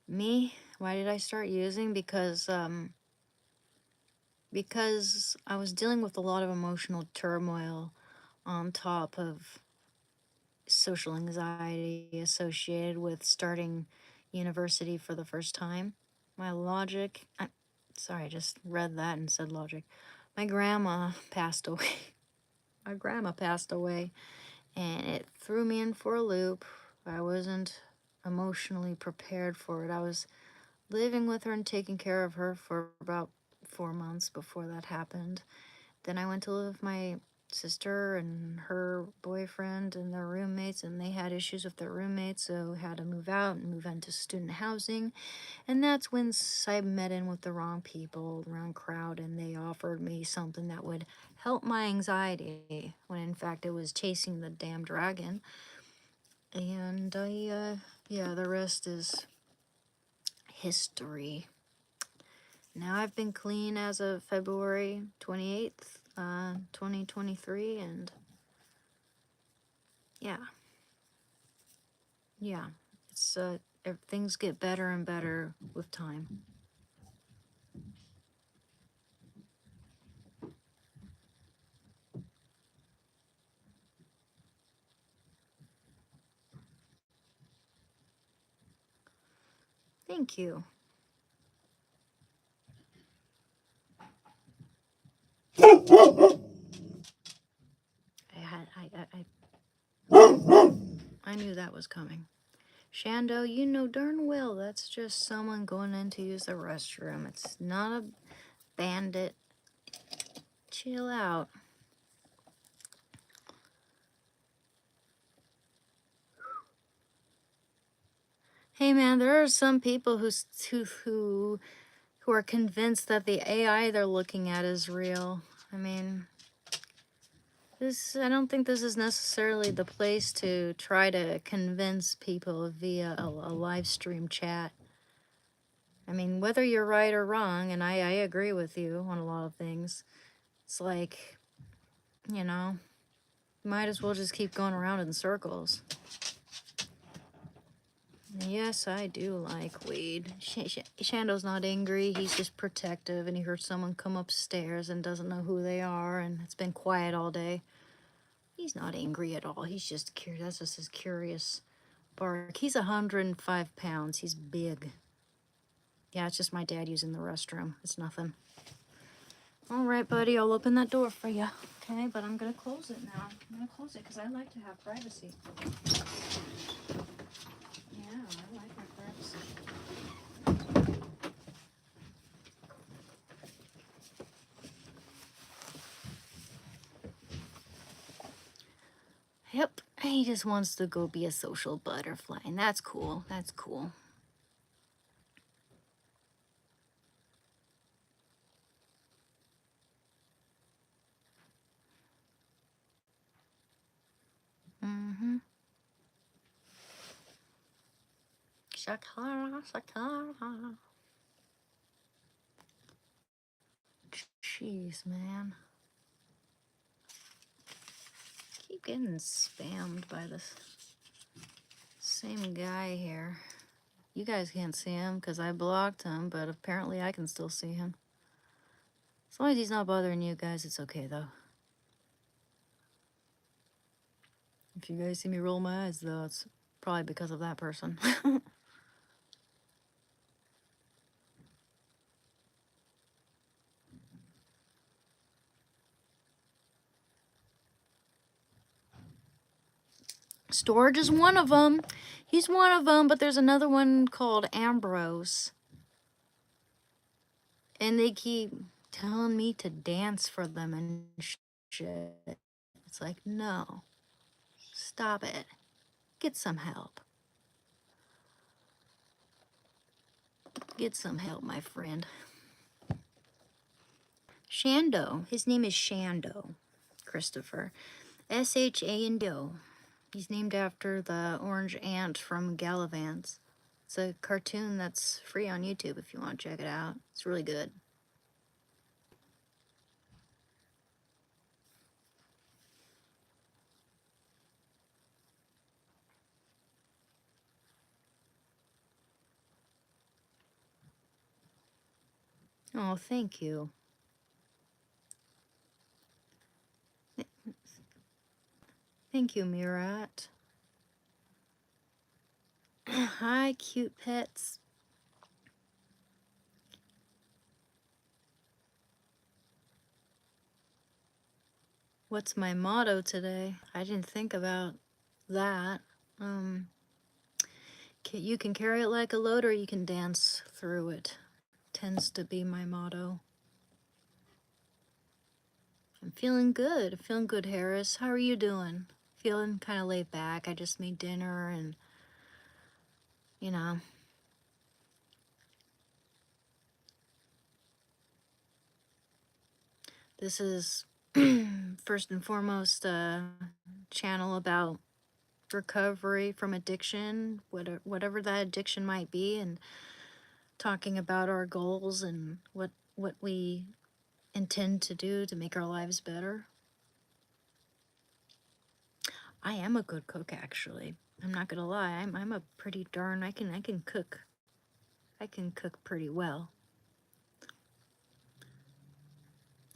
Me? Why did I start using? Because I was dealing with a lot of emotional turmoil on top of social anxiety associated with starting university for the first time. My logic, sorry, I just read that and said logic. My grandma passed away. My grandma passed away, and it threw me in for a loop. I wasn't emotionally prepared for it. I was living with her and taking care of her for about 4 months before that happened. Then I went to live with my sister and her boyfriend and their roommates, and they had issues with their roommates, so had to move out and move into student housing. And that's when I met in with the wrong people, the wrong crowd, and they offered me something that would help my anxiety, when in fact it was chasing the damn dragon. And yeah, the rest is history. Now I've been clean as of February 28th, 2023, and yeah, it's things get better and better with time. Thank you. I knew that was coming. Shando, you know darn well that's just someone going in to use the restroom. It's not a bandit. Chill out. Hey man, there are some people who are convinced that the AI they're looking at is real. I mean, I don't think this is necessarily the place to try to convince people via a live stream chat. I mean, whether you're right or wrong, and I agree with you on a lot of things, it's like, you know, might as well just keep going around in circles. Yes, I do like weed. Shando's not angry, he's just protective, and he heard someone come upstairs and doesn't know who they are, and it's been quiet all day. He's not angry at all, he's just curious. That's just his curious bark. He's 105 pounds, he's big. Yeah, it's just my dad using the restroom. It's nothing. All right, buddy, I'll open that door for you. Okay, but I'm gonna close it now. I'm gonna close it because I like to have privacy. Yeah, I like my privacy. Yep, he just wants to go be a social butterfly, and that's cool. That's cool. Mm-hmm. Shakara, Shakara. Jeez, man. Keep getting spammed by this same guy here. You guys can't see him because I blocked him, but apparently I can still see him. As long as he's not bothering you guys, it's okay though. If you guys see me roll my eyes though, it's probably because of that person. Storage is one of them. He's one of them, but there's another one called Ambrose. And they keep telling me to dance for them and shit. It's like, no. Stop it. Get some help. Get some help, my friend. Shando. His name is Shando. Christopher. S-H-A-N-D-O. He's named after the orange ant from Gallivants. It's a cartoon that's free on YouTube if you want to check it out. It's really good. Oh, thank you. Thank you, Murat. Hi, cute pets. What's my motto today? I didn't think about that. You can carry it like a load or you can dance through it. Tends to be my motto. I'm feeling good. I'm feeling good, Harris. How are you doing? Feeling kind of laid back. I just made dinner and, you know. This is first and foremost a channel about recovery from addiction, whatever that addiction might be, and talking about our goals and what we intend to do to make our lives better. I am a good cook, actually. I'm not gonna lie. I'm a pretty darn. I can cook. I can cook pretty well.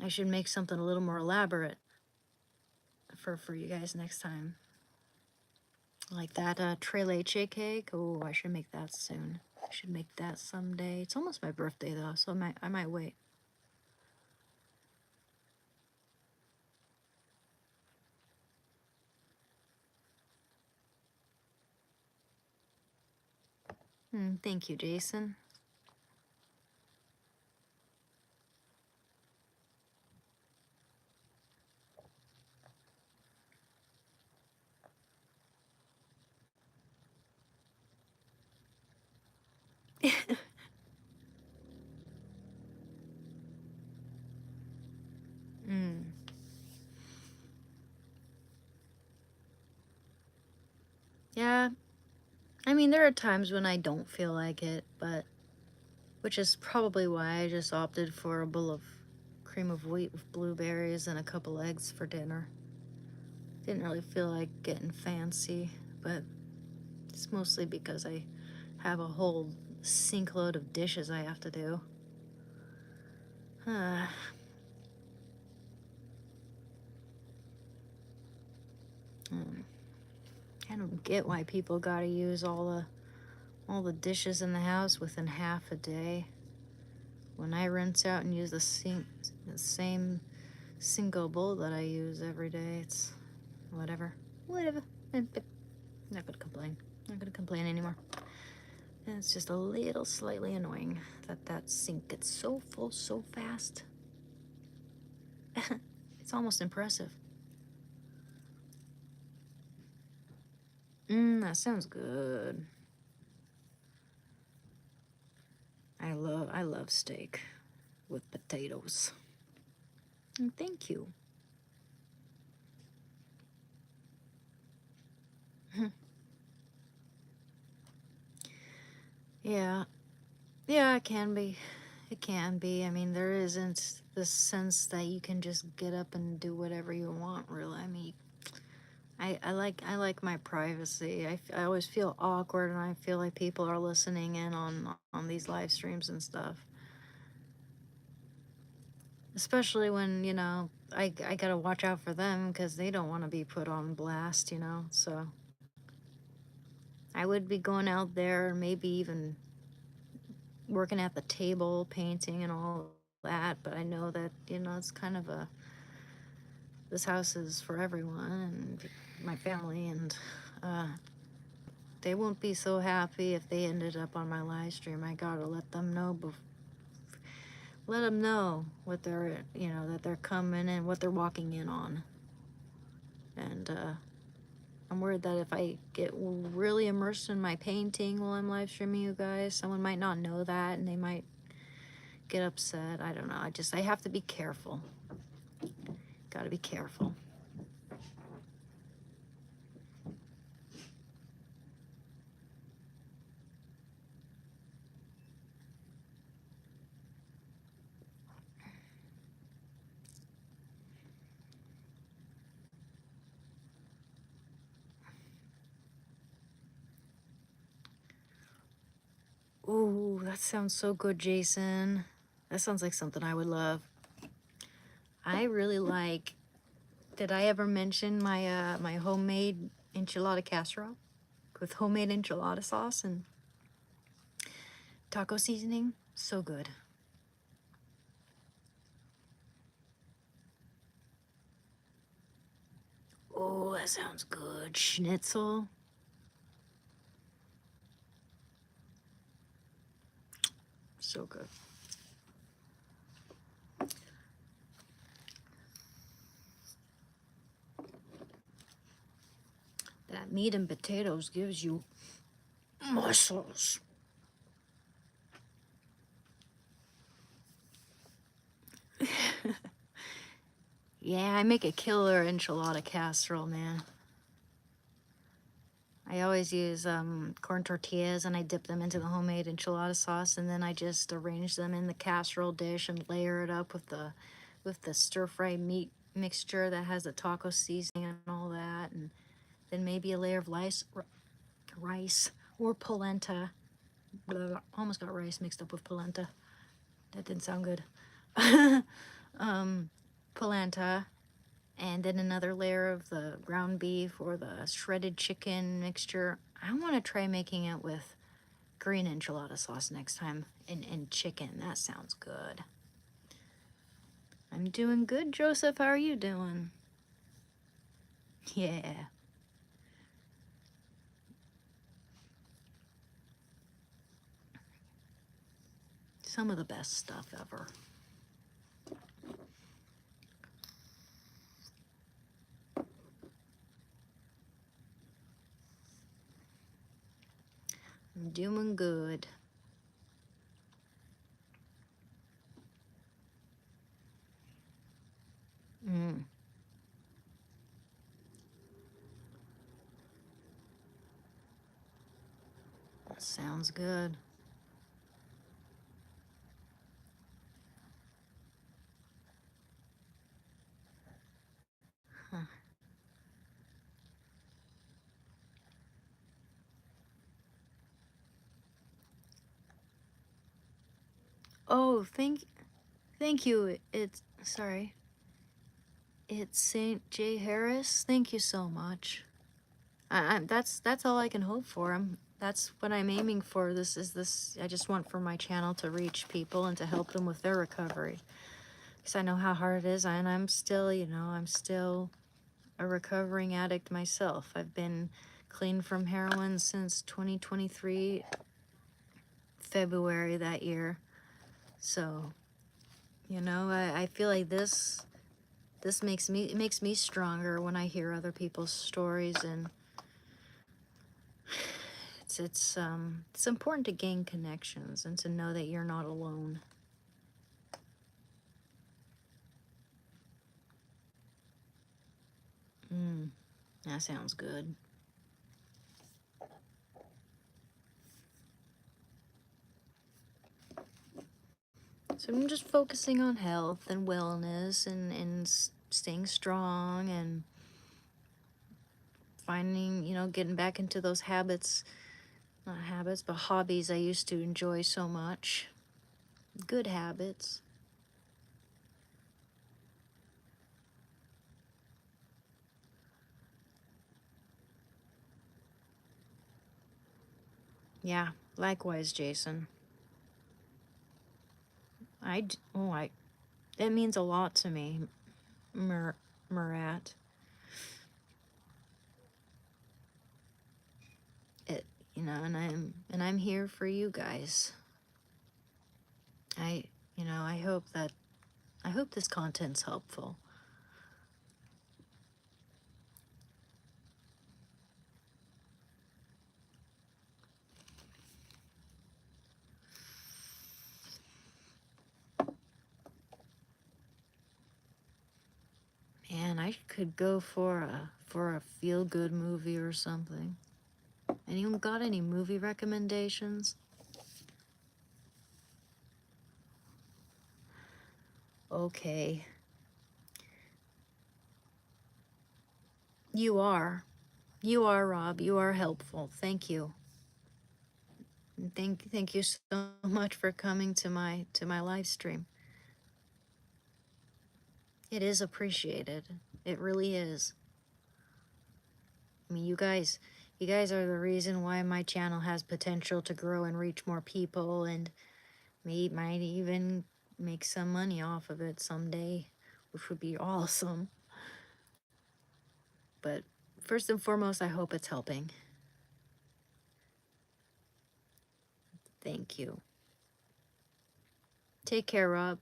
I should make something a little more elaborate for you guys next time. Like that tres leche cake. Oh, I should make that soon. I should make that someday. It's almost my birthday though, so I might wait. Thank you, Jason. Yeah, I mean, there are times when I don't feel like it, but which is probably why I just opted for a bowl of cream of wheat with blueberries and a couple eggs for dinner. Didn't really feel like getting fancy, but it's mostly because I have a whole sink load of dishes I have to do. I don't get why people gotta use all the dishes in the house within half a day. When I rinse out and use the same single bowl that I use every day, it's whatever. I'm not gonna complain. Not gonna complain anymore. And it's just a little slightly annoying that sink gets so full so fast. It's almost impressive. That sounds good. I love steak with potatoes. Thank you. Yeah. Yeah, it can be. It can be. I mean, there isn't this sense that you can just get up and do whatever you want, really. I mean, I like my privacy. I always feel awkward, and I feel like people are listening in on these live streams and stuff. Especially when, you know, I gotta watch out for them because they don't want to be put on blast, you know. So I would be going out there and maybe even working at the table, painting and all that. But I know that, you know, it's kind of a, this house is for everyone and my family, and uh, they won't be so happy if they ended up on my live stream. I gotta let them know, let them know what they're, you know, that they're coming and what they're walking in on. And I'm worried that if I get really immersed in my painting while I'm live streaming you guys, someone might not know that and they might get upset. I don't know. I have to be careful. Gotta be careful. Ooh, that sounds so good, Jason. That sounds like something I would love. I really like, did I ever mention my my homemade enchilada casserole with homemade enchilada sauce and taco seasoning? So good. Oh, that sounds good. Schnitzel. So good. That meat and potatoes gives you muscles. Yeah, I make a killer enchilada casserole, man. I always use corn tortillas and I dip them into the homemade enchilada sauce, and then I just arrange them in the casserole dish and layer it up with the stir fry meat mixture that has the taco seasoning and all that, and then maybe a layer of rice or polenta. Blah, almost got rice mixed up with polenta. That didn't sound good. Polenta, and then another layer of the ground beef or the shredded chicken mixture. I want to try making it with green enchilada sauce next time, and chicken. That sounds good. I'm doing good, Joseph. How are you doing? Yeah. Some of the best stuff ever. I'm doing good. Mm, that sounds good. Huh. Oh, thank you. It's sorry. It's Saint J Harris. Thank you so much. That's all I can hope for. That's what I'm aiming for. This. I just want for my channel to reach people and to help them with their recovery, because I know how hard it is, and I'm still, you know, I'm still a recovering addict myself. I've been clean from heroin since 2023 February that year. So, you know, I feel like this makes me stronger when I hear other people's stories, and it's important to gain connections and to know that you're not alone. That sounds good. So I'm just focusing on health and wellness and staying strong and finding, you know, getting back into those habits, not habits, but hobbies I used to enjoy so much. Good habits. Yeah, likewise, Jason. That means a lot to me, Murat. It, you know, and I'm here for you guys. I, you know, I hope this content's helpful. Man, I could go for a feel good movie or something. Anyone got any movie recommendations? Okay. You are. You are, Rob. You are helpful. Thank you. And thank you so much for coming to my live stream. It is appreciated. It really is. I mean, you guys are the reason why my channel has potential to grow and reach more people, and might even make some money off of it someday, which would be awesome. But first and foremost, I hope it's helping. Thank you. Take care, Rob.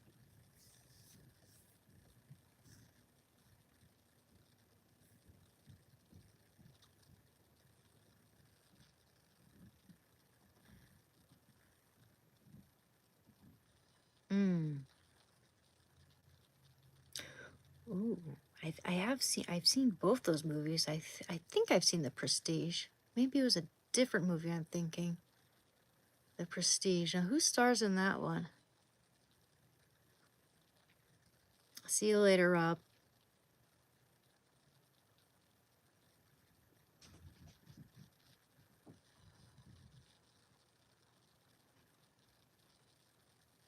Mm. Ooh, I've seen both those movies. I think I've seen The Prestige. Maybe it was a different movie I'm thinking. The Prestige. Now, who stars in that one? See you later, Rob.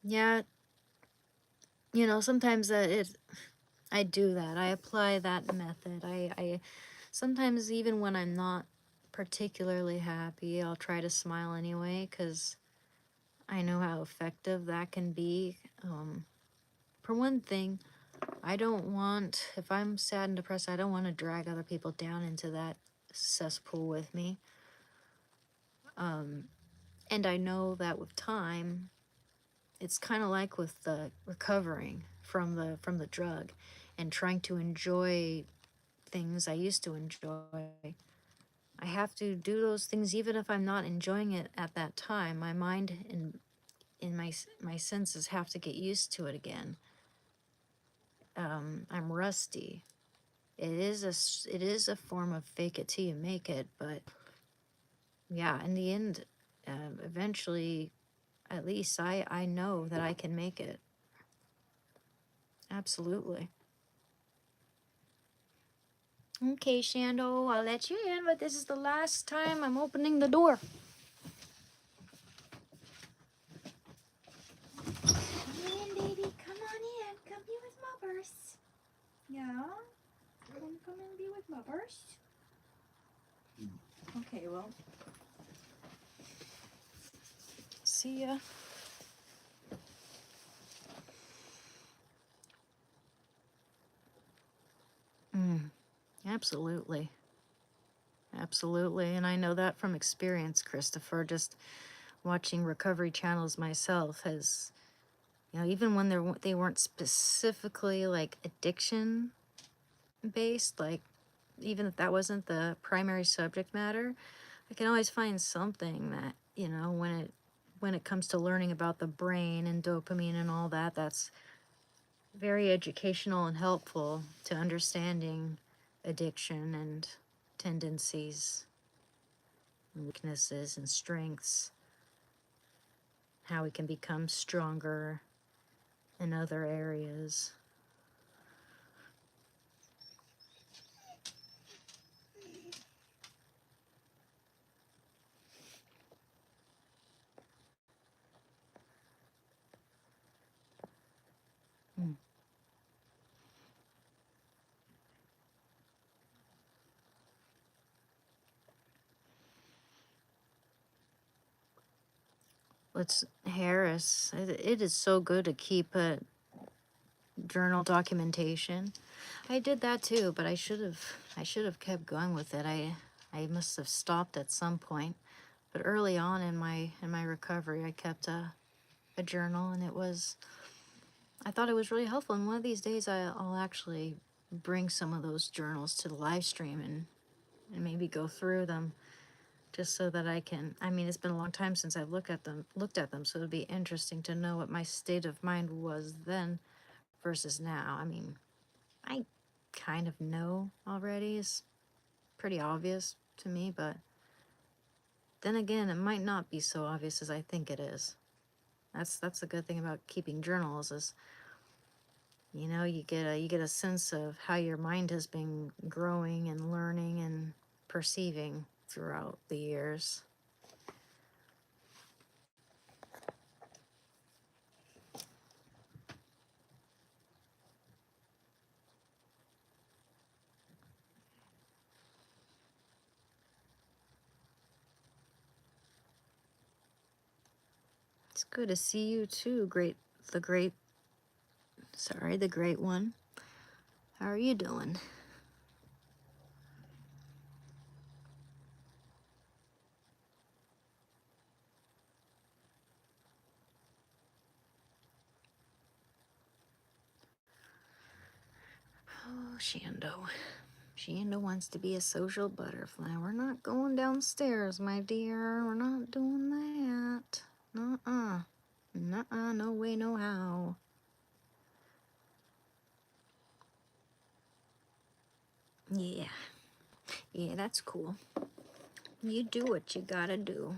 Yeah, you know, sometimes I do that. I apply that method. I sometimes even when I'm not particularly happy, I'll try to smile anyway because I know how effective that can be. For one thing, I don't want, if I'm sad and depressed, I don't want to drag other people down into that cesspool with me. And I know that with time, it's kind of like with the recovering from the drug and trying to enjoy things I used to enjoy. I have to do those things even if I'm not enjoying it at that time. My mind and in my senses have to get used to it again. I'm rusty. It is a form of fake it till you make it, but yeah, in the end, eventually, at least I know that I can make it. Absolutely. Okay, Shando, I'll let you in, but this is the last time I'm opening the door. Come in, baby. Come on in. Come be with Mubbers. Yeah? You want to come and be with Mubbers? Okay, well. See ya. Absolutely. Absolutely. And I know that from experience, Christopher. Just watching recovery channels myself has, you know, even when they weren't specifically like addiction based, like even if that wasn't the primary subject matter, I can always find something that, you know, when it comes to learning about the brain and dopamine and all that, that's very educational and helpful to understanding addiction and tendencies and weaknesses and strengths, how we can become stronger in other areas. Mm. Let's Harris. It is so good to keep a journal documentation. I did that too, but I should have kept going with it. I must have stopped at some point. But early on in my recovery, I kept a journal, and I thought it was really helpful. And one of these days, I'll actually bring some of those journals to the live stream and maybe go through them just so that I can. I mean, it's been a long time since I've looked at them, so it'd be interesting to know what my state of mind was then versus now. I mean, I kind of know already. It's pretty obvious to me, but then again, it might not be so obvious as I think it is. That's the good thing about keeping journals is, you know, you get a sense of how your mind has been growing and learning and perceiving throughout the years. It's good to see you too, the great the great one. How are you doing? Oh, Shando. Shando wants to be a social butterfly. We're not going downstairs, my dear. We're not doing that. Nuh-uh. Nuh-uh, no way, no how. Yeah. Yeah, that's cool. You do what you gotta do.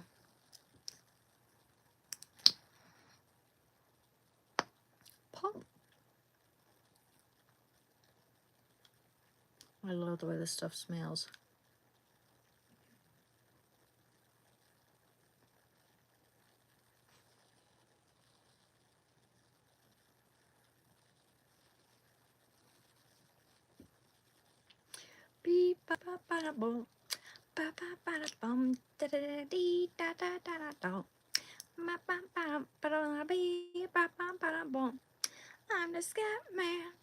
Pop. I love the way this stuff smells. Beep ba ba ba da boom. Ba ba ba da bum da da da dee da da da da da. Ba ba ba ba da bee ba ba ba da boom. I'm the scat man.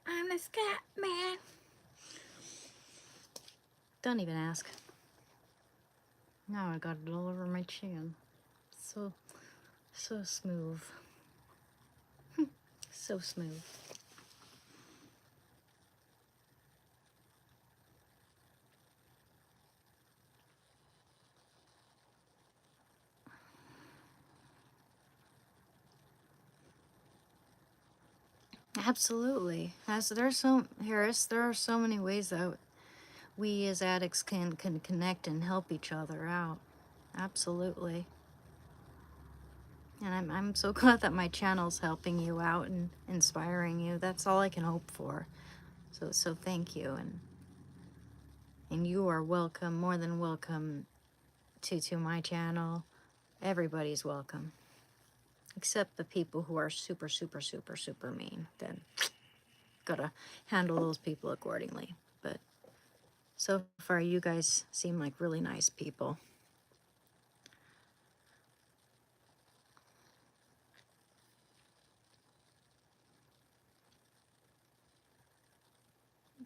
I'm the scat man. Don't even ask. Now I got it all over my chin. So smooth. So smooth. Absolutely. Harris, there are so many ways that we as addicts can connect and help each other out. Absolutely. And I'm so glad that my channel's helping you out and inspiring you. That's all I can hope for. So thank you, and you are welcome, more than welcome to my channel. Everybody's welcome. Except the people who are super, super, super, super mean. Then gotta handle those people accordingly. But so far, you guys seem like really nice people.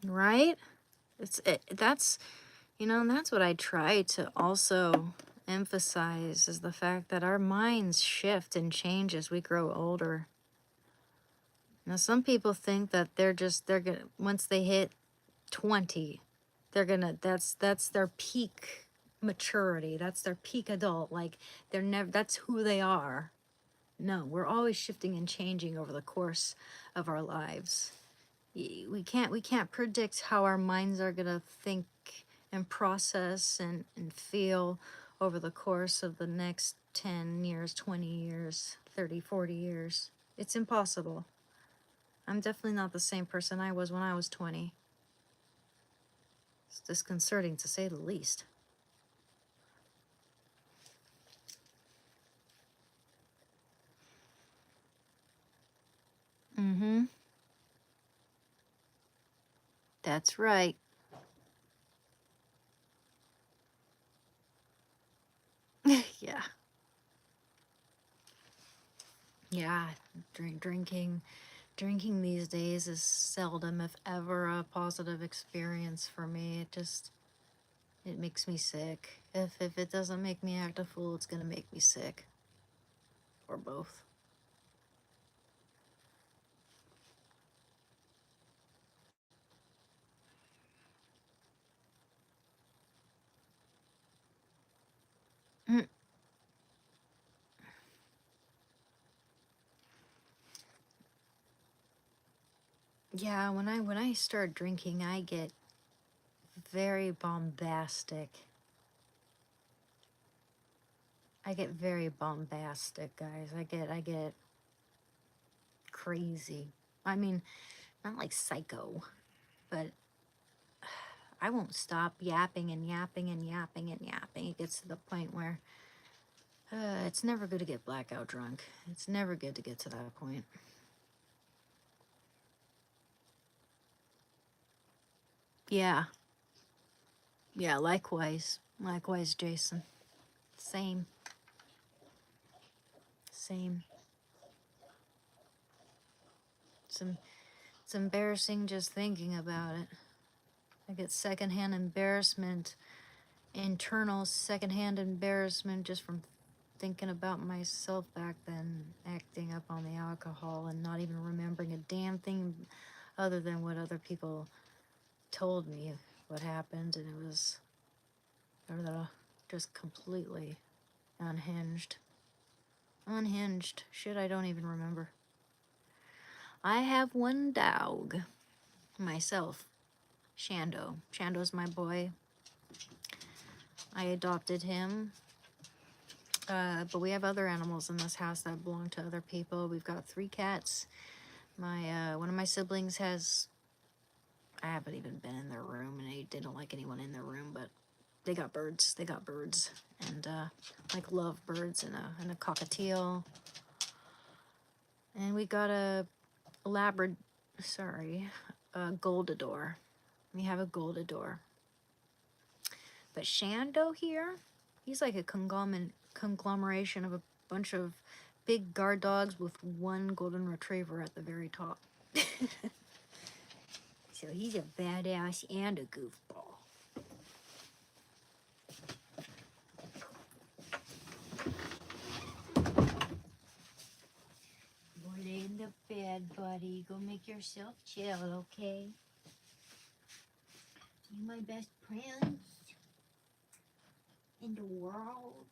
Right? That's, you know, and that's what I try to also emphasize is the fact that our minds shift and change as we grow older. Now, some people think that they're gonna, once they hit 20, that's their peak maturity. That's their peak adult. Like they're never, that's who they are. No, we're always shifting and changing over the course of our lives. we can't predict how our minds are gonna think and process and feel over the course of the next 10 years, 20 years, 30, 40 years. It's impossible. I'm definitely not the same person I was when I was 20. It's disconcerting to say the least. Mm-hmm. That's right. Yeah. Yeah. Drinking these days is seldom, if ever, a positive experience for me. It makes me sick. If it doesn't make me act a fool, it's gonna make me sick. Or both. Mm. Yeah, when I start drinking, I get very bombastic. I get very bombastic, guys. I get crazy. I mean, not like psycho, but I won't stop yapping and yapping and yapping and yapping. It gets to the point where it's never good to get blackout drunk. It's never good to get to that point. Yeah. Yeah, likewise. Likewise, Jason. Same. Same. It's embarrassing just thinking about it. I get secondhand embarrassment, internal secondhand embarrassment just from thinking about myself back then, acting up on the alcohol and not even remembering a damn thing other than what other people told me what happened, and it was just completely unhinged. Unhinged. Shit, I don't even remember. I have one dog. Myself. Shando. Shando's my boy. I adopted him. But we have other animals in this house that belong to other people. We've got 3 cats. One of my siblings has... I haven't even been in their room, and they don't like anyone in their room, but they got birds. They got birds. And, like lovebirds and a cockatiel. And we got a Goldador. We have a Goldador. But Shando here, he's like a conglomeration of a bunch of big guard dogs with one golden retriever at the very top. So he's a badass and a goofball. Go lay in the bed, buddy. Go make yourself chill, okay? You my best friend in the world.